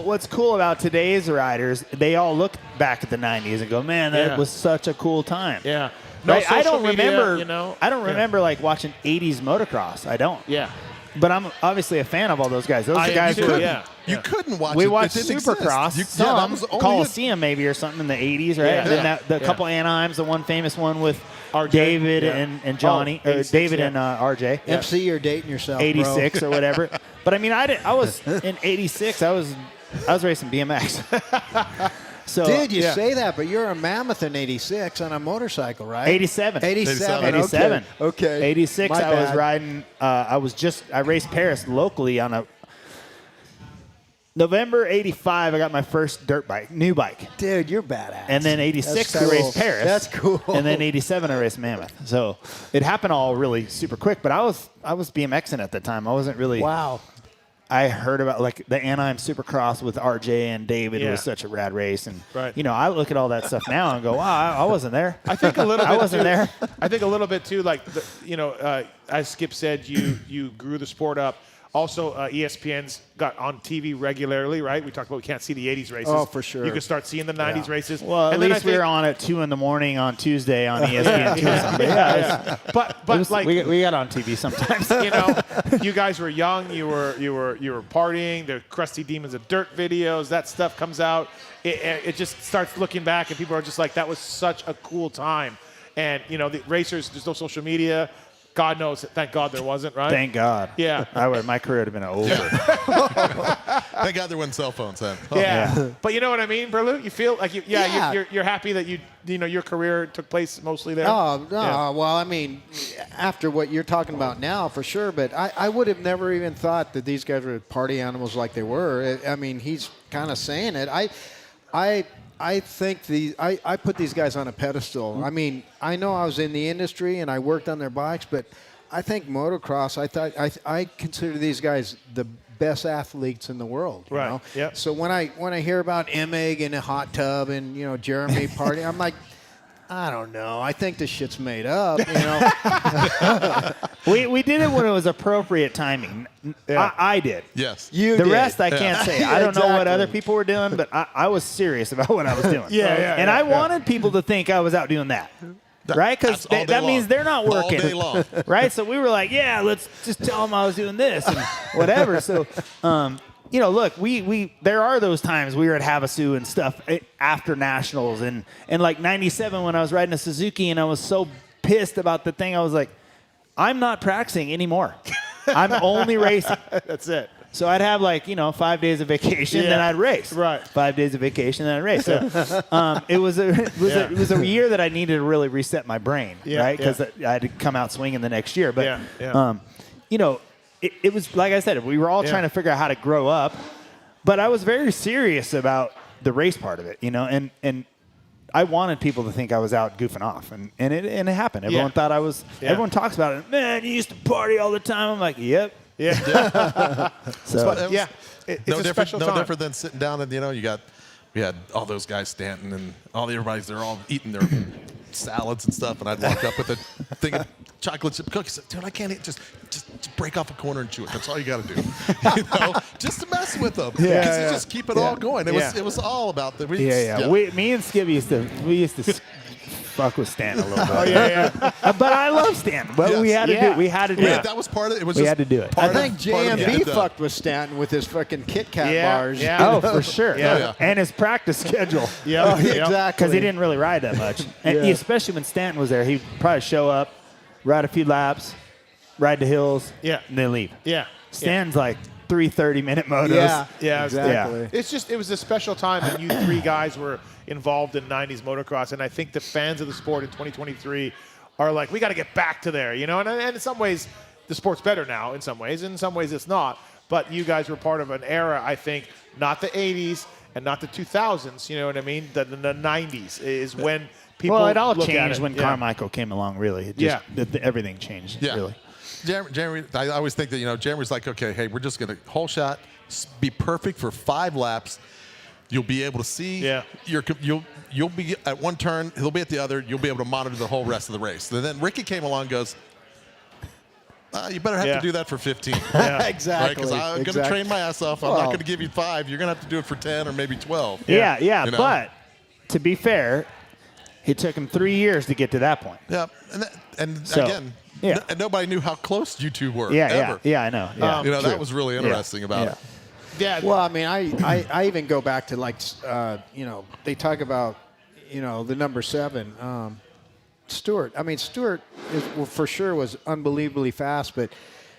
what's cool about today's riders, they all look back at the 90s and go, man, that was such a cool time. Yeah. No right? I don't media, remember. You know? I don't remember like watching 80s motocross. I don't. Yeah. But I'm obviously a fan of all those guys. Those are the guys who you couldn't watch we it. watched It didn't Supercross, exist. that was Coliseum maybe or something in the 80s, right? Yeah. And then the couple Anaheims, the one famous one with David and Johnny, David and RJ. MC, you're dating yourself, 86 bro. or whatever. But I mean, I was in 86. I was racing BMX. So, Dude, you say that, but you're a mammoth in 86 on a motorcycle, right? 87. 87. Okay. 86, My I was bad. riding. I raced Paris locally on a November 85. I got my first dirt bike, new bike. Dude, you're badass. And then 86, That's I cool. raced Paris. That's cool. And then 87, I raced Mammoth. So it happened all really super quick. But I was BMXing at the time. I wasn't really. Wow. I heard about like the Anaheim Supercross with RJ and David. It was such a rad race, and you know, I look at all that stuff now and go, "Wow, I wasn't there." I think a little. I wasn't there. I think a little bit too. Like as Skip said, you grew the sport up. Also, ESPN's got on TV regularly, right? We talked about we can't see the 80s races. Oh, for sure. You can start seeing the 90s races. Well, at least we were on at 2 in the morning on Tuesday on ESPN 2 or something. But like we got on TV sometimes. You know, you guys were young. You were partying. The Crusty Demons of Dirt videos. That stuff comes out. It just starts looking back, and people are just like, that was such a cool time. And you know, the racers. There's no social media. God knows. Thank God there wasn't, right? Thank God. Yeah. My career would have been over. Thank God there weren't cell phones then. Yeah. But you know what I mean, Berlu? You feel like you're happy that you know your career took place mostly there? Oh, no. Yeah. Well, I mean, after what you're talking about now, for sure. But I would have never even thought that these guys were party animals like they were. I mean, he's kind of saying it. I think I put these guys on a pedestal. I mean, I know I was in the industry and I worked on their bikes, but I think motocross, I consider these guys the best athletes in the world. You know? Yeah. So when I hear about Emig in a hot tub and, you know, Jeremy partying, I'm like, I don't know. I think this shit's made up, you know. We did it when it was appropriate timing. Yeah. I did. Yes. You the did. rest I can't say. I don't know what Exactly. other people were doing, but I was serious about what I was doing. Yeah. I wanted people to think I was out doing that. Right? Because that means they're not working. All day long. Right? So we were like, yeah, let's just tell them I was doing this and whatever. So, you know, look, there are those times we were at Havasu and stuff after nationals and like 97 when I was riding a Suzuki and I was so pissed about the thing, I was like, I'm not practicing anymore. I'm only racing. That's it. So I'd have 5 days of vacation, then I'd race. Right. 5 days of vacation, then I'd race. So it was a year that I needed to really reset my brain, right? Because I had to come out swinging the next year. But you know, it was like I said, we were all trying to figure out how to grow up. But I was very serious about the race part of it, you know, and I wanted people to think I was out goofing off, and it happened. Everyone thought I was. Everyone talks about it. Man, you used to party all the time. I'm like, yep. Yeah. So it's no a special time. different than sitting down and, you know, we had all those guys Stanton and they're all eating their salads and stuff, and I'd walk up with a thing of chocolate chip cookies. Dude, I can't eat. Just break off a corner and chew it. That's all you got to do. You know, just to mess with them. Because you just keep it all going. It was all about the. Me and Skip used to fuck with Stan a little bit. But I love Stan. But we had to do it. We had to do it. That was part of it. We had to do it. I think JMB fucked with Stanton with his fucking Kit Kat bars. Yeah. Oh, for sure. And his practice schedule. Exactly. Because he didn't really ride that much. And especially when Stanton was there, he'd probably show up, ride a few laps, ride the hills, and then leave. Yeah. Stan's like 3 30-minute motos. Yeah, exactly. It was a special time, and you three guys were involved in 90s motocross, and I think the fans of the sport in 2023 are like, we got to get back to there, you know? And in some ways, the sport's better now in some ways. In some ways, it's not. But you guys were part of an era, I think, not the 80s, and not the 2000s. You know what I mean? The 90s is when people. Well, it all look at changed it. when Carmichael came along. Really, it just, everything changed. Yeah. Really. Jeremy, I always think that, Jeremy's like, okay, hey, we're just going to whole shot, be perfect for 5 laps. You'll be able to see. Yeah. You'll be at one turn. He'll be at the other. You'll be able to monitor the whole rest of the race. And then Ricky came along and goes, you better have to do that for 15. Exactly. Because I'm going to train my ass off. I'm not going to give you 5. You're going to have to do it for 10 or maybe 12. Yeah. But to be fair, it took him 3 years to get to that point. Yeah. Again, and nobody knew how close you two were. Ever. I know. Yeah. That was really interesting about it. Yeah. Well, I mean, I even go back to they talk about, the number 7, Stewart. I mean, Stewart for sure was unbelievably fast, but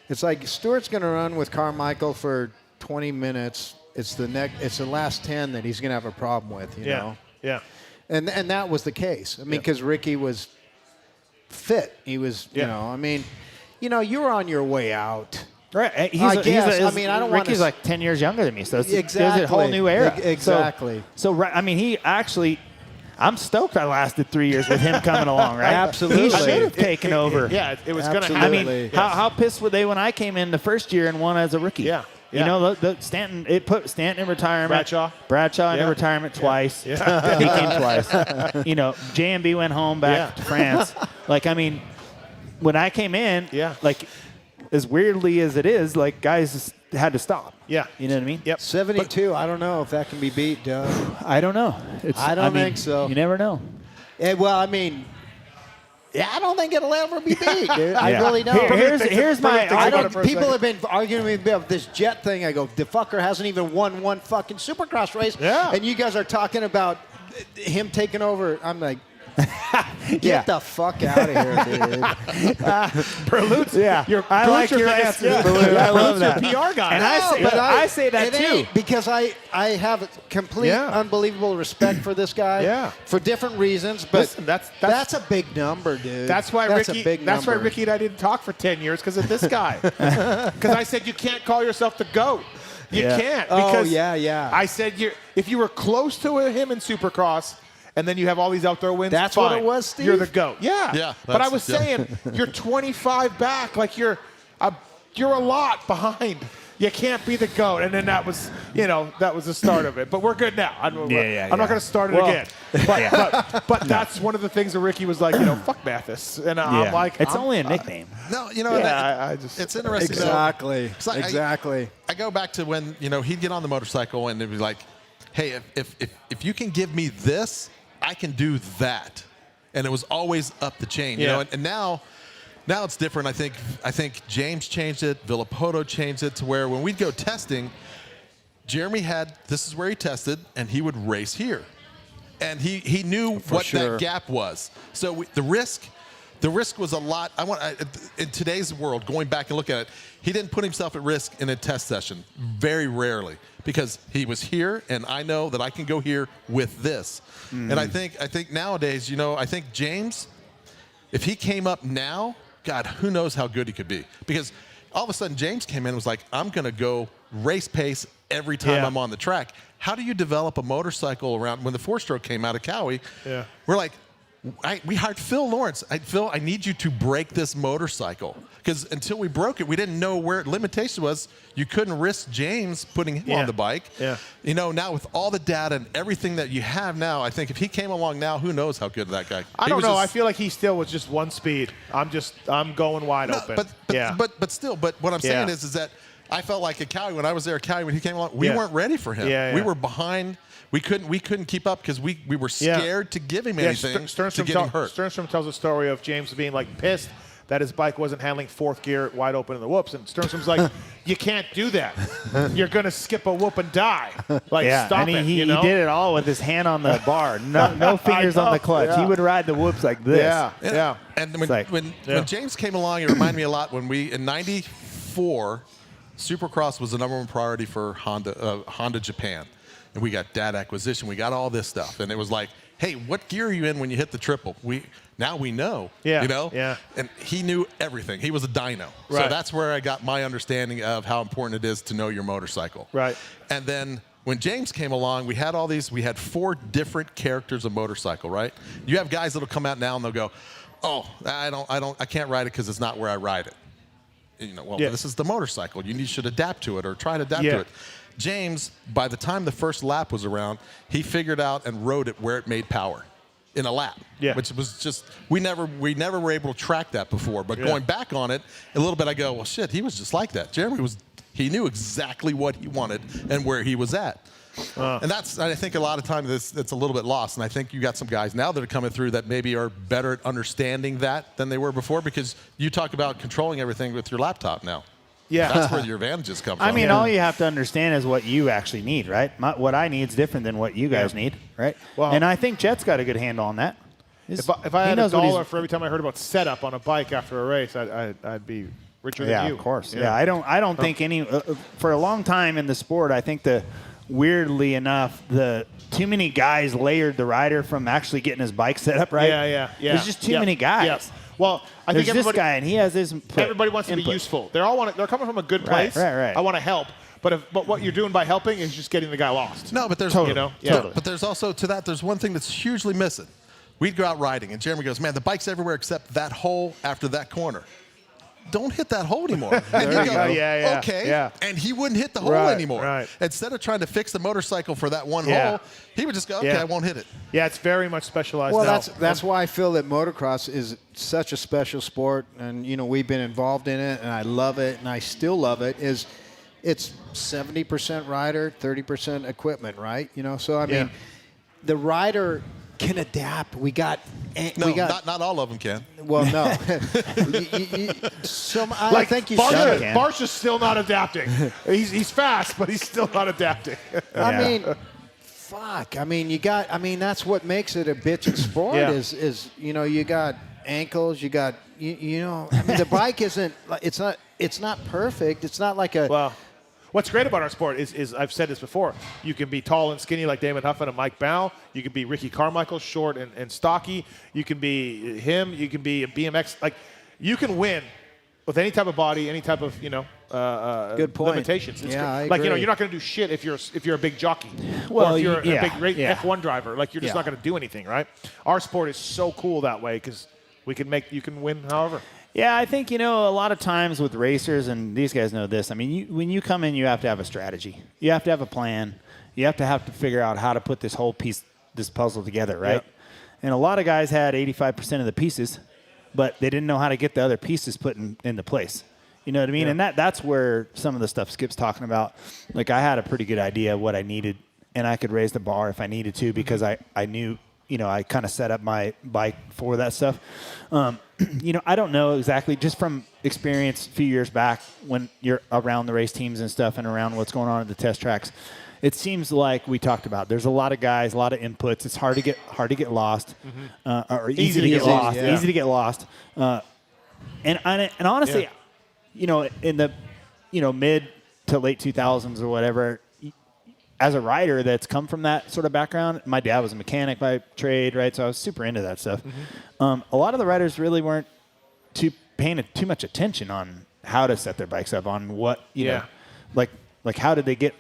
it's like Stewart's going to run with Carmichael for 20 minutes. It's the last 10 that he's going to have a problem with, you know? Yeah. And that was the case. I mean, because Ricky was fit. He was, you were on your way out. Right. I don't want Ricky's like 10 years younger than me, so it's exactly a whole new era. Exactly. So I mean, he actually, I'm stoked I lasted 3 years with him coming along, right? Absolutely. He should have taken over. It was going to happen. I mean, how pissed were they when I came in the first year and won as a rookie? Yeah. You know, Stanton, it put Stanton in retirement. Bradshaw in retirement twice. Yeah. He came twice. JMB went home back to France. Like, I mean, when I came in, like, as weirdly as it is, like, guys had to stop. Yeah. You know what I mean? Yep. 72, I don't know if that can be beat, Doug. I don't know. I don't think so. You never know. Well, I mean, I don't think it'll ever be beat, dude. I really don't. Here's my people have been arguing with me about this Jet thing. I go, the fucker hasn't even won one fucking Supercross race. Yeah. And you guys are talking about him taking over. I'm like, get the fuck out of here, dude. Berluti. Yeah. I like your answer. I love that. Your PR guy. And I say that too. Because I have complete unbelievable respect for this guy. Yeah. For different reasons, but listen, that's a big number, dude. That's why Ricky and I didn't talk for 10 years because of this guy. Because I said you can't call yourself the GOAT. You can't. Because I said if you were close to him in Supercross, and then you have all these outdoor wins. That's fine. what it was, Steve? You're the GOAT. Yeah. But I was saying, you're 25 back. Like, you're a lot behind. You can't be the GOAT. And then that was, that was the start of it. But we're good now. I'm not going to start it again. But that's one of the things that Ricky was like, fuck Mathis. And I'm like, it's only a nickname. No, it's interesting. Exactly. Exactly. I go back to when, he'd get on the motorcycle and it'd be like, hey, if you can give me this, I can do that. And it was always up the chain, and now it's different. I think James changed it, Villapoto changed it to where when we'd go testing, Jeremy this is where he tested, and he would race here. And he knew what that gap was. So the risk was a lot. In today's world, going back and look at it, he didn't put himself at risk in a test session, very rarely, because he was here, and I know that I can go here with this. Mm-hmm. And I think nowadays, I think James, if he came up now, God, who knows how good he could be. Because all of a sudden, James came in and was like, I'm going to go race pace every time I'm on the track. How do you develop a motorcycle around? When the 4-stroke came out of Cowie, we're like, we hired Phil Lawrence. Phil, I need you to break this motorcycle. Because until we broke it, we didn't know where limitation was. You couldn't risk James putting him on the bike. Yeah. Now with all the data and everything that you have now, I think if he came along now, who knows how good that guy. I don't know. I feel like he still was just one speed. I'm going wide open. But still, what I'm saying is that I felt like at Cowie, when I was there at Cowie, when he came along, we weren't ready for him. We were behind. We couldn't keep up because we were scared to give him anything to get him hurt. Sternstrom tells a story of James being like pissed that his bike wasn't handling 4th gear wide open in the whoops, and Sternstrom's like, you can't do that. You're gonna skip a whoop and die. Like, stop it. He did it all with his hand on the bar, no fingers on the clutch. Yeah. He would ride the whoops like this. Yeah. And when James came along, it reminded me a lot when in '94, Supercross was the #1 priority for Honda Japan. And we got data acquisition. We got all this stuff. And it was like, hey, what gear are you in when you hit the triple? Now we know. Yeah. And he knew everything. He was a dyno. Right. So that's where I got my understanding of how important it is to know your motorcycle. Right. And then When James came along, we had 4 different characters of motorcycle, right? You have guys that'll come out now and they'll go, "Oh, I can't ride it because it's not where I ride it." This is the motorcycle. You should adapt to it or try to adapt to it. James, by the time the first lap was around, he figured out and rode it where it made power in a lap. Yeah. Which was just, we never were able to track that before. But going back on it a little bit, I go, well, shit, he was just like that. Jeremy he knew exactly what he wanted and where he was at. And I think a lot of times it's a little bit lost. And I think you got some guys now that are coming through that maybe are better at understanding that than they were before, because you talk about controlling everything with your laptop now. Yeah. That's where your advantages come from. I mean, all you have to understand is what you actually need, right? What I need is different than what you guys need, right? Well, and I think Jet's got a good handle on that. If I had $1 for every time I heard about setup on a bike after a race, I'd be richer than you. Yeah, of course. Yeah, I don't think any for a long time in the sport, I think weirdly enough, too many guys layered the rider from actually getting his bike set up right. Yeah. There's just too many guys. Yeah. Well, I think this guy, and he has his input. Everybody wants to be useful. They're coming from a good place. Right. I want to help. But what you're doing by helping is just getting the guy lost. No, but there's totally. But there's also to that. There's one thing that's hugely missing. We'd go out riding, and Jeremy goes, "Man, the bike's everywhere except that hole after that corner. Don't hit that hole anymore." And you go, "Okay." Yeah. And he wouldn't hit the hole anymore. Right. Instead of trying to fix the motorcycle for that one hole, he would just go, "Okay, I won't hit it." Yeah, it's very much specialized. Well, now. that's why I feel that motocross is such a special sport, and we've been involved in it, and I love it, and I still love it. It's 70% rider, 30% equipment, right? So I mean, the rider can adapt. Not all of them can. Well, no. I think you should. Barsh is still not adapting. He's fast, but he's still not adapting. I mean, fuck. I mean, that's what makes it a bitchin' sport. Is you got ankles. You got I mean, the bike isn't. It's not perfect. It's not like a. Well, what's great about our sport is I've said this before. You can be tall and skinny like Damon Huffman and Mike Bow. You can be Ricky Carmichael, short and stocky. You can be him. You can be a BMX. Like, you can win with any type of body, any type of good point. limitations. I like agree. you're not going to do shit if you're a big jockey. Well, or if you're a big F1 driver. Like, you're just not going to do anything, right? Our sport is so cool that way because you can win however. Yeah, I think, a lot of times with racers, and these guys know this, I mean, when you come in, you have to have a strategy. You have to have a plan. You have to figure out how to put this whole this puzzle together, right? Yep. And a lot of guys had 85% of the pieces, but they didn't know how to get the other pieces put into place. You know what I mean? Yeah. And that's where some of the stuff Skip's talking about. Like, I had a pretty good idea of what I needed, and I could raise the bar if I needed to because I knew – I kind of set up my bike for that stuff. I don't know exactly, just from experience a few years back when you're around the race teams and stuff and around what's going on at the test tracks. It seems like we talked about. There's a lot of guys, a lot of inputs. It's hard to get lost, or easy to get lost. Yeah. Easy to get lost. And honestly, in the mid to late 2000s or whatever. As a rider that's come from that sort of background, my dad was a mechanic by trade, right? So I was super into that stuff. Mm-hmm. A lot of the riders really weren't paying too much attention on how to set their bikes up, on what like how did they get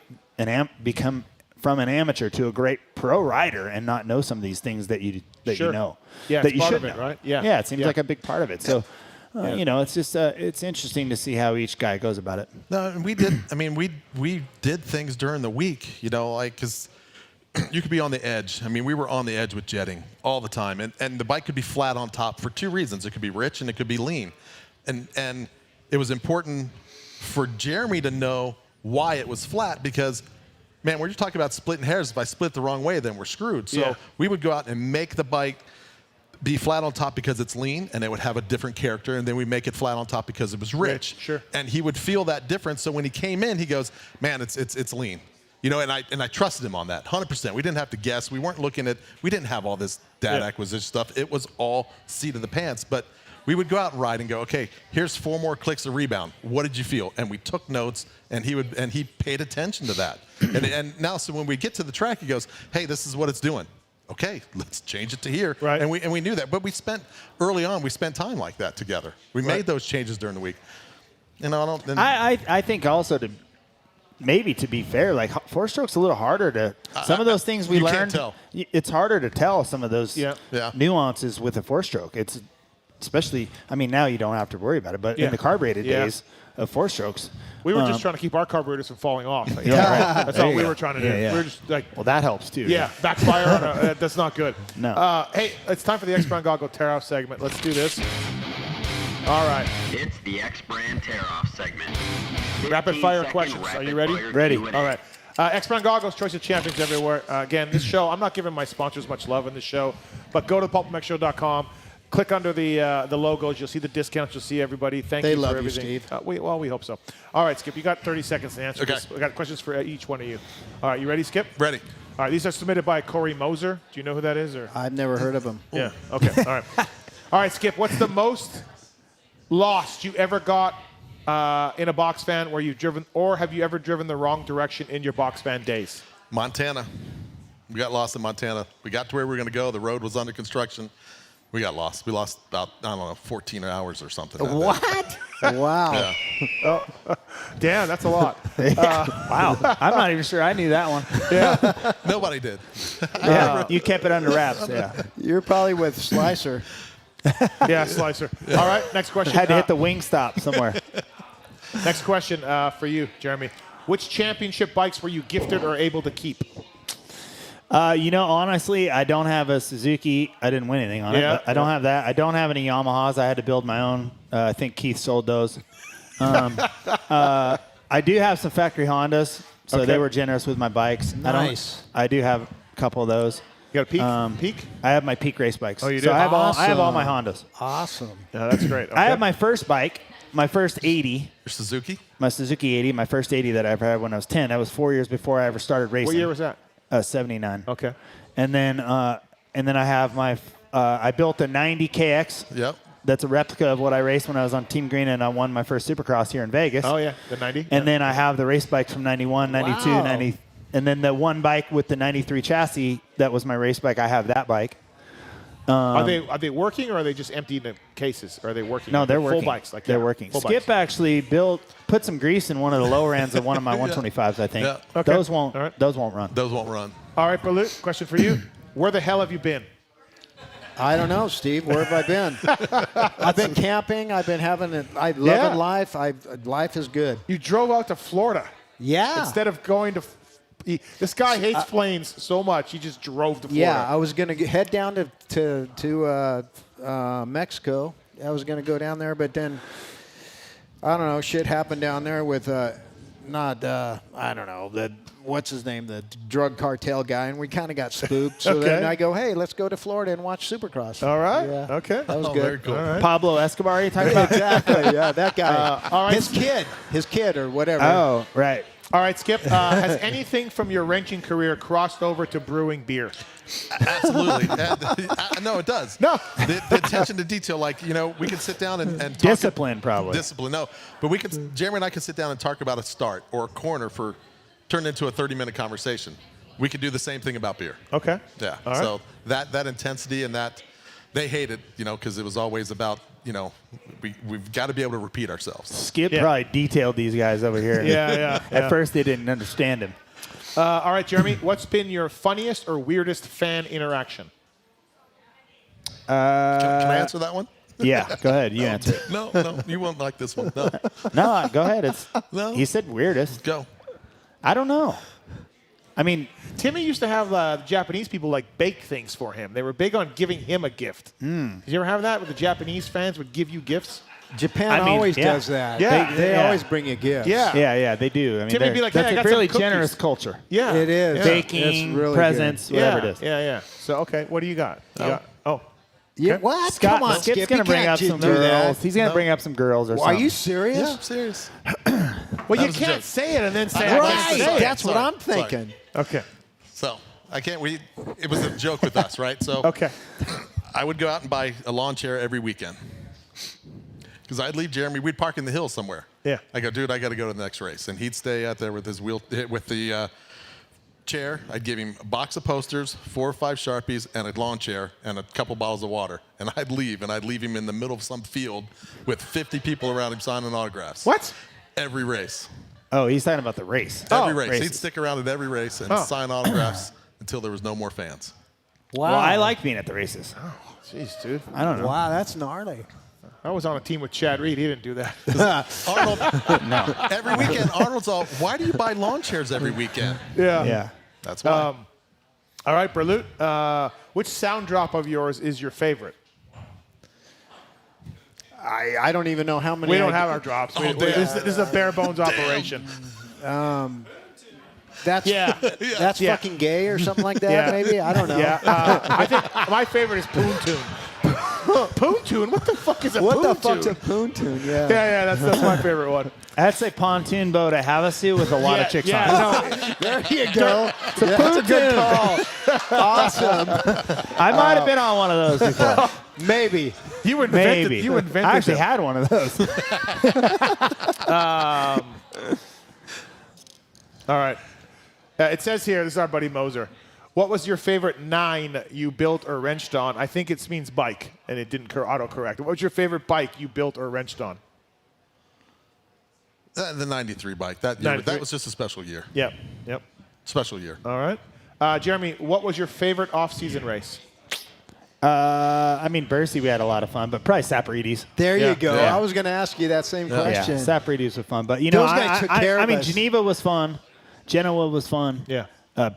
become from an amateur to a great pro rider and not know some of these things that you know. Yeah, that it's part of it, right? Yeah, it seems like a big part of it. So. It's just it's interesting to see how each guy goes about it. No, and we did. I mean, we did things during the week. Because you could be on the edge. I mean, we were on the edge with jetting all the time, and the bike could be flat on top for 2 reasons. It could be rich and it could be lean, and it was important for Jeremy to know why it was flat because. Man, we're just talking about splitting hairs. If I split the wrong way, then we're screwed. So we would go out and make the bike be flat on top because it's lean, and it would have a different character, and then we make it flat on top because it was rich. Sure. And he would feel that difference. So when he came in, he goes, "Man, it's lean," and I trusted him on that 100%. We didn't have to guess. We didn't have all this data acquisition stuff. It was all seat of the pants. But we would go out and ride and go, "Okay, here's 4 more clicks of rebound. What did you feel?" And we took notes, and he paid attention to that. and now, so when we get to the track, he goes, "Hey, this is what it's doing." Okay, let's change it to here. Right. And we knew that. But we spent time like that together. We made those changes during the week. I think also maybe to be fair, like four-stroke's a little harder to. Some of those things we you learned. Can't tell. It's harder to tell some of those nuances with a four-stroke. It's especially. I mean, now you don't have to worry about it, but in the carbureted days of four-strokes. We were just trying to keep our carburetors from falling off. Right. That's all we were trying to do. Yeah. We were just like, well, that helps too. Yeah, backfire on a, that's not good. No. Hey, it's time for the X-Brand Goggle tear-off segment. Let's do this. All right. It's the X-Brand tear-off segment. Rapid fire questions. Are you ready? Ready. All right. X-Brand Goggles, choice of champions everywhere. Again, this show, I'm not giving my sponsors much love in this show, but go to PulpMXShow.com. Click under the logos. You'll see the discounts. You'll see everybody. Thank you for everything. They love you, we hope so. All right, Skip, you got 30 seconds to answer this. We got questions for each one of you. All right, you ready, Skip? Ready. All right, these are submitted by Corey Moser. Do you know who that is? Or I've never heard of him. Yeah. Okay. All right. All right, Skip. What's the most lost you ever got in a box fan where you've driven, or have you ever driven the wrong direction in your box fan days? Montana. We got lost in Montana. We got to where we were going to go. The road was under construction. We got lost. We lost about, 14 hours or something. What? Wow. Yeah. Damn, that's a lot. Wow. I'm not even sure I knew that one. Yeah. Nobody did. You kept it under wraps. Yeah. You're probably with Slicer. Yeah, Slicer. All right, next question. Had to hit the wing stop somewhere. Next question for you, Jeremy. Which championship bikes were you gifted or able to keep? Honestly, I don't have a Suzuki. I didn't win anything on it. But I don't have that. I don't have any Yamahas. I had to build my own. I think Keith sold those. I do have some factory Hondas, so they were generous with my bikes. Nice. I do have a couple of those. You got a Peak? I have my Peak race bikes. Oh, you do? So I have all my Hondas. Awesome. Yeah, that's great. Okay. I have my first bike, my first 80. Your Suzuki? My Suzuki 80, my first 80 that I ever had when I was 10. That was 4 years before I ever started racing. What year was that? 79. Okay. And then I have my I built a 90 KX. Yep. That's a replica of what I raced when I was on Team Green and I won my first Supercross here in Vegas. Oh yeah, the 90. And then I have the race bikes from 91, 92, 90, and then the one bike with the 93 chassis that was my race bike. I have that bike. Are they working or are they just empty in the cases? Or are they working? No, they're working. Full bikes, like they're working. Skip actually put some grease in one of the lower ends of one of my 125s. I think those won't run. Those won't run. All right, Berluti, question for you. Where the hell have you been? I don't know, Steve. Where have I been? I've been camping. I've been loving life. Life is good. You drove out to Florida. Yeah. Instead of going to. This guy hates planes so much. He just drove to Florida. Yeah, I was going to head down to Mexico. I was going to go down there, but then I don't know. Shit happened down there with what's his name, the drug cartel guy, and we kind of got spooked. So then I go, hey, let's go to Florida and watch Supercross. All right. Yeah. Okay. That was good. Very cool. Right. Pablo Escobar, you talking about? Exactly. Yeah, that guy. All right. His kid or whatever. Oh, right. All right, Skip. Has anything from your wrenching career crossed over to brewing beer? Absolutely. No, it does. No. The attention to detail, we can sit down and talk. Discipline, probably. Discipline, no. But Jeremy and I can sit down and talk about a start or a corner turn into a 30-minute conversation. We could do the same thing about beer. Okay. Yeah. All right. So that intensity and that, they hate it, because it was always about, we've got to be able to repeat ourselves. Skip probably detailed these guys over here. Yeah. At first, they didn't understand him. All right, Jeremy, what's been your funniest or weirdest fan interaction? Can I answer that one? Yeah, go ahead. You answer it. No, you won't like this one. No. No, go ahead. No. He said weirdest. Go. I don't know. I mean, Timmy used to have Japanese people bake things for him. They were big on giving him a gift. Did you ever have that where the Japanese fans would give you gifts? Japan always does that. Yeah. They always bring you gifts. Yeah. They do. I mean, Timmy would be like, hey, that's I a got really some cookies. generous culture. Yeah. It is. Yeah. Baking, It's really presents, good. whatever it is. Yeah. So, okay, what do you got? Oh. Yeah, Okay. what? Scott, Come on, Skip's Skip. going to You bring can't up some do that. girls. He's going to bring up some girls or something. Are you serious? Yeah, I'm serious. Well, you can't say it and then say Right. it. That's what I'm thinking. Okay. So it was a joke with us, right? So Okay. I would go out and buy a lawn chair every weekend. Because I'd leave Jeremy, we'd park in the hills somewhere. Yeah. I go, dude, I got to go to the next race. And he'd stay out there with the chair. I'd give him a box of posters, 4 or 5 Sharpies, and a lawn chair, and a couple bottles of water. And I'd leave him in the middle of some field with 50 people around him signing autographs. What? Every race. Oh, he's talking about the race. Every race. Races. He'd stick around at every race and sign autographs until there was no more fans. Wow. Well, I like being at the races. Oh, jeez, dude. I don't know. Wow, that's gnarly. I was on a team with Chad Reed. He didn't do that. Arnold, No. every weekend, Arnold's all, why do you buy lawn chairs every weekend? Yeah. That's why. All right, Berlut, which sound drop of yours is your favorite? I don't even know how many. We don't have our drops. This is a bare bones operation. That's that's fucking gay or something like that. Yeah. Maybe I don't know. Yeah, I think my favorite is Poon Tune. Poon Tune? What the fuck is a What Poon the Tune? fuck's a Poon Tune? Yeah. Yeah, that's my favorite one. That's a pontoon boat at Havasu with a lot of chicks on it. No, There you go. It's a That's a good pontoon. call. Awesome. I might have been on one of those before. Maybe. You invented. Maybe. You invented. I actually them. had one of those. All right. It says here. This is our buddy Moser. What was your favorite 9 you built or wrenched on? I think it means bike, and it didn't autocorrect. What was your favorite bike you built or wrenched on? The 93 bike. That year, 93. that was just a special year. Yep. Special year. All right. Jeremy, what was your favorite off-season race? I mean, Bercy, we had a lot of fun, but probably Saporides. There you go. Yeah. I was going to ask you that same question. Yeah, Saporides were fun. But, you know, Those guys took care I of mean, us. Geneva was fun. Genoa was fun. Yeah.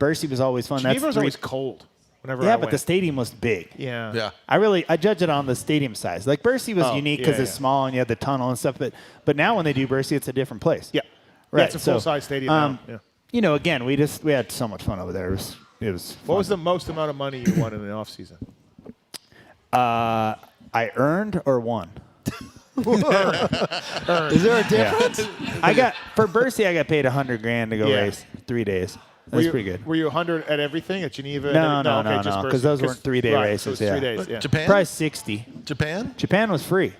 Bercy was always fun. Geneva That's was three- always cold. Whenever I Yeah, went. but the stadium was big. Yeah. Yeah. I judge it on the stadium size. Like Bercy was Oh, unique because yeah, it's yeah. small and you had the tunnel and stuff. But now when they do Bercy, it's a different place. Yeah. Right. Yeah, it's a full-size stadium now. Yeah. You know, again, we had so much fun over there. It was fun. What was the most amount of money you won in the off-season? I earned or won? Is there a difference? I got for Bercy, I got paid $100,000 to go Yeah. race 3 days. That's pretty good. Were you 100 at everything at Geneva? No, okay, just because those weren't 3-day right, races. So it's yeah. 3 days. Yeah. Japan? Probably 60. Japan? Japan was free.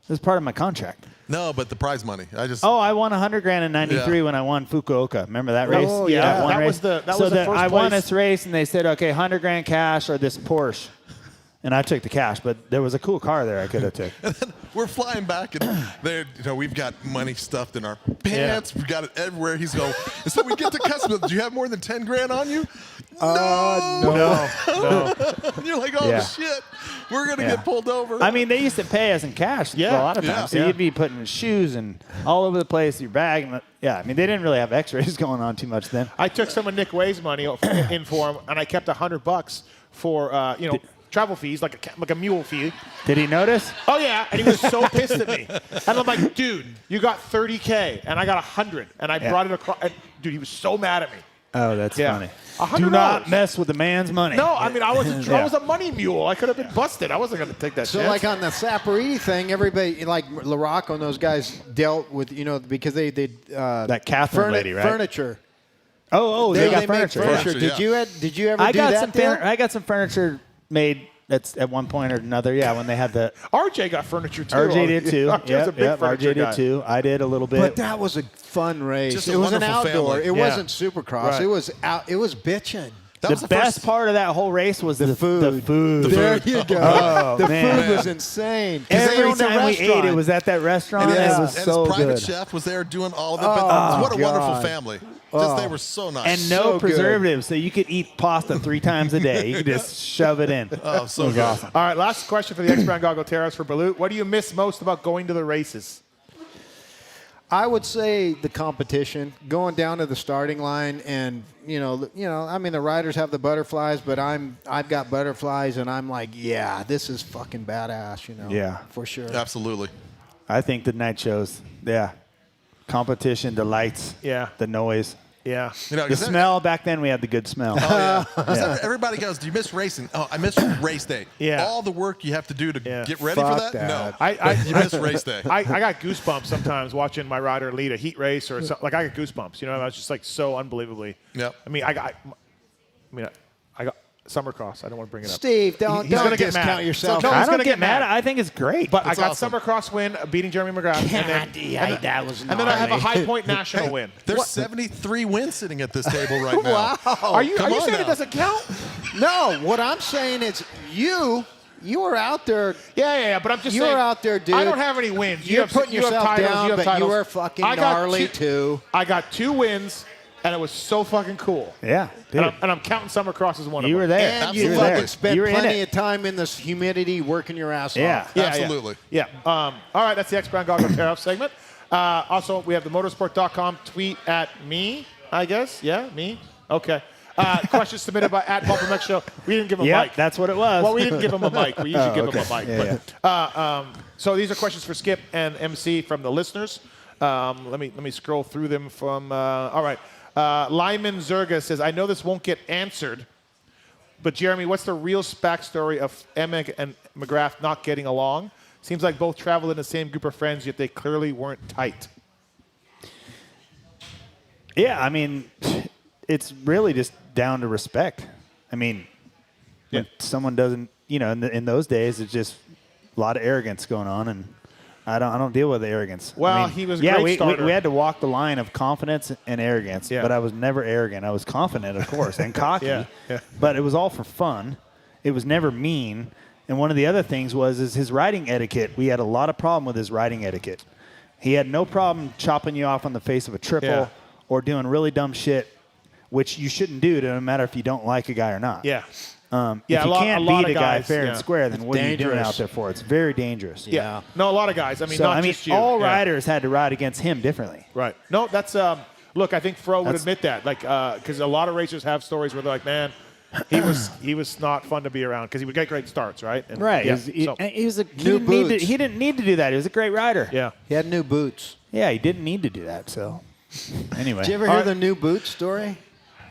This is part of my contract. No, but the prize money. I won $100,000 in '93 Yeah. when I won Fukuoka. Remember that race? Oh, yeah. That one That race? was the so first I won place. this race, and they said, okay, $100,000 cash or this Porsche. And I took the cash, but there was a cool car there I could have took. We're flying back, and we've got money stuffed in our pants. We've got it everywhere. He's going, and so we get to customs. Do you have more than $10,000 on you? No. And you're like, oh, Yeah. shit. We're going to Yeah. get pulled over. I mean, they used to pay us in cash a lot of times. So Yeah. you'd be putting shoes and all over the place, your bag. And I mean, they didn't really have x-rays going on too much then. I took some of Nick Way's money in for him, and I kept $100 for travel fees, like a mule fee. Did he notice? Oh yeah, and he was so pissed at me. And I'm like, dude, you got $30,000, and I got $100, and I brought it across. And, dude, he was so mad at me. Oh, that's funny. $100. Do not mess with the man's money. No, I mean, I was a money mule. I could have been busted. I wasn't going to take that So, chance. like on the Saporiti thing, everybody, like LaRocco and those guys dealt with, because they that Catherine lady, right? Furniture. Oh, they got made furniture. furniture. Yeah. Did you ever I do got that some deal? I got some furniture made at one point or another. Yeah, when they had the RJ got furniture too. RJ did too. RJ was a big furniture RJ did guy. too. I did a little bit. But that was a fun race. Just a It was an wonderful outdoor. family. It Yeah. wasn't Supercross. Right. It was out. It was bitching. That was the the best first- part of that whole race was the food. The food. There you go. Oh, the man. food was insane. Every owned a time we ate, restaurant. it was at that restaurant. And It his, was and so his private good. chef was there doing all of it. But what a wonderful God. family. They were so nice. And no So good. preservatives, so you could eat pasta 3 times a day. You could just shove it in. Oh, so It was good. awesome. All right, last question for the X-Brand Goggle Terrace for Berlut. What do you miss most about going to the races? I would say the competition, going down to the starting line, and I mean the riders have the butterflies, but I've got butterflies, and I'm like, yeah, this is fucking badass, Yeah. for sure. Absolutely. I think the night shows, competition, the lights, the noise. Yeah. The smell, back then we had the good smell. Everybody goes, do you miss racing? Oh, I miss race day. Yeah. All the work you have to do to get ready Fuck for that? that. No. You miss race day. I got goosebumps sometimes watching my rider lead a heat race or something. Like I got goosebumps. I was just like so unbelievably. Yep. I mean, I got Summercross. I don't want to bring it up. Steve, don't He's gonna get discount mad. yourself. So, no, I he's don't gonna get mad. mad. I think it's great. But That's I got awesome. Summercross win, beating Jeremy McGrath. that was And then I have a High Point National win. There's 73 wins sitting at this table right now. Wow. Are you Come on saying now. it doesn't count? No, what I'm saying is you You were out there. Yeah. But I'm just you saying. were out there, dude. I don't have any wins. You're putting you have yourself titles, down, you have but titles. you were fucking gnarly, too. I got 2 wins, and it was so fucking cool. Yeah, dude. And I'm counting Summer Cross as one of them. You were there. And you fucking spent plenty of time in this humidity working your ass off. Absolutely. Yeah. All right, that's the X Brand Goggles Tear-Off segment. Also, we have the motorsport.com tweet at me, I guess. Yeah, me. Okay. Questions submitted by at PulpMX Show. We didn't give him a mic. That's what it was. Well, we didn't give him a mic. We usually give him a mic. Yeah, So these are questions for Skip and MC from the listeners. Let me scroll through them from. All right. Lyman Zerga says, I know this won't get answered, but Jeremy, what's the real backstory of Emig and McGrath not getting along? Seems like both traveled in the same group of friends, yet they clearly weren't tight. Yeah, I mean, it's really just down to respect. I mean, when someone doesn't, in those days, it's just a lot of arrogance going on, and I don't deal with the arrogance. Well, I mean, he was a great starter. We had to walk the line of confidence and arrogance, but I was never arrogant. I was confident, of course, and cocky, but it was all for fun. It was never mean. And one of the other things is his riding etiquette. We had a lot of problem with his riding etiquette. He had no problem chopping you off on the face of a triple or doing really dumb shit, which you shouldn't do, no matter if you don't like a guy or not. Yeah. If you can't beat a guy fair and square, then what are you doing out there for? It's very dangerous. Yeah. No, a lot of guys. I mean, just you. All riders had to ride against him differently. Right. No, that's look, I think Fro would admit that. Like, because a lot of racers have stories where they're like, man, he was not fun to be around because he would get great starts, right? And, right. Yeah, he was he didn't need to do that. He was a great rider. Yeah. He had new boots. Yeah, he didn't need to do that. So, anyway. Did you ever hear the new boots story?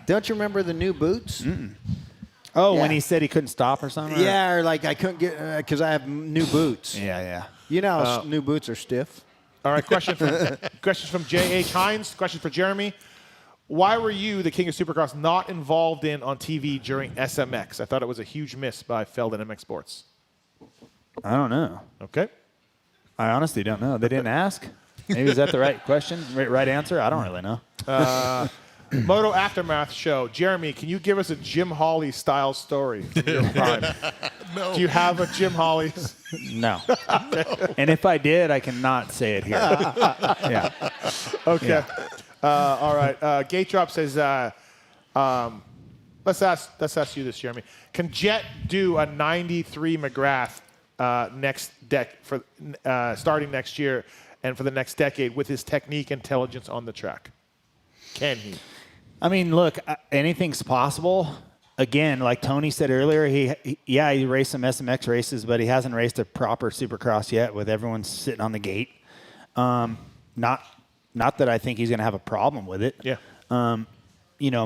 Don't you remember the new boots? Mm-mm. Oh, when he said he couldn't stop or something? Yeah, or like I couldn't get because I have new boots. Yeah. You know how new boots are stiff. All right, questions from J.H. Hines. Question for Jeremy. Why were you, the king of Supercross, not involved on TV during SMX? I thought it was a huge miss by Feld and MX Sports. I don't know. Okay. I honestly don't know. They didn't ask. Maybe is that the right question? Right answer? I don't really know. Moto Aftermath Show. Jeremy, can you give us a Jim Hawley style story from your prime? No. Do you have a Jim Hawley? No. And if I did, I cannot say it here. Yeah. Okay. Yeah. All right. Gate Drop says, let's ask you this, Jeremy. Can Jet do a 93 McGrath starting next year and for the next decade with his technique intelligence on the track? Can he? I mean, look, anything's possible. Again, like Tony said earlier, he raced some SMX races, but he hasn't raced a proper Supercross yet with everyone sitting on the gate. Not that I think he's going to have a problem with it. Yeah.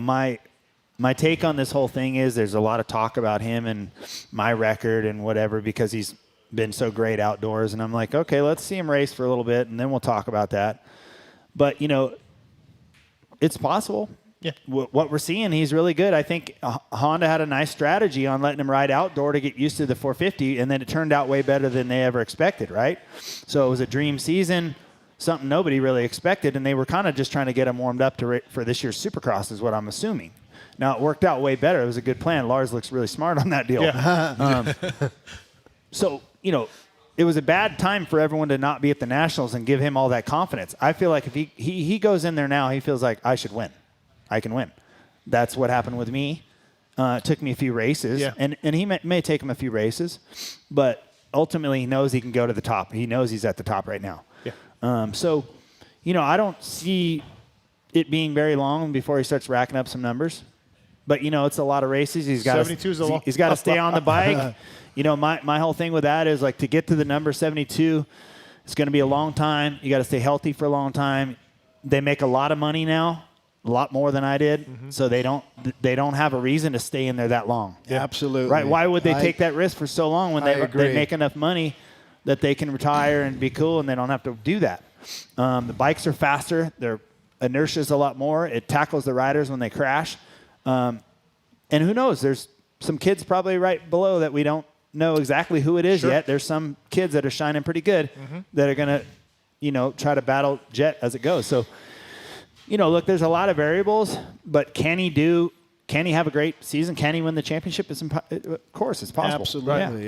My take on this whole thing is there's a lot of talk about him and my record and whatever because he's been so great outdoors. And I'm like, okay, let's see him race for a little bit, and then we'll talk about that. But, it's possible. Yeah. What we're seeing, he's really good. I think Honda had a nice strategy on letting him ride outdoor to get used to the 450, and then it turned out way better than they ever expected, right? So it was a dream season, something nobody really expected, and they were kind of just trying to get him warmed up for this year's Supercross is what I'm assuming. Now, it worked out way better. It was a good plan. Lars looks really smart on that deal. Yeah. So, it was a bad time for everyone to not be at the Nationals and give him all that confidence. I feel like if he goes in there now, he feels like I should win. I can win. That's what happened with me. It took me a few races, and he may take him a few races, but ultimately he knows he can go to the top. He knows he's at the top right now. Yeah. So, I don't see it being very long before he starts racking up some numbers. But, it's a lot of races. He's got to stay on the bike. My whole thing with that is like to get to the number 72, it's going to be a long time. You got to stay healthy for a long time. They make a lot of money now, a lot more than I did. Mm-hmm. So they don't have a reason to stay in there that long. Yeah. Absolutely. Right? Why would they take that risk for so long when they make enough money that they can retire and be cool and they don't have to do that? The bikes are faster. Their inertia is a lot more. It tackles the riders when they crash. And who knows? There's some kids probably right below that we don't know exactly who it is yet. There's some kids that are shining pretty good that are going to, try to battle Jet as it goes. So, look, there's a lot of variables, but can he can he have a great season? Can he win the championship? Of course, it's possible. Absolutely,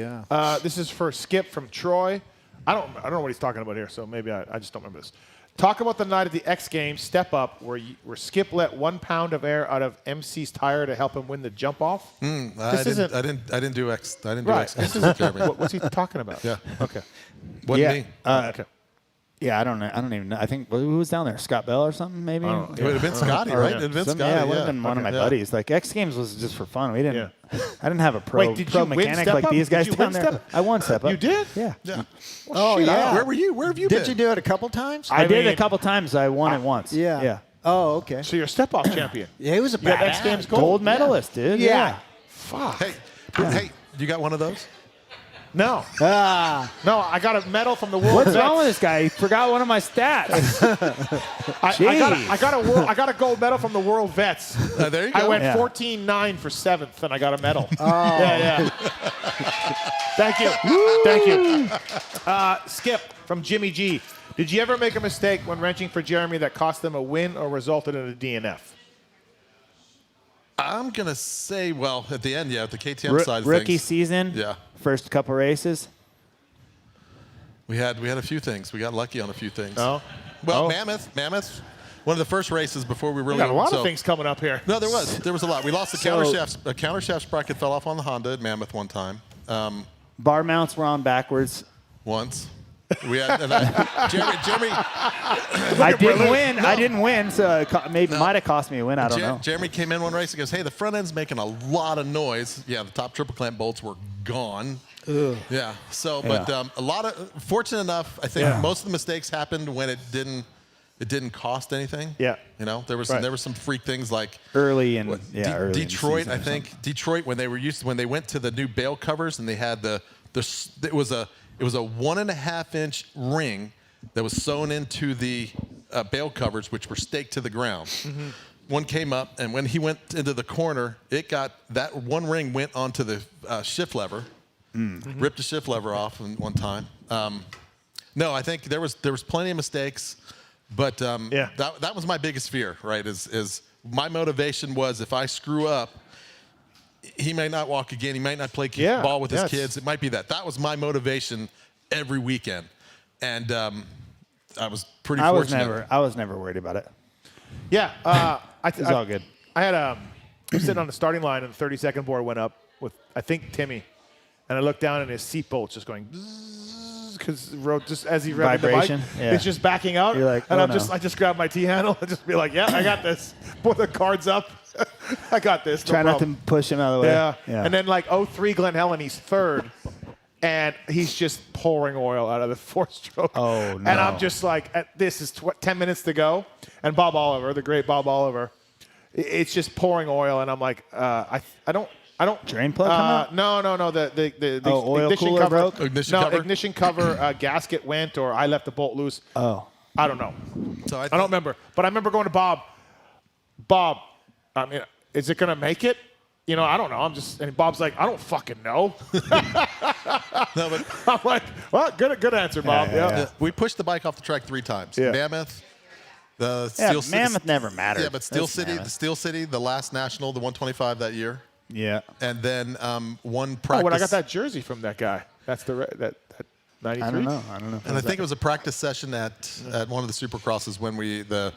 This is for Skip from Troy. I don't know what he's talking about here, so maybe I just don't remember this. Talk about the night of the X Games Step Up where Skip let 1 pound of air out of MC's tire to help him win the jump off. I didn't do X. I didn't do X. This isn't what's he talking about? Yeah. Okay. Wasn't me. Okay. Yeah, I don't know. I don't even know. I think who was down there? Scott Bell or something, maybe. It would have been Scotty, right? It would have been Scotty. Yeah, it would have been one of my buddies. Like X Games was just for fun. We didn't. I didn't have a pro mechanic like these guys down there. I won Step Up. You did? Yeah. Oh yeah. Where were you? Where have you been? Did you do it a couple times? I did a couple times. I won it once. Yeah. Yeah. Oh, okay. So you're a Step Off champion. Yeah, he was a you got X badass. Games gold medalist, dude. Yeah. Fuck. Hey, you got one of those? No. No, I got a medal from the World What's Vets. wrong with this guy? He forgot one of my stats. I got a gold medal from the World Vets. There you go. I went 14-9 for 7th, and I got a medal. Oh. Yeah. Thank you. Thank you. Skip from Jimmy G. Did you ever make a mistake when wrenching for Jeremy that cost them a win or resulted in a DNF? I'm going to say, well, at the end, at the KTM side of Rookie things. season. Yeah. First couple races. We had a few things. We got lucky on a few things. Oh. Well, Mammoth. One of the first races before we really got a lot of things coming up here. No, there was a lot. We lost the countershaft sprocket fell off on the Honda at Mammoth one time. Bar mounts were on backwards. Once. We had Jeremy. I didn't win. I didn't win, so it might have cost me a win. I don't know. Jeremy came in one race and goes, "Hey, the front end's making a lot of noise." Yeah, the top triple clamp bolts were gone. Ugh. Yeah. So, but a lot of fortunate enough, I think most of the mistakes happened when it didn't cost anything. Yeah. You know, there were some freak things like early in early Detroit. I think Detroit when they went to the new bail covers and they had it was a 1.5 inch ring that was sewn into the bail covers, which were staked to the ground. Mm-hmm. One came up, and when he went into the corner, that one ring went onto the shift lever, ripped the shift lever off one time. No, I think there was plenty of mistakes, but that was my biggest fear. Right, is my motivation was if I screw up, he may not walk again. He might not play ball with his kids. It might be that. That was my motivation every weekend, and I was pretty fortunate. I was never worried about it. Yeah, it was all good. I was sitting on the starting line, and the 30-second board went up with I think Timmy, and I looked down, and his seat bolt's just going because just as he revved the bike, it's just backing out. You're like, and I just grabbed my T handle and just be like, I got this. Put the cards up. I got this. Try not to push him out of the way. Yeah. And then 03 Glen Helen, he's third, and he's just pouring oil out of the 4-stroke. Oh, no. And I'm just like, this is 10 minutes to go. And Bob Oliver, the great Bob Oliver, it's just pouring oil, and I'm like, I don't. Drain plug come out? No. The oil ignition cooler cover. broke? Ignition cover gasket went, or I left the bolt loose. Oh. I don't know. So I don't remember. But I remember going to Bob. Bob, I mean, is it going to make it? You know, I don't know. And Bob's like, I don't fucking know. No, but I'm like, well, good answer, Bob. Yeah. We pushed the bike off the track 3 times. Yeah. Mammoth. Mammoth never mattered. Yeah, but Steel City, the last national, the 125 that year. Yeah. And then one practice. When I got that jersey from that guy. That's that 93? I don't know. And I think it was a practice session at one of the Supercrosses when the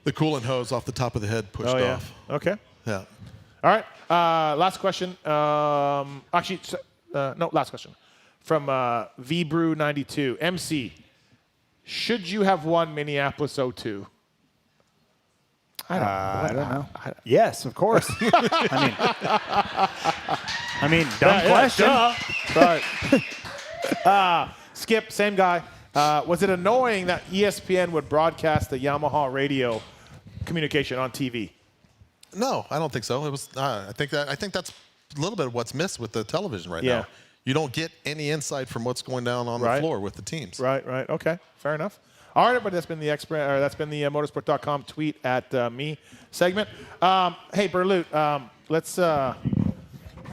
coolant hose off the top of the head pushed off. Okay. Yeah. All right. Last question. Last question. From VBrew92. MC, should you have won Minneapolis 02? I don't know. Yes, of course. I mean, dumb question. Right. Skip, same guy. Was it annoying that ESPN would broadcast the Yamaha radio communication on TV? No, I don't think so. It was. I think that's a little bit of what's missed with the television right now. You don't get any insight from what's going down on the floor with the teams. Right. Okay, fair enough. All right, everybody, that's been the motorsport.com tweet at me segment. Hey, Berlut,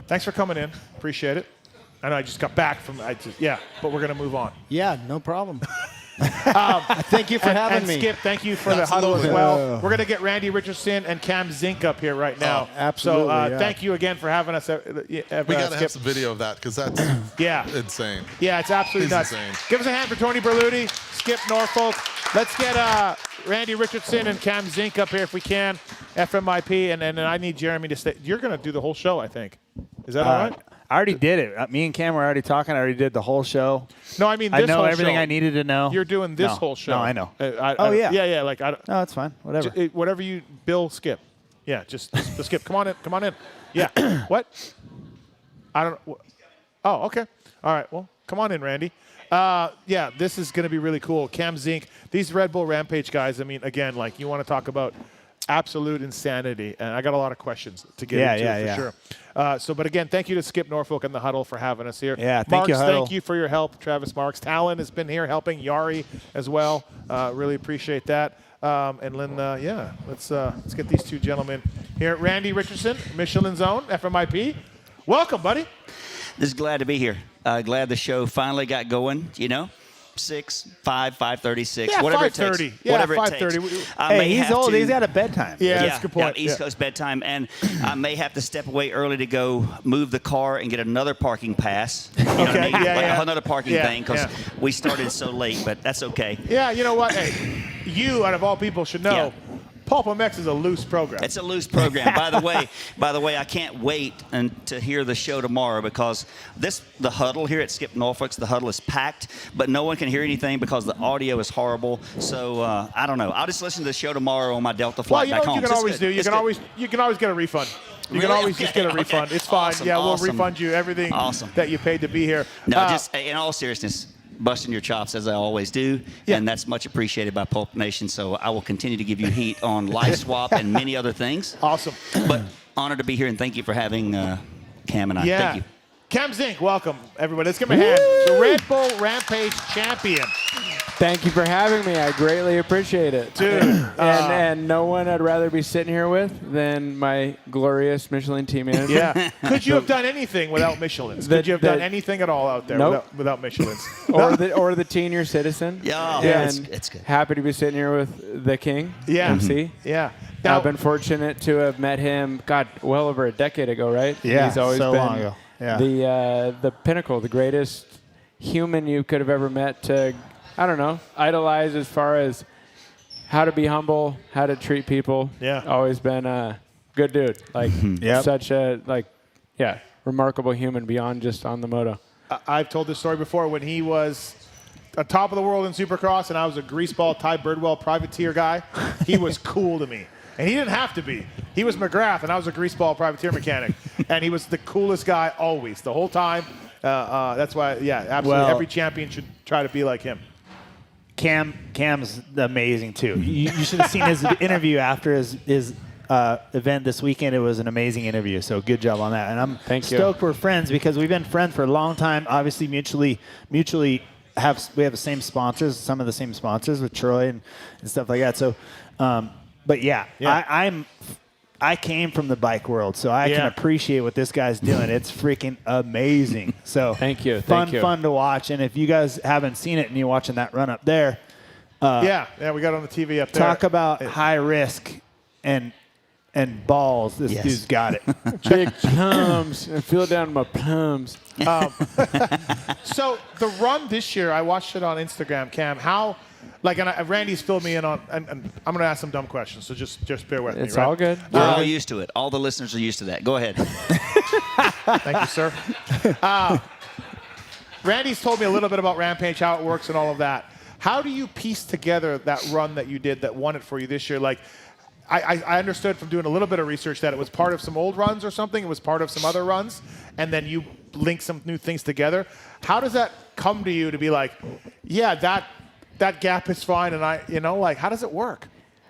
thanks for coming in. Appreciate it. I know I just got back from, but we're going to move on. Yeah, no problem. Thank you for having me. Skip, thank you for the huddle as well. We're going to get Randy Richardson and Cam Zink up here right now. Absolutely. So thank you again for having us. We got to have some video of that because that's insane. Yeah, it's absolutely nuts. Insane. Give us a hand for Tony Berluti, Skip Norfolk. Let's get Randy Richardson and Cam Zink up here if we can. FMIP, and then I need Jeremy to stay. You're going to do the whole show, I think. Is that all right? I already did it. Me and Cam were already talking. I already did the whole show. No, I mean this I know whole everything show. I needed to know. You're doing this whole show. No, I know. Yeah. Like no, that's fine. Whatever. Whatever you, Bill, Skip. Yeah, just Skip. Come on in. Come on in. Yeah. What? I don't. Oh, okay. All right. Well, come on in, Randy. Yeah, this is going to be really cool. Cam Zink, these Red Bull Rampage guys. I mean, again, like you want to talk about absolute insanity, and I got a lot of questions to get into for sure. But again, thank you to Skip Norfolk and the Huddle for having us here. Yeah, thank Marks, you, Huddle. thank you for your help, Travis Marks. Talon has been here helping Yari as well. Really appreciate that. And Lynn, let's get these two gentlemen here. Randy Richardson, Michelin Zone, FMIP. Welcome, buddy. Just glad to be here. Glad the show finally got going, 5:36, Yeah, whatever it 5:30. takes. Yeah, Whatever 5:30. It takes. Hey, he's old. He's got a bedtime. Yeah, that's a good point. East Coast bedtime. And I may have to step away early to go move the car and get another parking pass. You know what I mean? Another parking thing because we started so late, but that's okay. Yeah, you know what? Hey, you, out of all people, should know. PulpMX is a loose program. It's a loose program. By the way, I can't wait to hear the show tomorrow because the huddle here at Skip Norfolk's, the huddle is packed, but no one can hear anything because the audio is horrible. So I don't know. I'll just listen to the show tomorrow on my Delta flight back home. You can always do. You can always get a refund. You can always just get a refund. It's fine. Awesome, we'll refund you everything that you paid to be here. No, just in all seriousness, busting your chops as I always do, and that's much appreciated by Pulp Nation. So I will continue to give you heat on Life Swap and many other things. Awesome. But honored to be here, and thank you for having Cam and I. Yeah. Thank you. Cam Zink, welcome, everybody. Let's give him a hand. The Red Bull Rampage champion. Thank you for having me. I greatly appreciate it. Dude. And no one I'd rather be sitting here with than my glorious Michelin team manager. Yeah. Could you have done anything without Michelin's? Could you have done anything at all out there without Michelin's? or the senior citizen. Yeah. It's good. Happy to be sitting here with the king, MC. Yeah. Now, I've been fortunate to have met him, well over a decade ago, right? Yeah, he's always so been long ago. Yeah. The pinnacle, the greatest human you could have ever met to, idolize as far as how to be humble, how to treat people. Yeah. Always been a good dude. Like, such a, remarkable human beyond just on the moto. I've told this story before when he was on top of the world in Supercross and I was a greaseball Ty Birdwell privateer guy. He was cool to me. And he didn't have to be. He was McGrath, and I was a greaseball privateer mechanic. And he was the coolest guy always, the whole time. That's why, absolutely. Well, every champion should try to be like him. Cam's amazing, too. You should have seen his interview after his event this weekend. It was an amazing interview, so good job on that. And I'm stoked we're friends because we've been friends for a long time. Obviously, mutually we have the same sponsors, some of the same sponsors with Troy and stuff like that. So, but I came from the bike world, so I can appreciate what this guy's doing. It's freaking amazing. So thank you. Fun to watch. And if you guys haven't seen it and you're watching that run up there, we got it on the TV up there. Talk about high risk and balls. This dude's got it. Big plums. I feel it down my plums. So the run this year, I watched it on Instagram, Cam. How? And Randy's filled me in on, and I'm going to ask some dumb questions, so just bear with me. It's all good. We're all used to it. All the listeners are used to that. Go ahead. Thank you, sir. Randy's told me a little bit about Rampage, how it works and all of that. How do you piece together that run that you did that won it for you this year? I understood from doing a little bit of research that it was part of some old runs or something. It was part of some other runs, and then you link some new things together. How does that come to you to be like, that gap is fine, and how does it work?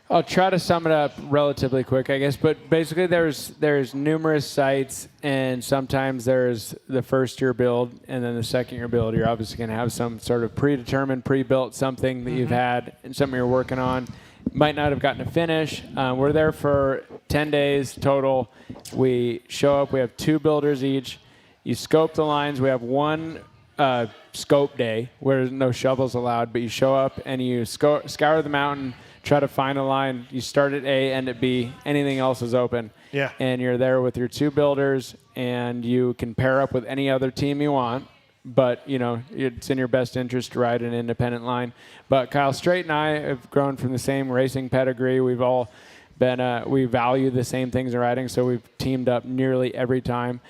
I'll try to sum it up relatively quick, I guess. But basically, there's numerous sites, and sometimes there's the first-year build, and then the second-year build. You're obviously going to have some sort of predetermined, pre-built something that you've had and something you're working on. Might not have gotten to finish. We're there for 10 days total. We show up. We have 2 builders each. You scope the lines. We have one scope day where there's no shovels allowed, but you show up and you scour the mountain, try to find a line. You start at A, end at B. Anything else is open. Yeah. And you're there with your 2 builders, and you can pair up with any other team you want. But, it's in your best interest to ride an independent line. But Kyle Strait and I have grown from the same racing pedigree. We've all been, we value the same things in riding, so we've teamed up nearly every time.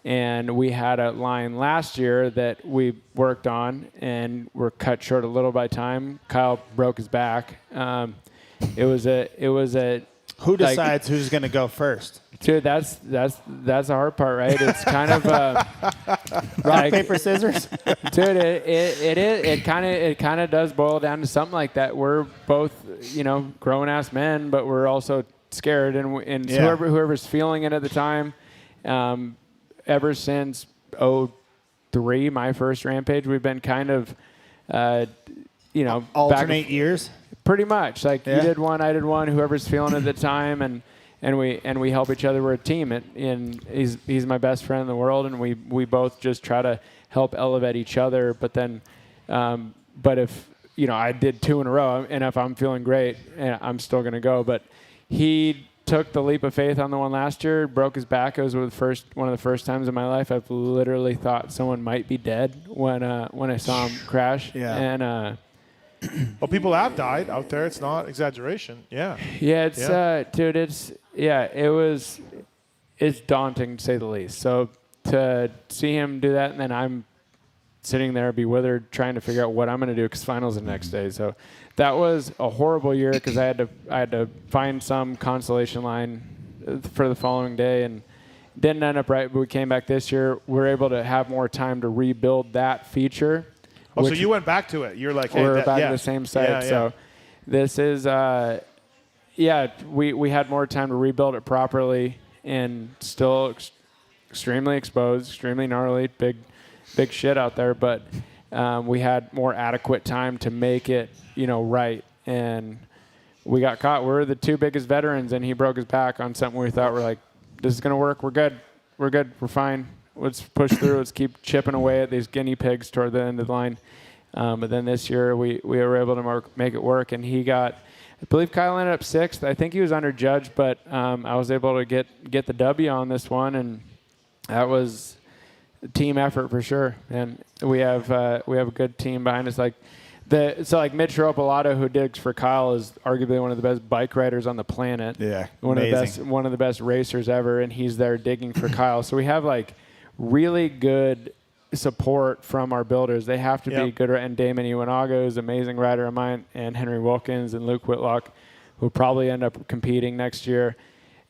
And we had a line last year that we worked on, and we're cut short a little by time. Kyle broke his back. It was a. Who decides who's going to go first? Dude, that's the hard part, right? It's kind of rock, paper, scissors. Dude, it kind of does boil down to something like that. We're both, grown ass men, but we're also scared, and whoever's feeling it at the time. Ever since 2003, my first Rampage, we've been kind of, alternate years. Pretty much, you did one, I did one. Whoever's feeling it at the time, and we help each other. We're a team, and he's my best friend in the world, and we both just try to help elevate each other. But then, but if I did 2 in a row, and if I'm feeling great, I'm still gonna go. But he took the leap of faith on the one last year, broke his back. It was one of the first times in my life I've literally thought someone might be dead when I saw him crash. Yeah. And well, people have died out there. It's not exaggeration. Yeah. Yeah, dude, it's daunting to say the least. So to see him do that, and then I'm sitting there bewildered trying to figure out what I'm going to do because finals the next day. So that was a horrible year because I had to find some consolation line for the following day, and didn't end up right. But we came back this year. We're able to have more time to rebuild that feature. Oh, so you went back to it. You're like, hey, we're back to the same site. Yeah, so this is, we had more time to rebuild it properly, and still extremely exposed, extremely gnarly, big shit out there. But we had more adequate time to make it, right. And we got caught. We're the 2 biggest veterans, and he broke his back on something we thought we're like, this is going to work. We're good. We're fine. Let's push through. Let's keep chipping away at these guinea pigs toward the end of the line. But then this year we were able to make it work, and he got, I believe Kyle ended up 6th. I think he was underjudged, but I was able to get the W on this one, and that was a team effort for sure. And we have a good team behind us. Mitch Ropalato, who digs for Kyle, is arguably one of the best bike riders on the planet. Yeah, one of the best racers ever, and he's there digging for Kyle. So we have really good support from our builders. They have to be good. And Damon Iwanaga is an amazing rider of mine, and Henry Wilkins and Luke Whitlock, who will probably end up competing next year.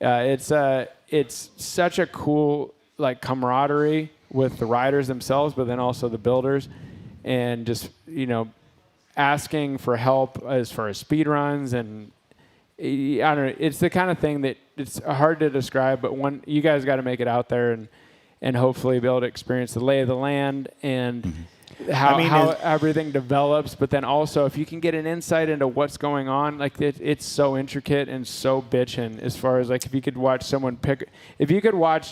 It's such a cool camaraderie with the riders themselves, but then also the builders, and just asking for help as far as speed runs. And I don't know, it's the kind of thing that it's hard to describe, but you guys got to make it out there and hopefully be able to experience the lay of the land and how everything develops. But then also, if you can get an insight into what's going on, it's so intricate and so bitchin' as far as if you could watch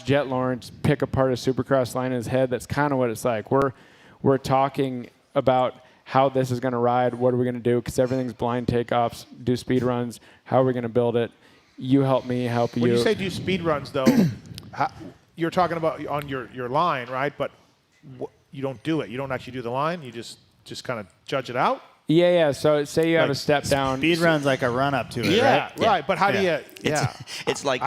Jet Lawrence pick apart a Supercross line in his head, that's kind of what it's like. We're talking about how this is going to ride, what are we going to do, because everything's blind takeoffs, do speed runs, how are we going to build it? You help me, help you. When you say do speed runs, though, you're talking about on your line, right? But you don't do it. You don't actually do the line. You just kind of judge it out. Yeah. So say you have a step down. Speed run's like a run up to it, right? Yeah, right. But how do you? It's like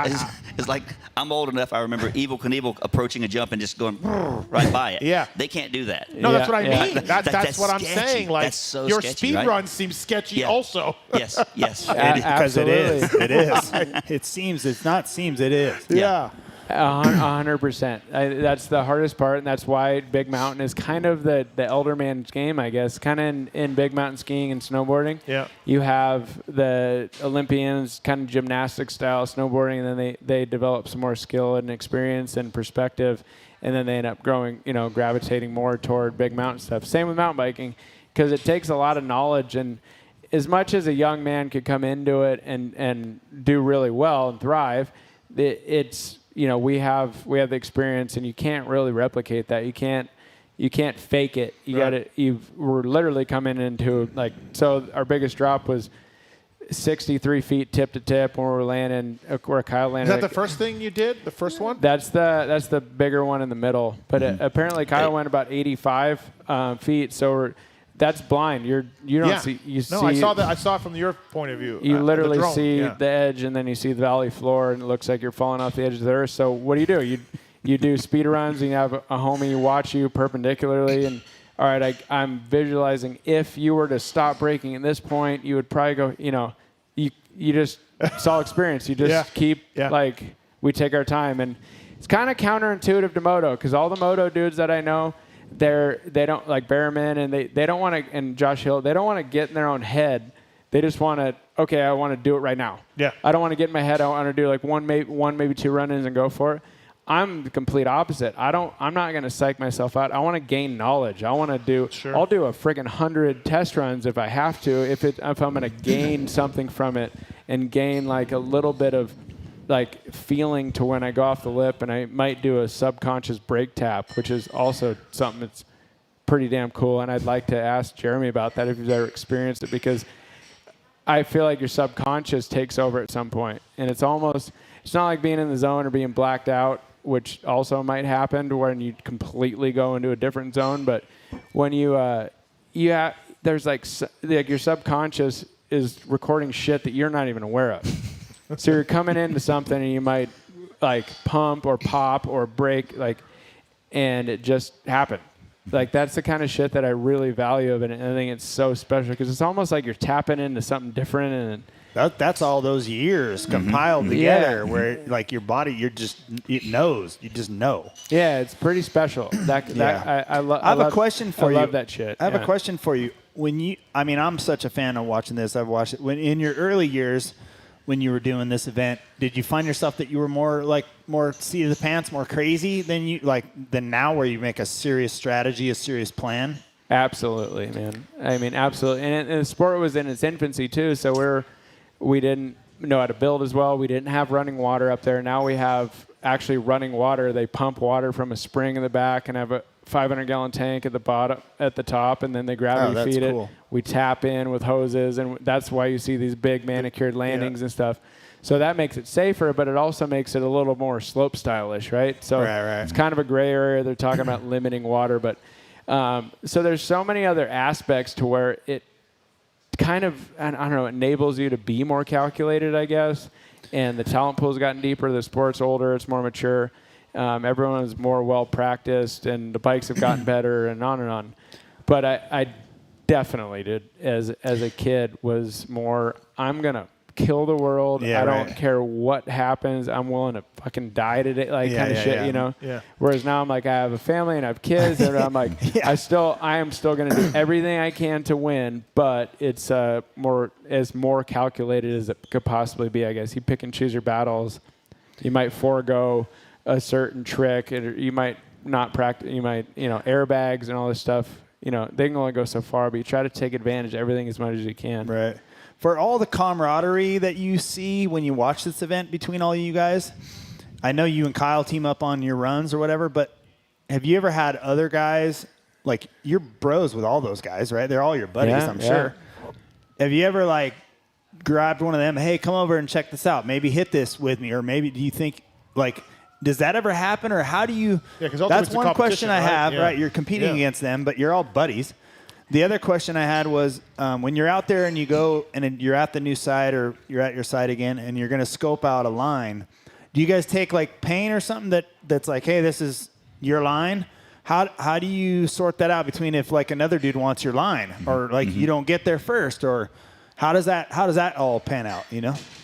I'm old enough. I remember Evel Knievel approaching a jump and just going right by it. Yeah. They can't do that. No, that's what I mean. That's what I'm saying. That's so your sketchy, speed right? run seems sketchy also. Yes. Because it is. It is. It seems. It's not seems. It is. Yeah. 100%. That's the hardest part, and that's why Big Mountain is kind of the elder man's game, I guess. Kind of in Big Mountain skiing and snowboarding. Yeah. You have the Olympians, kind of gymnastic style snowboarding, and then they develop some more skill and experience and perspective, and then they end up growing, gravitating more toward Big Mountain stuff. Same with mountain biking, because it takes a lot of knowledge, and as much as a young man could come into it and do really well and thrive, it's we have the experience, and you can't really replicate that. You you can't fake it. We're literally coming into so our biggest drop was 63 feet tip to tip when we were landing where Kyle landed. Is that the first thing you did? The first one? That's the bigger one in the middle. But apparently Kyle went about 85 feet. So that's blind. You don't see. No, I saw that. I saw it from your point of view. You literally the drone, see the edge, and then you see the valley floor, and it looks like you're falling off the edge of the earth. So what do? You do speed runs, and you have a homie watch you perpendicularly, and all right, I'm visualizing if you were to stop braking at this point, you would probably go, you just, it's all experience. You just keep, we take our time. And it's kind of counterintuitive to moto, because all the moto dudes that I know, they don't, like Behrman, and they don't want to, and Josh Hill, they don't want to get in their own head. They just want to, okay, I want to do it right now. Yeah. I don't want to get in my head. I want to do like one, maybe two run-ins and go for it. I'm the complete opposite. I'm not going to psych myself out. I want to gain knowledge. I want to do, I'll do a friggin' 100 test runs if I have to, if I'm going to gain something from it and gain like a little bit of like feeling to when I go off the lip, and I might do a subconscious brake tap, which is also something that's pretty damn cool. And I'd like to ask Jeremy about that if he's ever experienced it, because I feel like your subconscious takes over at some point. And it's not like being in the zone or being blacked out, which also might happen to when you completely go into a different zone. But when there's like your subconscious is recording shit that you're not even aware of. So you're coming into something and you might like pump or pop or brake, and it just happened. Like that's the kind of shit that I really value of it, and I think it's so special because it's almost like you're tapping into something different. And that's all those years compiled together, where like your body, you just know. Yeah, it's pretty special. I have a question for you. I love that shit. I have a question for you. I'm such a fan of watching this. I've watched it. When in your early years, when you were doing this event, did you find yourself that you were more seat of the pants, more crazy than now, where you make a serious strategy, a serious plan? Absolutely, man. I mean, absolutely. And the sport was in its infancy too, so we didn't know how to build as well. We didn't have running water up there. Now we have actually running water. They pump water from a spring in the back and have a 500-gallon tank at the top, and then they gravity feed it. We tap in with hoses, and that's why you see these big manicured landings and stuff. So that makes it safer, but it also makes it a little more slope stylish, right? So it's kind of a gray area. They're talking about limiting water, but so there's so many other aspects to where it kind of, I don't know, enables you to be more calculated, I guess. And the talent pool's gotten deeper. The sport's older. It's more mature. Everyone is more well-practiced, and the bikes have gotten better, and on and on. But I definitely did, as a kid, was more, I'm going to kill the world. I don't care what happens. I'm willing to fucking die today, kind of shit, you know? Yeah. Whereas now I'm like, I have a family and I have kids, and I'm like, I am still going to do everything I can to win, but it's more calculated as it could possibly be, I guess. You pick and choose your battles. You might forego a certain trick, and you might not practice. You might, airbags and all this stuff. They can only go so far, but you try to take advantage of everything as much as you can. Right. For all the camaraderie that you see when you watch this event between all of you guys, I know you and Kyle team up on your runs or whatever, but have you ever had other guys, like you're bros with all those guys, right? They're all your buddies, I'm sure. Have you ever grabbed one of them, hey, come over and check this out, maybe hit this with me, or maybe do you think does that ever happen, or how do you? Yeah, because that's one question I have, right? You're competing against them, but you're all buddies. The other question I had was when you're out there and you go and you're at the new site, or you're at your site again, and you're going to scope out a line. Do you guys take paint or something that's like, hey, this is your line? How do you sort that out between if another dude wants your line, or you don't get there first, or how does that all pan out?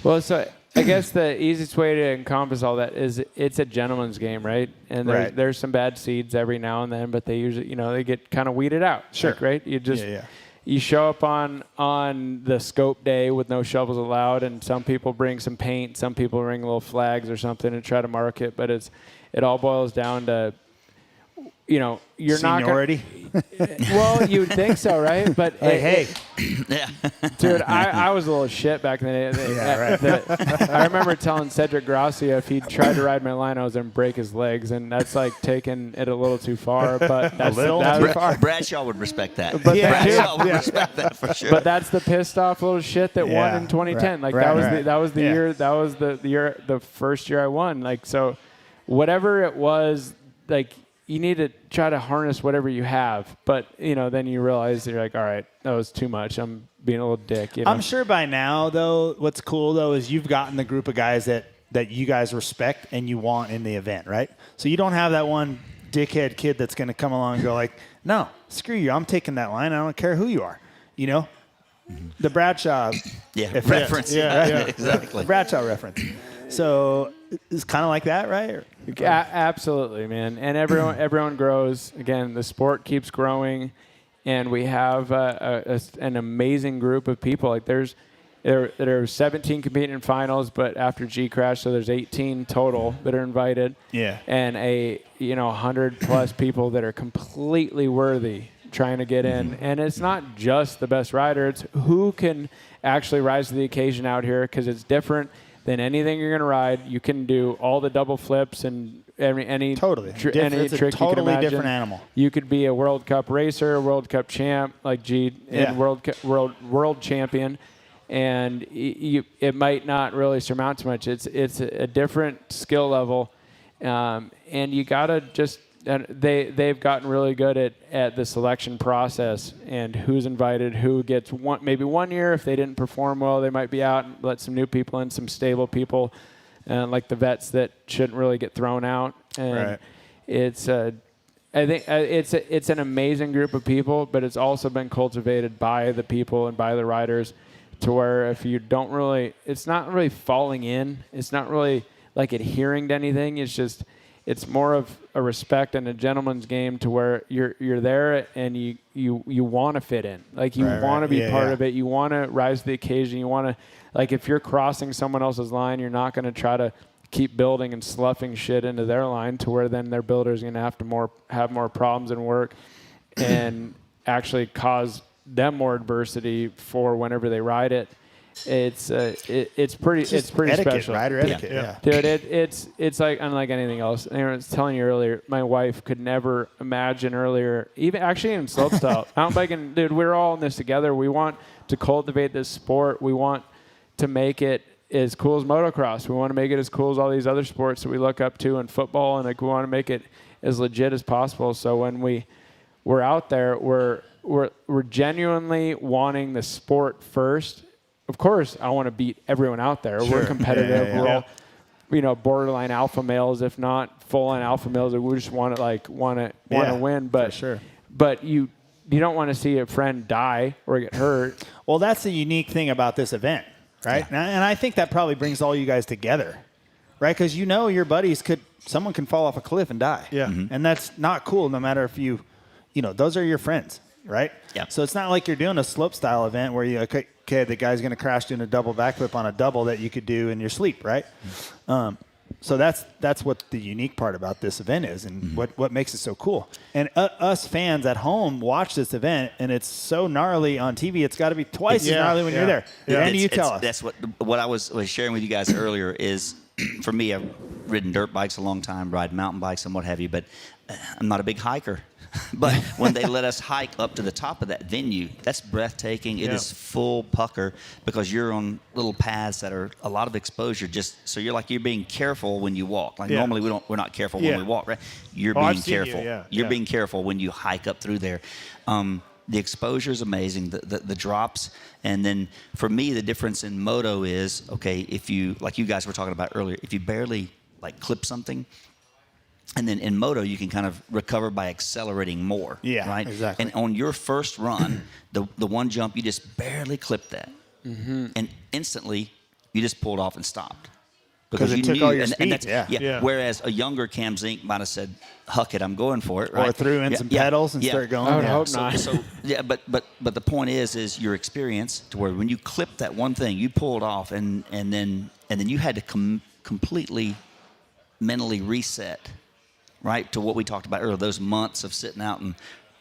Well, so I guess the easiest way to encompass all that is it's a gentleman's game, right? And there's some bad seeds every now and then, but they usually, they get kind of weeded out. Sure. Right? You just you show up on the scope day with no shovels allowed, and some people bring some paint, some people bring little flags or something and try to mark it, but it all boils down to you know, you're Seniority? not well, you'd think so, right? But hey, Yeah. dude, I was a little shit back in the day. Yeah, I remember telling Cedric Gracia if he tried to ride my line, I was going to break his legs, and that's like taking it a little too far. But that's too far. Bradshaw would respect that. But Bradshaw would respect that for sure. But that's the pissed off little shit that won in 2010. Like that was the year. That was the first year I won. Like so, whatever it was, like. You need to try to harness whatever you have, but you know, then you realize you're like, all right, that was too much. I'm being a little dick. You know? I'm sure by now, though, what's cool though is you've gotten the group of guys that you guys respect and you want in the event, right? So you don't have that one dickhead kid that's going to come along and go like, no, screw you, I'm taking that line. I don't care who you are, you know. The Bradshaw reference. Yeah, exactly. Bradshaw reference. So it's kind of like that, right? Absolutely, man. And everyone grows. Again, the sport keeps growing, and we have an amazing group of people. Like there are 17 competing in finals, but after G Crash, so there's 18 total that are invited. Yeah. And 100 plus people that are completely worthy trying to get in. And it's not just the best rider; it's who can actually rise to the occasion out here, because it's different than anything you're going to ride. You can do all the double flips and any any it's trick a you can totally imagine. different animal. You could be a World Cup racer, World Cup champ like G, and world champion, and it might not really surmount too much. It's a different skill level, and you gotta just. And they've gotten really good at the selection process and who's invited, who gets maybe 1 year. If they didn't perform well, they might be out and let some new people in, some stable people, like the vets that shouldn't really get thrown out. And it's I think it's an amazing group of people, but it's also been cultivated by the people and by the riders, to where if you don't really, it's not really falling in. It's not really like adhering to anything. It's more of a respect and a gentleman's game, to where you're there and you want to fit in. Like you want to be part of it. You want to rise to the occasion. You want to, like, if you're crossing someone else's line, you're not going to try to keep building and sloughing shit into their line, to where then their builder is going to have more problems and work and actually cause them more adversity for whenever they ride it. It's pretty etiquette, special. Rider etiquette, yeah. Dude, it's like unlike anything else. I was telling you earlier, my wife could never imagine earlier, even actually in slopestyle, mountain biking. Dude, we're all in this together. We want to cultivate this sport. We want to make it as cool as motocross. We want to make it as cool as all these other sports that we look up to in football, and like we want to make it as legit as possible. So when we're out there, we're genuinely wanting the sport first. Of course, I want to beat everyone out there. Sure. We're competitive. We're all, borderline alpha males, if not full-on alpha males. We just want to win. But sure. But you don't want to see a friend die or get hurt. Well, that's the unique thing about this event, right? Yeah. And I think that probably brings all you guys together, right? Because your buddies someone can fall off a cliff and die. Yeah. Mm-hmm. And that's not cool, no matter if those are your friends, right? Yeah. So it's not like you're doing a slope style event where okay, the guy's going to crash doing a double backflip on a double that you could do in your sleep, right? So that's what the unique part about this event is, and what makes it so cool. And us fans at home watch this event, and it's so gnarly on TV. It's got to be twice as gnarly when you're there. Yeah. And you tell us. That's what I was sharing with you guys earlier is, for me, I've ridden dirt bikes a long time, ride mountain bikes and what have you, but I'm not a big hiker. But when they let us hike up to the top of that venue, that's breathtaking. It is full pucker, because you're on little paths that are a lot of exposure. So you're being careful when you walk. Like normally we're not careful when we walk, right? You're being careful. You're being careful when you hike up through there. The exposure is amazing. The drops, and then for me the difference in moto is, okay, if you, like you guys were talking about earlier, if you barely clip something. And then in moto, you can kind of recover by accelerating more. Yeah, right? Exactly. And on your first run, the one jump, you just barely clipped that. Mm-hmm. And instantly, you just pulled off and stopped. Because it took all your speed. Whereas a younger Cam Zink might have said, huck it, I'm going for it. Right? Or threw in some pedals and started going. I would hope not. But the point is your experience, to where when you clipped that one thing, you pulled off, and then you had to completely mentally reset right, to what we talked about earlier, those months of sitting out and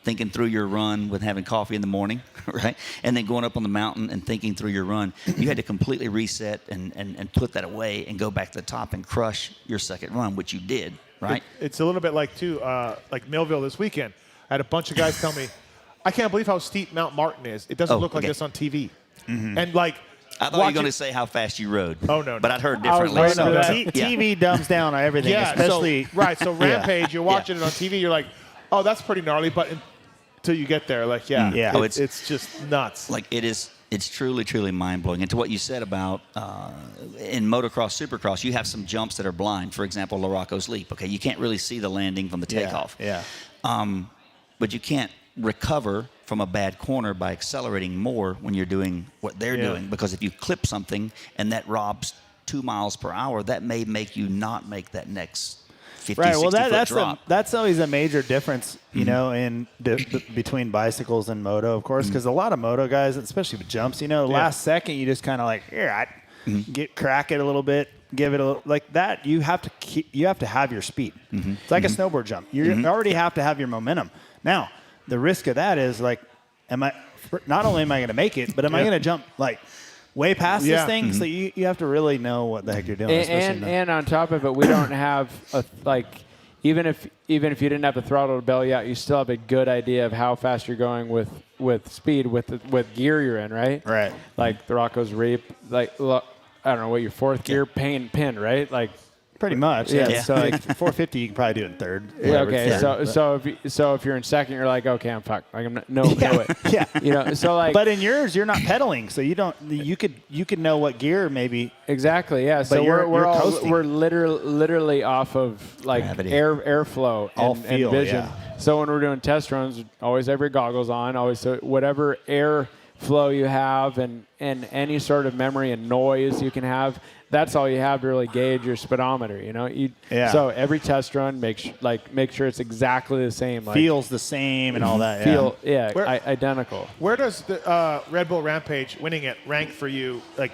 thinking through your run with having coffee in the morning, right? And then going up on the mountain and thinking through your run. You had to completely reset and put that away and go back to the top and crush your second run, which you did, right? It's a little bit like, too, like Millville this weekend. I had a bunch of guys tell me, I can't believe how steep Mount Martin is. It doesn't look like this on TV. Mm-hmm. And, like, I thought you were going to say how fast you rode. Oh, no. But I'd heard differently. TV dumbs down on everything, especially. So Rampage, you're watching it on TV, you're like, oh, that's pretty gnarly. But until you get there, like, it's just nuts. Like, it's truly, truly mind-blowing. And to what you said about in motocross, supercross, you have some jumps that are blind. For example, Larocco's Leap. Okay, you can't really see the landing from the takeoff. But you can't recover from a bad corner by accelerating more when you're doing what they're doing. Because if you clip something and that robs 2 miles per hour, that may make you not make that next 50, 60-foot drop. That's always a major difference, you know, in between bicycles and moto, of course, because a lot of moto guys, especially with jumps, you know, last second you just kind of like, here, crack it a little bit, give it a little, like that. You have to have your speed. It's like a snowboard jump. You already have to have your momentum. Now, the risk of that is like, not only am I going to make it, but am I going to jump like way past this thing? So you have to really know what the heck you're doing. And on top of it, we don't have even if you didn't have the throttle to belly out, you still have a good idea of how fast you're going with speed with gear you're in, right? Right. Like the Rocco's Reap, like I don't know what your fourth gear pin, right? Like. Pretty much, yeah. So like 450, you can probably do it in third. Yeah, okay. So if you're in second, you're like, okay, I'm fucked. Like I'm no it. Yeah. You know. So like. But in yours, you're not pedaling, so you don't. You could know what gear maybe. Exactly. Yeah. So we're literally off of like airflow and vision. Yeah. So when we're doing test runs, always have your goggles on. Always whatever air flow you have and any sort of memory and noise you can have. That's all you have to really gauge your speedometer, you know. So every test run, make sure it's exactly the same. Like, feels the same and all that. Identical. Where does the Red Bull Rampage winning it rank for you, like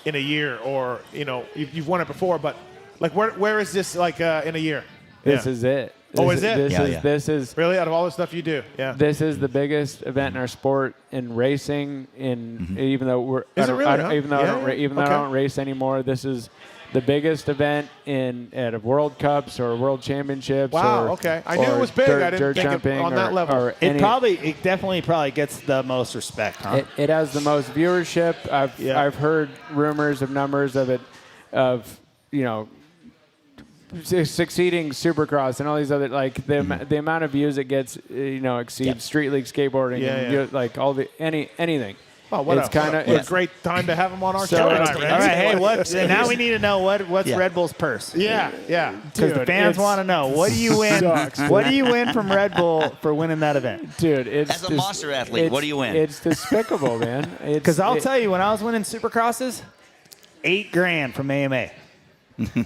in a year, or you know, you've won it before, but like where is this like in a year? This is it. Is it? This is really out of all the stuff you do. Yeah. This is the biggest event in our sport in racing. Even though I don't race anymore, this is the biggest event at World Cups or World Championships. Wow. Okay. I knew it was big. I didn't think it on that level. It definitely gets the most respect. Huh? It has the most viewership. I've heard rumors of numbers of it, you know, succeeding Supercross and all these other, like the amount of views it gets, you know, exceeds Street League skateboarding and like all anything. Oh, what a great time to have him on our show tonight, all right, hey, now we need to know what's Red Bull's purse. Yeah. Because the fans want to know, what do you win? What do you win from Red Bull for winning that event? Dude, as a monster athlete, what do you win? It's despicable, man. Because I'll tell you, when I was winning Supercrosses, $8,000 from AMA.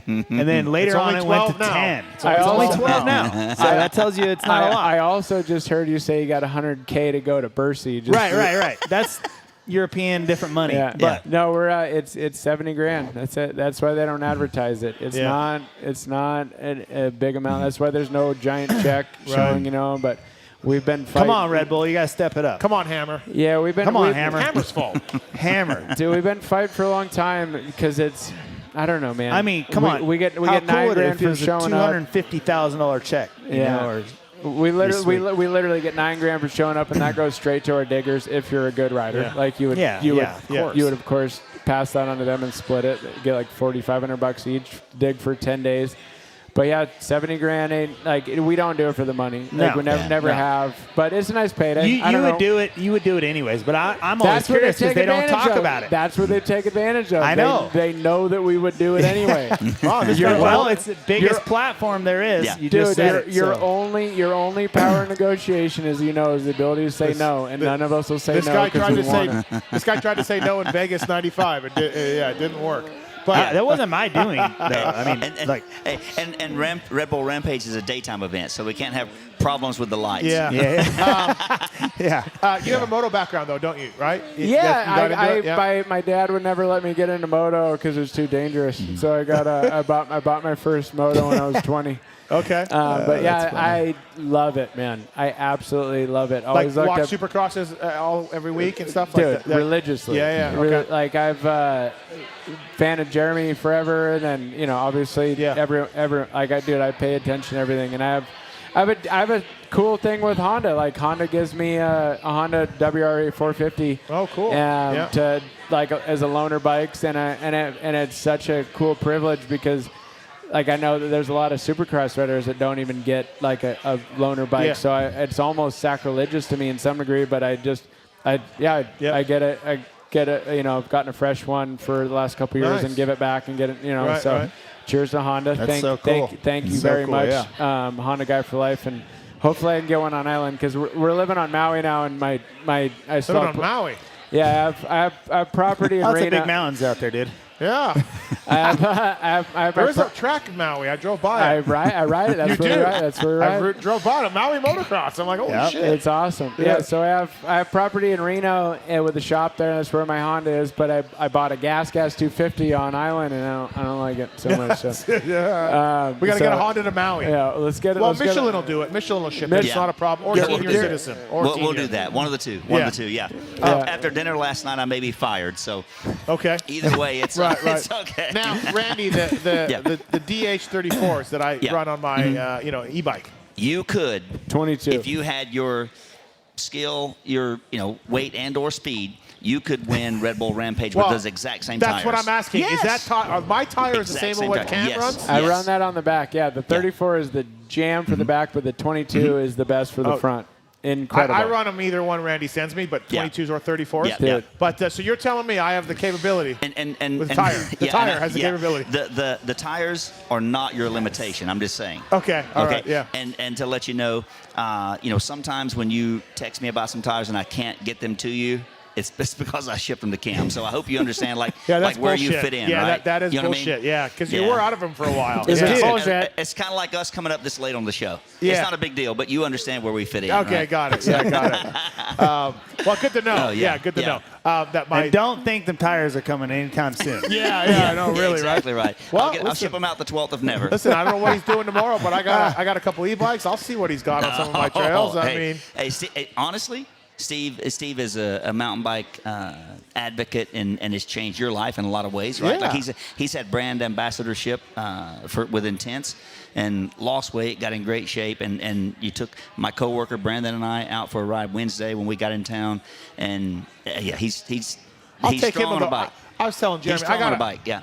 And then later on it went to 10. So it's only 12 now. So that tells you it's not a lot. I also just heard you say you got $100K to go to Bercy. Right. That's European different money. Yeah. But no, we're it's $70,000. That's it. That's why they don't advertise it. It's not a big amount. That's why there's no giant check showing, you know, but we've been fighting. Come on, Red Bull. You got to step it up. Come on, Hammer. Yeah, we've been. Come on, Hammer. Hammer's fault. Hammer. Dude, we've been fighting for a long time because it's. I don't know, man. I mean, come on. We get How $9,000 for showing up. $250,000 check. We literally get $9,000 for showing up, and that goes straight to our diggers. If you're a good rider, like you would, you would of course pass that on to them and split it. Get like $4,500 each. Dig for 10 days. But yeah, $70,000 ain't like we don't do it for the money. Like we never have. But it's a nice payday. You would do it anyways. But I'm always curious because they don't talk about it. That's where they take advantage of. I know. They know that we would do it anyway. It's the biggest platform there is. Yeah. You just said your only power in negotiation is the ability to say no, and none of us will say no. This guy tried to say no in Vegas '95. It didn't work. But that wasn't my doing, though. I mean, Red Bull Rampage is a daytime event, so we can't have problems with the lights. Yeah. You have a moto background, though, don't you? Right? My dad would never let me get into moto because it was too dangerous. So I bought my first moto when I was 20. Okay. But yeah, I love it, man. I absolutely love it. Always like looked watch up, Supercrosses every week and stuff dude, like that. Religiously. Yeah, yeah. Okay. Like I've fan of Jeremy forever, and then obviously every like I pay attention to everything, and I have a cool thing with Honda. Like Honda gives me a Honda WRA 450. Oh, cool. To like as a loaner bikes, and it's such a cool privilege because. Like I know that there's a lot of Supercross riders that don't even get like a loaner bike, so it's almost sacrilegious to me in some degree. But I get it. I get it. I've gotten a fresh one for the last couple of years and give it back and get it. Right. Cheers to Honda. That's so cool. Thank you very much, Honda guy for life, and hopefully I can get one on island because we're living on Maui now, and I still living on Maui. Yeah, I have property in Lots Reno. of big mountains out there, dude. Yeah. I have there is a track in Maui. I drove by it. I ride it. That's where we ride. That's where we ride. I drove by it. Maui motocross. I'm like, holy shit. It's awesome. Yeah. So I have property in Reno with a shop there. That's where my Honda is. But I bought a gas 250 on island, and I don't like it so much. So. We got to get a Honda to Maui. Yeah, let's get it. Well, Michelin will do it. Michelin will ship it. It's not a problem. Or senior citizen. We'll do that. One of the two. One of the two. Yeah. After dinner last night, I may be fired. So. Okay. Either way, it's it's okay. Now, Randy, the DH34s that I run on my e-bike. You could 22 if you had your skill, your weight and/or speed. You could win Red Bull Rampage with those exact same tires. That's what I'm asking. Yes. Is that my tire is the same as what Cam runs? I run that on the back. Yeah, the 34 is the jam for the back, but the 22 is the best for the front. Incredible. I run them either one Randy sends me, but 22s or 34s. Yeah. But so you're telling me I have the capability and with the tire. The tire has the capability. The tires are not your limitation. I'm just saying. Okay. All right. Yeah. And to let you know, sometimes when you text me about some tires and I can't get them to you, it's because I shipped them to Cam. So I hope you understand, like where you fit in. Yeah, right? that is bullshit. I mean? Yeah, because you were out of them for a while. It's kind of like us coming up this late on the show. Yeah. It's not a big deal, but you understand where we fit in. Okay, right? got it. Yeah, got it. Well, good to know. Good to know. And don't think the tires are coming anytime soon. I know, really, exactly right. Well, I'll ship them out the 12th of never. Listen, I don't know what he's doing tomorrow, but I got a couple e-bikes. I'll see what he's got on some of my trails. Honestly, Steve is a mountain bike advocate and has changed your life in a lot of ways, right? Yeah. Like he's had brand ambassadorship with Intense and lost weight, got in great shape, and you took my coworker Brandon and I out for a ride Wednesday when we got in town, and he's strong on a bike. I was telling Jeremy, I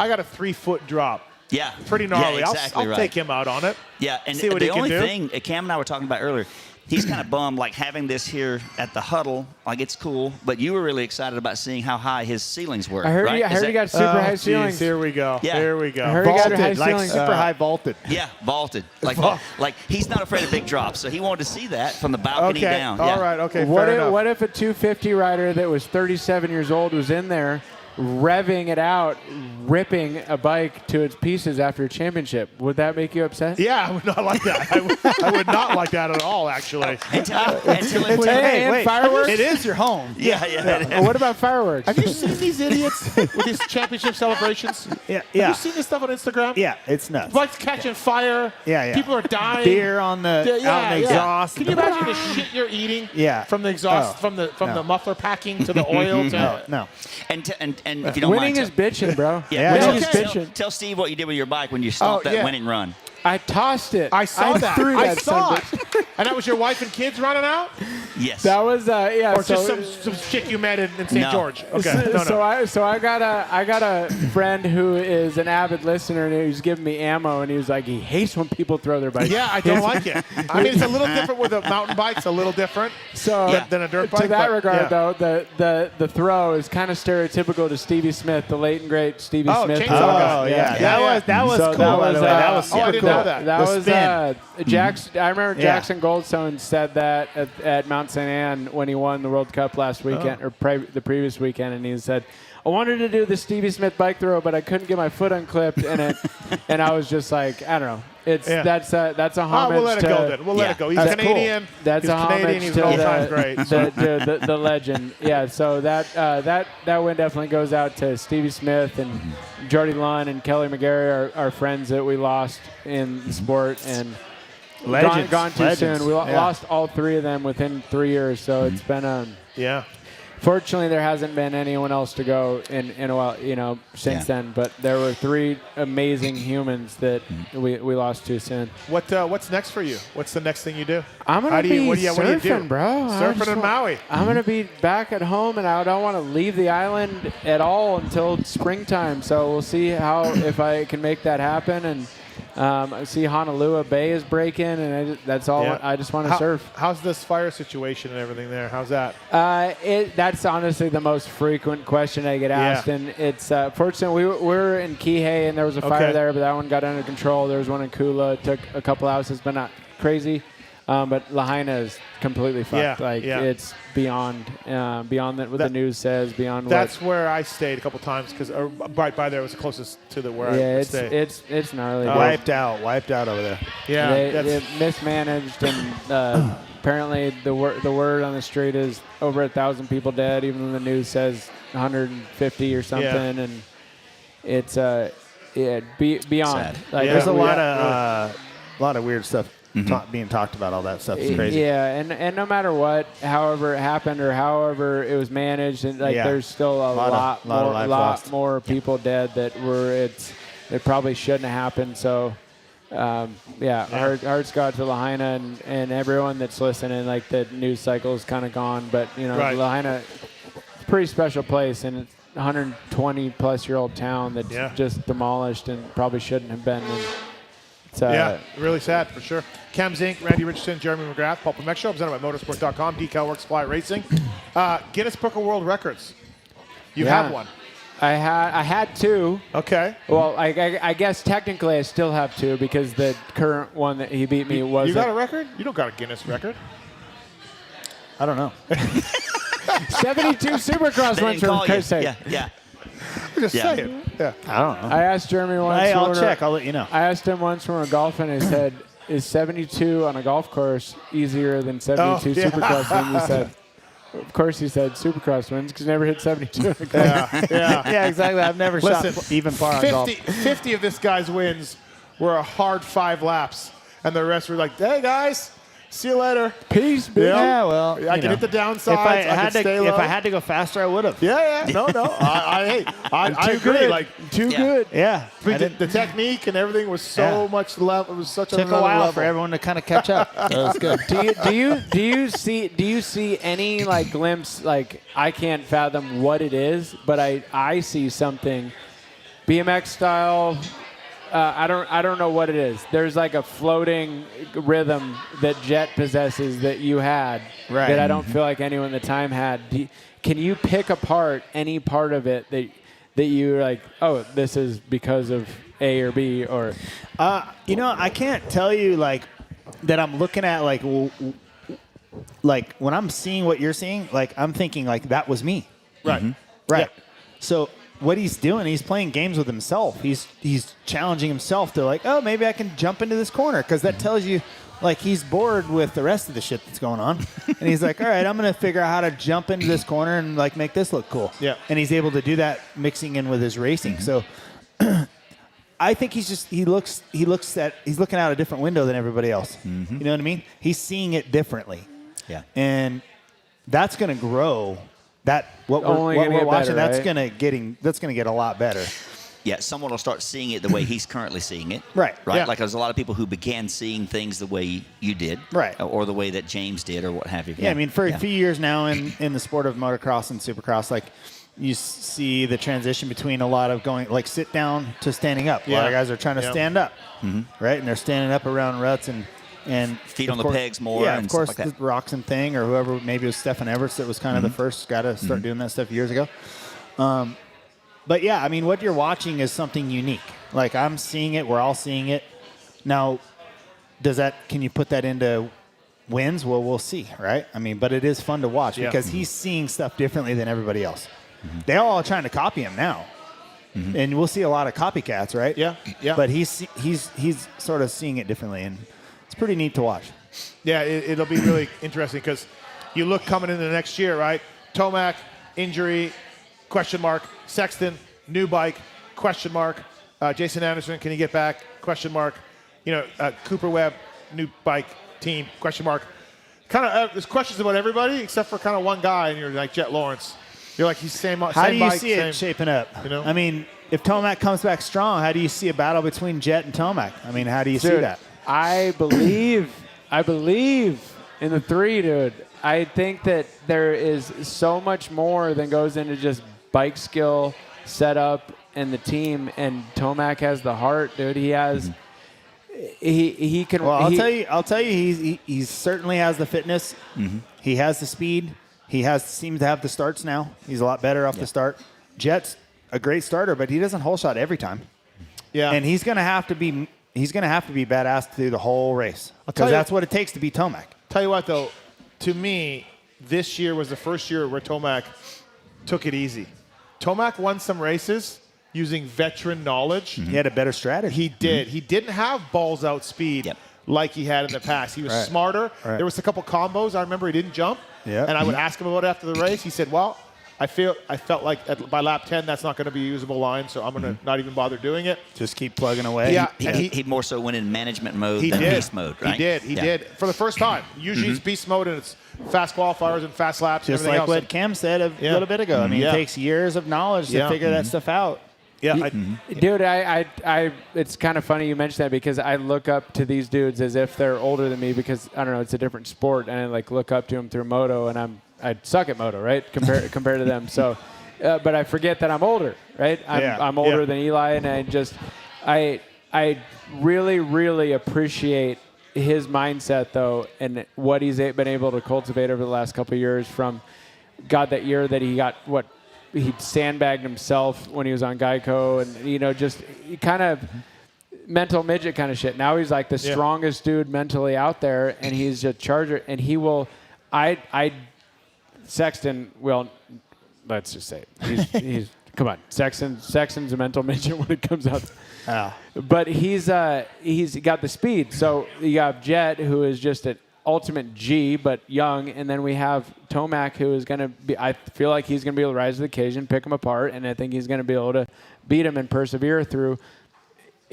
got a 3-foot drop. Yeah, pretty gnarly. Yeah, exactly I'll take him out on it. Yeah, and see what the he can only do. thing Cam and I were talking about earlier. He's kind of bummed, like having this here at the huddle, like it's cool. But you were really excited about seeing how high his ceilings were. I heard, right? he got super high ceilings. Here we go. Yeah. Here we go. I heard vaulted, he got high ceilings. Super high vaulted. Yeah, vaulted. Like he's not afraid of big drops, so he wanted to see that from the balcony down. All right. Okay. What if a 250 rider that was 37 years old was in there? Revving it out, ripping a bike to its pieces after a championship. Would that make you upset? Yeah, I would not like that. I would not like that at all, actually. Hey, fireworks? It is your home. Yeah. What about fireworks? Have you seen these idiots with these championship celebrations? Yeah. Have you seen this stuff on Instagram? Yeah, it's nuts. Bikes catching fire. Yeah. People are dying. Beer on out in the exhaust. Can you imagine the shit you're eating? Yeah. From the exhaust, from the muffler packing to the oil. No. And if you don't winning mind, is bitching, bro. Yeah. Winning is bitching. Tell Steve what you did with your bike when you stopped that winning run. I tossed it. I saw that. I saw it. And that was your wife and kids running out? Yes. That was Or just some chick you met in St. George. Okay. So I got a friend who is an avid listener and he's giving me ammo and he was like he hates when people throw their bikes. Yeah, I don't like it. I mean it's a little different with a mountain bike. It's a little different than a dirt bike. To that regard though, the throw is kind of stereotypical to Stevie Smith, the late and great Stevie Smith. Chainsaw guy. That was cool. That was super cool. That was Jackson. I remember Jackson Goldstone said that at Mount St. Anne when he won the World Cup last weekend or the previous weekend, and he said, "I wanted to do the Stevie Smith bike throw, but I couldn't get my foot unclipped," and I was just like, I don't know. That's a homage. We'll let it go then. We'll let it go. He's Canadian. Cool. That's a homage He's to all-time great. the legend. Yeah. So that win definitely goes out to Stevie Smith and Jordy Lunn and Kelly McGarry, our friends that we lost in the sport, and gone too soon. We lost all 3 of them within 3 years, so it's been Fortunately, there hasn't been anyone else to go in a while, since then. But there were 3 amazing humans that we lost too soon. What's next for you? What's the next thing you do? I'm gonna be surfing, bro. Surfing in Maui. I'm gonna be back at home, and I don't want to leave the island at all until springtime. So we'll see if I can make that happen. And I see Honolulu Bay is breaking, and that's all. Yeah. I just want to surf. How's this fire situation and everything there? How's that? That's honestly the most frequent question I get asked, and it's fortunately we're in Kihei, and there was a fire there, but that one got under control. There was one in Kula. It took a couple houses, but not crazy. But Lahaina is completely fucked. It's beyond what the news says. That's where I stayed a couple times because right by there was the closest to where I stayed. It's gnarly. Wiped out over there. Yeah, they mismanaged, and apparently the word on the street is over 1,000 people dead, even though the news says 150 or something, and it's beyond. There's a lot of weird stuff. Being talked about, all that stuff is crazy. Yeah, and no matter what, however it happened or however it was managed, and there's still a lot more people dead that it probably shouldn't have happened. So, hearts go out to Lahaina and everyone that's listening. Like the news cycle is kind of gone, but Lahaina, it's a pretty special place, and it's 120-plus-year-old town that's just demolished and probably shouldn't have been. Really sad for sure. Cam Zink, Randy Richardson, Jeremy McGrath, PulpMX Show, presented by Motorsport.com, Decal Works, Fly Racing. Guinness Book of World Records. You have one. I had 2. Okay. Well, I guess technically I still have 2 because the current one that he beat me was. You got a record? You don't got a Guinness record. I don't know. 72 Supercross wins from Chris. Yeah. Just say it. Yeah. I don't know. I asked Jeremy once. Hey, I'll check. I'll let you know. I asked him once when we were golfing. I said, "Is 72 on a golf course easier than 72 Supercross wins?" He said, "Of course." He said, "Supercross wins because never hit 72." Yeah, exactly. I've never shot even par on golf. 50 of this guy's wins were a hard 5 laps, and the rest were like, "Hey guys, see you later. Peace, bitch." Yeah, well, I can hit the downside. If I had to go faster, I would have. Yeah. No. I agree. Too good. Yeah. The technique and everything was so much level. It was such took a while for everyone to kind of catch up. That was good. Do you see any glimpse? I can't fathom what it is, but I see something BMX style. I don't know what it is. There's a floating rhythm that Jet possesses that you had that I don't feel like anyone at the time had. Can you pick apart any part of it that you're like, oh, this is because of A or B or? I can't tell you that I'm looking at when I'm seeing what you're seeing, I'm thinking that was me. Right. Right. Yeah. So what he's doing, he's playing games with himself. He's challenging himself to oh, maybe I can jump into this corner because that tells you he's bored with the rest of the shit that's going on. And he's like, all right, I'm going to figure out how to jump into this corner and make this look cool. Yeah. And he's able to do that mixing in with his racing. So I think he's looking out a different window than everybody else. You know what I mean? He's seeing it differently. Yeah. And that's going to grow. What we're watching, that's gonna get a lot better. Yeah, someone will start seeing it the way he's currently seeing it. Right. Yeah. There's a lot of people who began seeing things the way you did. Right. Or the way that James did or what have you. Yeah, I mean, for a few years now in the sport of motocross and supercross, you see the transition between a lot of going sit down to standing up. A lot of guys are trying to stand up, right? And they're standing up around ruts and feet on the pegs more. Yeah, and of course, stuff like that. the Roxon thing or whoever, maybe it was Stefan Everts that was kind of the first guy to start doing that stuff years ago. But yeah, I mean, what you're watching is something unique. I'm seeing it, we're all seeing it. Now, can you put that into wins? Well, we'll see, right? I mean, but it is fun to watch because he's seeing stuff differently than everybody else. They all are trying to copy him now. And we'll see a lot of copycats, right? Yeah. But he's sort of seeing it differently, and it's pretty neat to watch. Yeah, it'll be really interesting because you look coming into the next year, right? Tomac, injury, question mark. Sexton, new bike, question mark. Jason Anderson, can he get back? Question mark. Cooper Webb, new bike team, question mark. Kind of, there's questions about everybody except for kind of one guy, and you're like Jet Lawrence. You're like, he's same bike. How do you see it shaping up? You know? I mean, if Tomac comes back strong, how do you see a battle between Jet and Tomac? I mean, how do you see that? I believe in the 3, dude. I think that there is so much more than goes into just bike skill, setup, and the team. And Tomac has the heart, dude. He has. He can. Well, I'll tell you. He certainly has the fitness. He has the speed. He seems to have the starts now. He's a lot better off the start. Jet's a great starter, but he doesn't whole shot every time. Yeah, and he's gonna have to be badass through the whole race because that's what it takes to be Tomac. Tell you what, though, to me, this year was the first year where Tomac took it easy. Tomac won some races using veteran knowledge. He had a better strategy. He did. He didn't have balls out speed like he had in the past. He was smarter. There was a couple combos. I remember he didn't jump. And I would ask him about it after the race. He said, well, I felt like by lap 10, that's not going to be a usable line, so I'm going to not even bother doing it. Just keep plugging away. Yeah, he more so went in management mode than beast mode, right? He did. For the first time. Usually it's beast mode and it's fast qualifiers and fast laps Just and everything like else. what Cam said a little bit ago. I mean, it takes years of knowledge to figure that stuff out. Yeah, dude, it's kind of funny you mentioned that because I look up to these dudes as if they're older than me because, I don't know, it's a different sport, and I like look up to them through moto, and I suck at moto, right, compared to them. So, but I forget that I'm older, right? I'm older than Eli, and I really, really appreciate his mindset, though, and what he's been able to cultivate over the last couple of years from, God, that year that he got, he sandbagged himself when he was on Geico and, just kind of mental midget kind of shit. Now he's like the strongest dude mentally out there, and he's a charger, and he will Sexton will, let's just say it. He's come on, Sexton's a mental midget when it comes out. But he's got the speed. So you have Jet, who is just an ultimate G, but young, and then we have Tomac, who is going to be, I feel like he's going to be able to rise to the occasion, pick him apart, and I think he's going to be able to beat him and persevere through,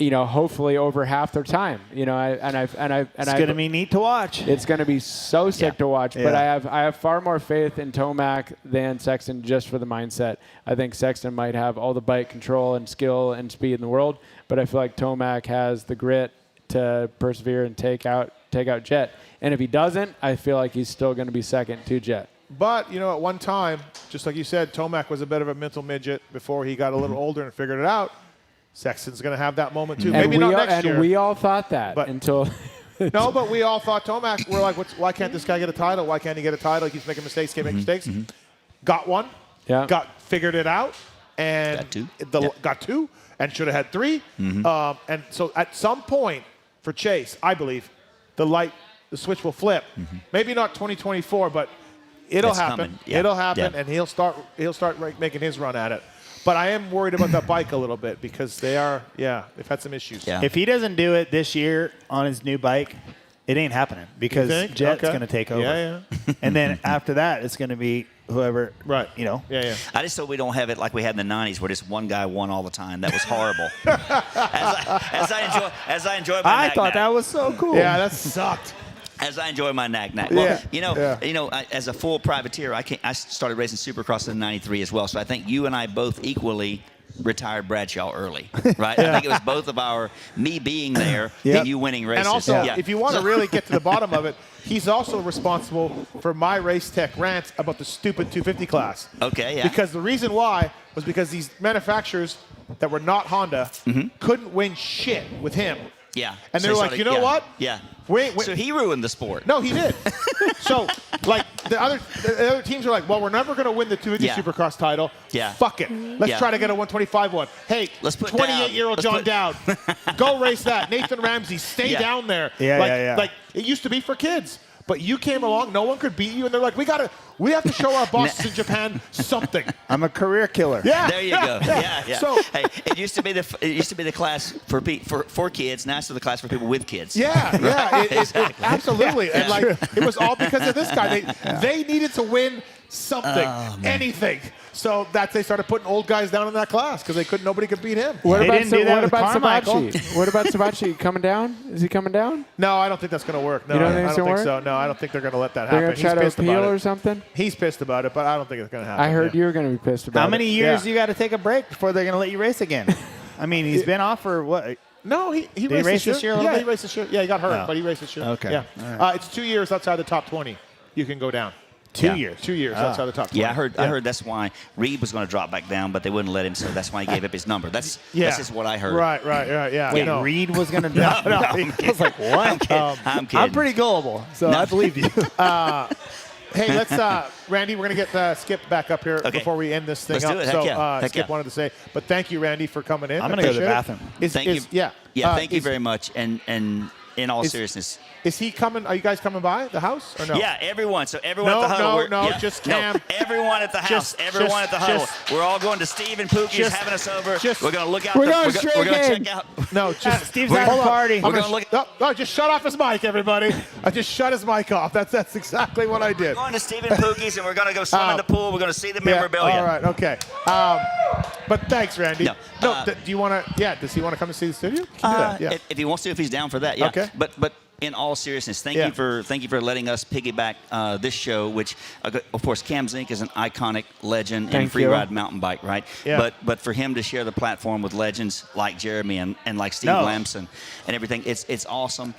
hopefully over half their time. It's going to be neat to watch. It's going to be so sick to watch. But I have far more faith in Tomac than Sexton just for the mindset. I think Sexton might have all the bike control and skill and speed in the world, but I feel like Tomac has the grit to persevere and take out Jet. And if he doesn't, I feel like he's still going to be second to Jet. But, at one time, just like you said, Tomac was a bit of a mental midget before he got a little older and figured it out. Sexton's going to have that moment, too. Maybe not next year. And we all thought that until... No, but we all thought Tomac, we're like, why can't this guy get a title? Why can't he get a title? He keeps making mistakes, Got one. Figured it out. And got two. And should have had three. And so at some point for Chase, I believe, the switch will flip. Maybe not 2024, but it'll happen. It'll happen, and he'll start making his run at it. But I am worried about that bike a little bit because they've had some issues. If he doesn't do it this year on his new bike, it ain't happening because Jet's going to take over. And then after that, it's going to be whoever, right? I just hope we don't have it like we had in the '90s, where just one guy won all the time. That was horrible. as I enjoy my I thought that was so cool. Yeah, that sucked. As I enjoy my knack. Well, as a full privateer, I started racing Supercross in '93 as well. So I think you and I both equally retired Bradshaw early, right? I think it was both of me being there and you winning races. And also, if you want to really get to the bottom of it, he's also responsible for my race tech rant about the stupid 250 class. Okay, yeah. Because the reason why was because these manufacturers that were not Honda couldn't win shit with him. Yeah. And they're like, you know what? Yeah. Wait. So he ruined the sport. No, he did. So, the other teams are like, well, we're never going to win the 250 Supercross title. Yeah. Fuck it. Let's try to get a 125 one. Hey, let's put 28-year-old John Dowd, go race that. Nathan Ramsey, stay down there. Like, it used to be for kids. But you came along, no one could beat you, and they're like, we have to show our bosses in Japan something. I'm a career killer. Yeah. There you go. Yeah. So, hey, it used to be the class for kids. Now it's the class for people with kids. Yeah. Exactly. Absolutely. And it was all because of this guy. They needed to win something, anything. So they started putting old guys down in that class because nobody could beat him. What about Carmichael. Sabachi? What about Sabachi? Coming down? Is he coming down? No, I don't think that's going to work. No, you don't think I it's don't gonna think work? so. No, I don't think they're going to let that happen. They're going to try to appeal or something? He's pissed about it, but I don't think it's going to happen. I heard you were going to be pissed about it. How many years you got to take a break before they're going to let you race again? I mean, he's been off for what? No, he raced this year. Yeah, he raced this year. Yeah, he got hurt, but he raced this year. Okay. Yeah. Right. It's 2 years outside the top 20. You can go down. 2 years. 2 years outside the top 20. Yeah, I heard that's why Reed was going to drop back down, but they wouldn't let him, so that's why he gave up his number. That's just what I heard. Right, yeah. Wait, Reed was going to drop? No, I was like, what? I'm kidding. I'm pretty gullible, so I believe you. Hey, let's, Randy, we're going to get Skip back up here before we end this thing Let's up. do it. So, Heck Skip wanted to say, but thank you, Randy, for coming in. I'm going to go to the bathroom. Thank you. Yeah. Thank you very much. And in all seriousness. Is he coming? Are you guys coming by the house or no? Yeah, everyone. So everyone at the huddle. Just Cam. Everyone at the house. Everyone at the huddle. We're all going to Steve and Pookie's having us over. We're going to look out. We're going to check out. No, just Steve's having a party. We're going to look. No, just shut off his mic, everybody. I just shut his mic off. That's exactly what I did. We're going to Steve and Pookie's and we're going to go swim in the pool. We're going to see the memorabilia. All right. Okay. But thanks, Randy. No. Do you want to? Yeah. Does he want to come and see the studio? Can do that. Yeah. If he wants to, if he's down for that. Yeah. Okay. But in all seriousness, thank you for letting us piggyback this show, which of course Cam Zink is an iconic legend in freeride mountain bike, right? Yeah. But for him to share the platform with legends like Jeremy and like Steve Lamson and everything, it's awesome.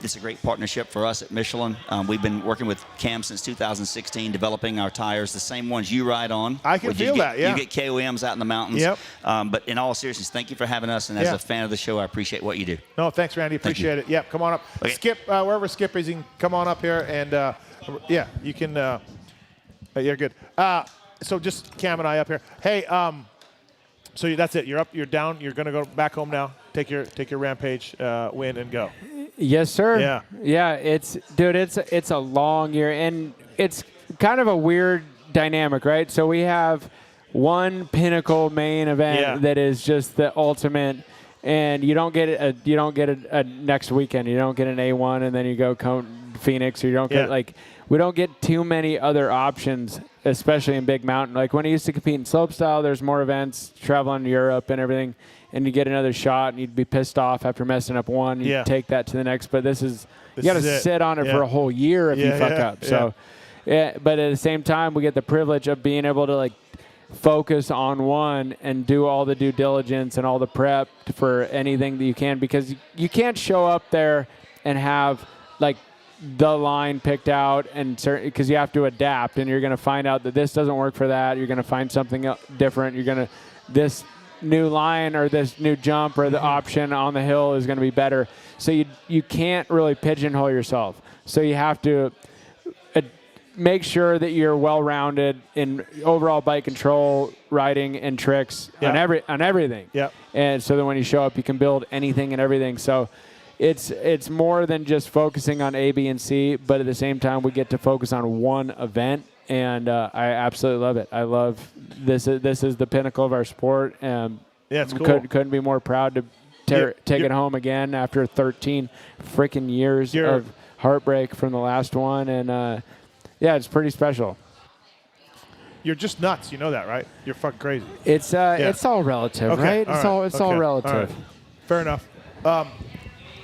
It's a great partnership for us at Michelin. We've been working with Cam since 2016, developing our tires, the same ones you ride on. I can feel that. Yeah. You get KOMs out in the mountains. Yep. But in all seriousness, thank you for having us, and as a fan of the show, I appreciate what you do. No, thanks, Randy. Appreciate it. Yep. Come on up. Okay. Skip, wherever Skip is, you can come on up here, and you can. You're good. So just Cam and I up here. Hey, so that's it. You're up. You're down. You're gonna go back home now. Take your Rampage win and go. Yes, sir. Yeah. Yeah. It's a long year, and it's kind of a weird dynamic, right? So we have one pinnacle main event that is just the ultimate. And you don't get a next weekend. You don't get an A1, and then you go Phoenix, or you don't get we don't get too many other options, especially in big mountain. Like when I used to compete in slopestyle, there's more events, traveling to Europe and everything, and you get another shot, and you'd be pissed off after messing up one. You take that to the next, but you got to sit on it for a whole year if you fuck up. So, but at the same time, we get the privilege of being able to focus on one and do all the due diligence and all the prep for anything that you can, because you can't show up there and have the line picked out, and because you have to adapt, and you're going to find out that this doesn't work for that. You're going to find something different. This new line or this new jump or the option on the hill is going to be better. So you can't really pigeonhole yourself. So you have to make sure that you're well-rounded in overall bike control, riding, and tricks on everything. Yeah. And so that when you show up, you can build anything and everything. So it's more than just focusing on A, B, and C, but at the same time, we get to focus on one event, and I absolutely love it. I love this. This is the pinnacle of our sport. It's cool. Couldn't be more proud to take it home again after 13 freaking years of heartbreak from the last one, and it's pretty special. You're just nuts. You know that, right? You're fucking crazy. It's all relative, right? It's all relative. All right. Fair enough.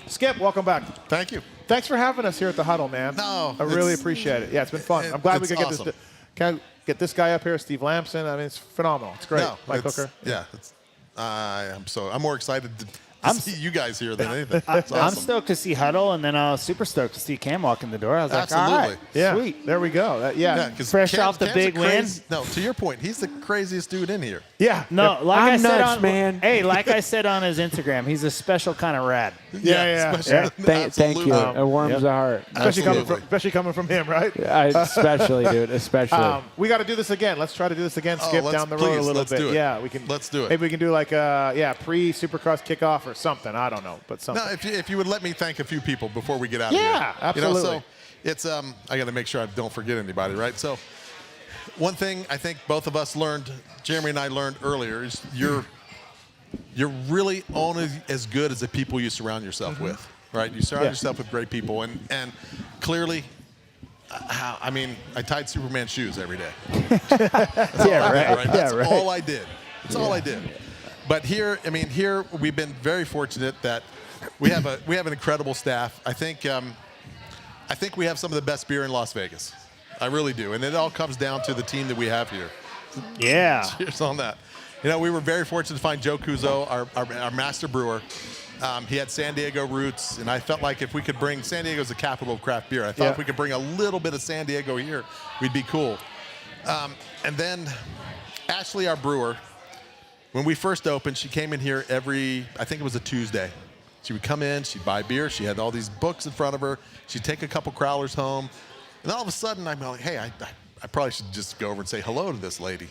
Skip, welcome back. Thank you. Thanks for having us here at the Huddle, man. No, I really appreciate it. Yeah, it's been fun. I'm glad we could get this guy up here, Steve Lamson. I mean, it's phenomenal. It's great. Mike Hooker. Yeah, I'm more excited to see you guys here than anything. I'm stoked to see Huddle, and then I was super stoked to see Cam walk in the door. I was like, all right, sweet. There we go. Fresh off the big win. No, to your point, he's the craziest dude in here. Yeah. No, like I'm I said nuts, man. Hey, like I said on his Instagram, he's a special kind of rad. Thank you. It warms the heart. Especially coming from him, right? Especially, dude. Especially. We got to do this again. Let's try to do this again. Skip down the road a little bit. Yeah, we can. Let's do it. Maybe we can do pre-Supercross kickoff or something. I don't know, but something. No, if you would let me thank a few people before we get out of here. Yeah, absolutely. So it's I got to make sure I don't forget anybody, right? So one thing I think both of us learned, Jeremy and I learned earlier, is you're really only as good as the people you surround yourself with, right? You surround yourself with great people, and clearly I tied Superman shoes every day. That's all I did. That's all I did. But here we've been very fortunate that we have an incredible staff. I think we have some of the best beer in Las Vegas. I really do, and it all comes down to the team that we have here. Yeah. Cheers on that. We were very fortunate to find Joe Kuzo, our master brewer. He had San Diego roots, and I felt like if we could bring San Diego's the capital of craft beer. I thought if we could bring a little bit of San Diego here, we'd be cool. And then Ashley, our brewer, when we first opened, she came in here I think it was a Tuesday. She would come in, she'd buy beer. She had all these books in front of her. She'd take a couple crowlers home. And all of a sudden, I'm like, hey, I probably should just go over and say hello to this lady.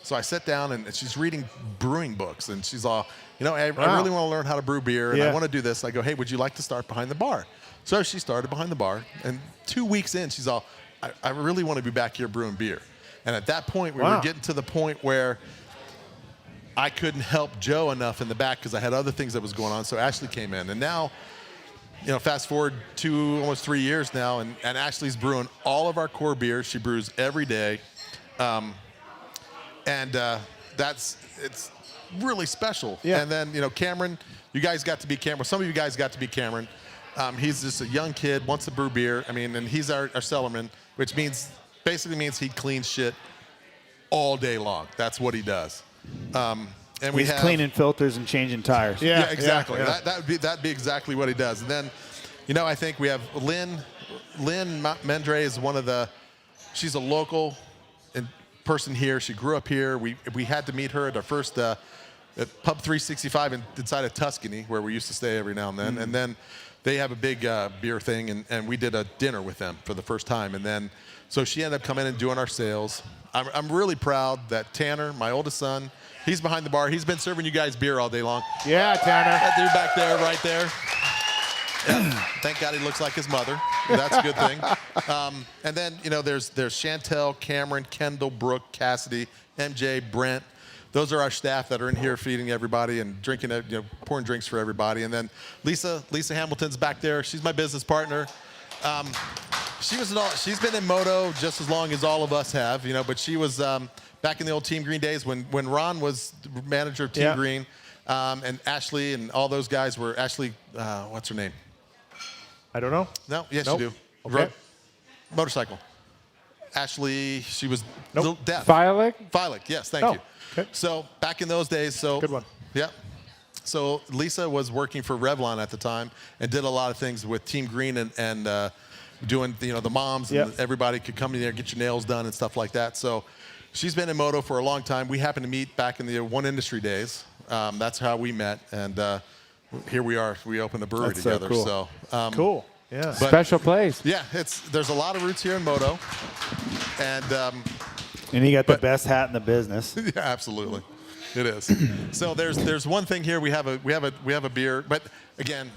So I sit down, and she's reading brewing books. And she's all, I really want to learn how to brew beer, and I want to do this. I go, hey, would you like to start behind the bar? So she started behind the bar. And 2 weeks in, she's all, I really want to be back here brewing beer. And at that point, we were getting to the point where I couldn't help Joe enough in the back because I had other things that was going on. So Ashley came in. And now, fast forward to almost 3 years now, and Ashley's brewing all of our core beers. She brews every day. It's really special. Yeah. And then, Cameron, you guys got to be Cameron. Some of you guys got to be Cameron. He's just a young kid, wants to brew beer. And he's our cellarman, which basically means he cleans shit all day long. That's what he does. And he's cleaning filters and changing tires. Yeah, exactly. Yeah. That'd be exactly what he does. And then, I think we have Lynn Mendre is she's a local person here. She grew up here. We had to meet her at our first at Pub 365 inside of Tuscany, where we used to stay every now and then. Mm-hmm. And then they have a big beer thing, and we did a dinner with them for the first time. And then, so she ended up coming in and doing our sales. I'm really proud that Tanner, my oldest son, he's behind the bar. He's been serving you guys beer all day long. Yeah, Tanner. That dude back there, right there. Yeah. Thank God he looks like his mother. That's a good thing. And then, there's Chantel, Cameron, Kendall, Brooke, Cassidy, MJ, Brent. Those are our staff that are in here feeding everybody and drinking, pouring drinks for everybody. And then Lisa Hamilton's back there. She's my business partner. She's been in moto just as long as all of us have, but she was back in the old Team Green days when Ron was manager of Team Green, and Ashley and all those guys were Ashley, what's her name? I don't know. No, yes, nope. you do. Okay. Motorcycle. Ashley, she was deaf. Fialik, yes, thank you. Okay. So back in those days, good one. Yeah. So Lisa was working for Revlon at the time and did a lot of things with Team Green and doing the moms and everybody could come in there and get your nails done and stuff like that. So she's been in moto for a long time. We happened to meet back in the One Industry days. That's how we met, and here we are. We opened a brewery together. So cool. Cool. Yeah. Special place. Yeah, there's a lot of roots here in moto, and you got the best hat in the business. Yeah, absolutely. It is. So there's one thing here. We have a beer, but again,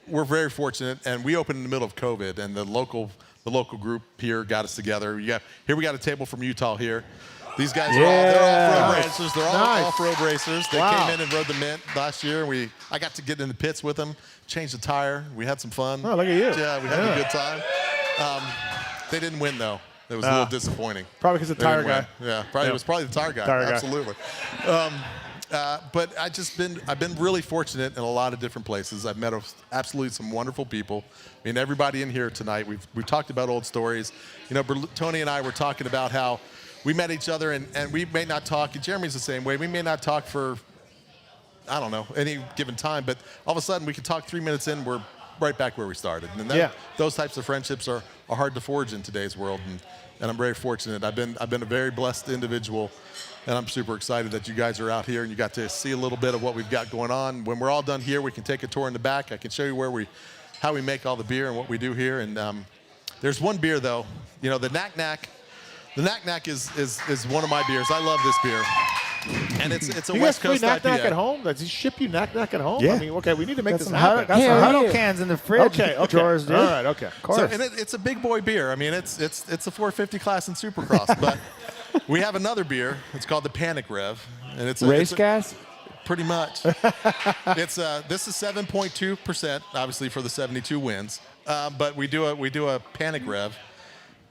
we're very fortunate, and we opened in the middle of COVID, and the local group here got us together. We got a table from Utah here. These guys are all off-road racers. They're all off-road racers. They came in and rode the Mint last year. I got to get in the pits with them, change the tire. We had some fun. Oh, look at you. Yeah, we had a good time. They didn't win though. It was a little disappointing. Probably because of the tire guy. Yeah, probably. It was probably the tire guy. Absolutely. But I've been really fortunate in a lot of different places. I've met absolutely some wonderful people. I mean, everybody in here tonight, we've talked about old stories. Tony and I were talking about how we met each other, and we may not talk, and Jeremy's the same way. We may not talk for, I don't know, any given time, but all of a sudden we could talk 3 minutes in, we're right back where we started. And those types of friendships are hard to forge in today's world, and I'm very fortunate. I've been a very blessed individual, and I'm super excited that you guys are out here and you got to see a little bit of what we've got going on. When we're all done here, we can take a tour in the back. I can show you how we make all the beer and what we do here. And there's one beer though, the Knack Knack. The Knack Knack is one of my beers. I love this beer. And it's a West Coast Knack IPA. Knack at home? Does he ship you Knack Knack at home? Yeah. I mean, okay, we need to make this some happen. Got some HUDL cans in the fridge. Okay. Drawers, dude. All right, okay. Of course. So, and it's a big boy beer. I mean, it's a 450 class in Supercross. But we have another beer. It's called the Panic Rev. And it's race gas? Pretty much. This is 7.2%, obviously for the 72 wins. But we do a Panic Rev.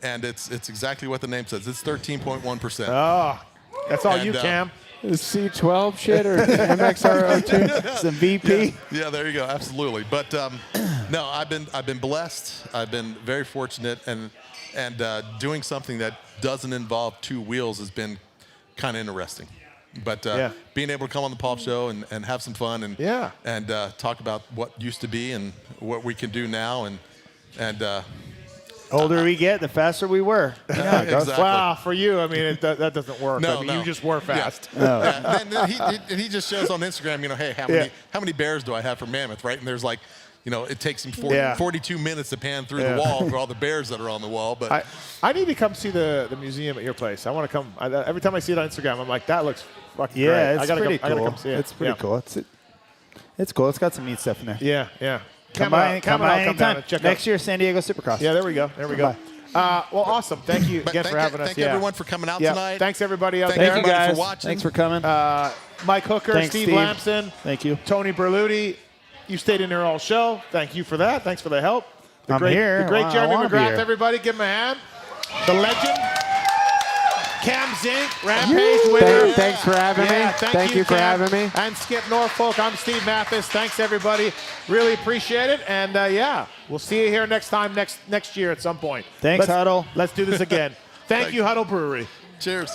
and it's exactly what the name says. It's 13.1%. Oh, that's all you, Cam. Is C12 shit or MXR02? Some VP. Yeah, there you go. Absolutely. But no, I've been blessed. I've been very fortunate, and doing something that doesn't involve two wheels has been kind of interesting. But being able to come on the Pulp Show and have some fun and talk about what used to be and what we can do now and older we get, the faster we were. Yeah, exactly. Wow, for you, I mean, that doesn't work. No, I mean, no. you just were fast. Yeah. And he just shows on Instagram, hey, how many bears do I have for Mammoth, right? And there's like, it takes him 42 minutes to pan through the wall for all the bears that are on the wall. But I need to come see the museum at your place. I want to come. Every time I see it on Instagram, I'm like, that looks fucking great. Yeah, it's I pretty cool. gotta come see it. It's pretty cool. It's cool. It's got some neat stuff in there. Yeah. Come by anytime. Check Next year, San Diego Supercross. Yeah, there we go. Well, awesome. Thank you again for having us. Thank everyone for coming out tonight. Thanks everybody out Thank there. everybody guys for watching. Thanks for coming. Mike Hooker, Thanks, Steve Steve. Lamson. Thank you. Tony Berluti. You stayed in there all show. Thank you for that. Thanks for the help. I'm here. The great I Jeremy wanna be McGrath, here. everybody. Give him a hand. The legend. Cam Zink, Rampage winner. Thanks for having me. Thank you for Cam. having me. And Skip Norfolk. I'm Steve Mathis. Thanks, everybody. Really appreciate it. And, we'll see you here next time, next year at some point. Thanks, Huddle. Let's do this again. Thank you, Huddle Brewery. Cheers.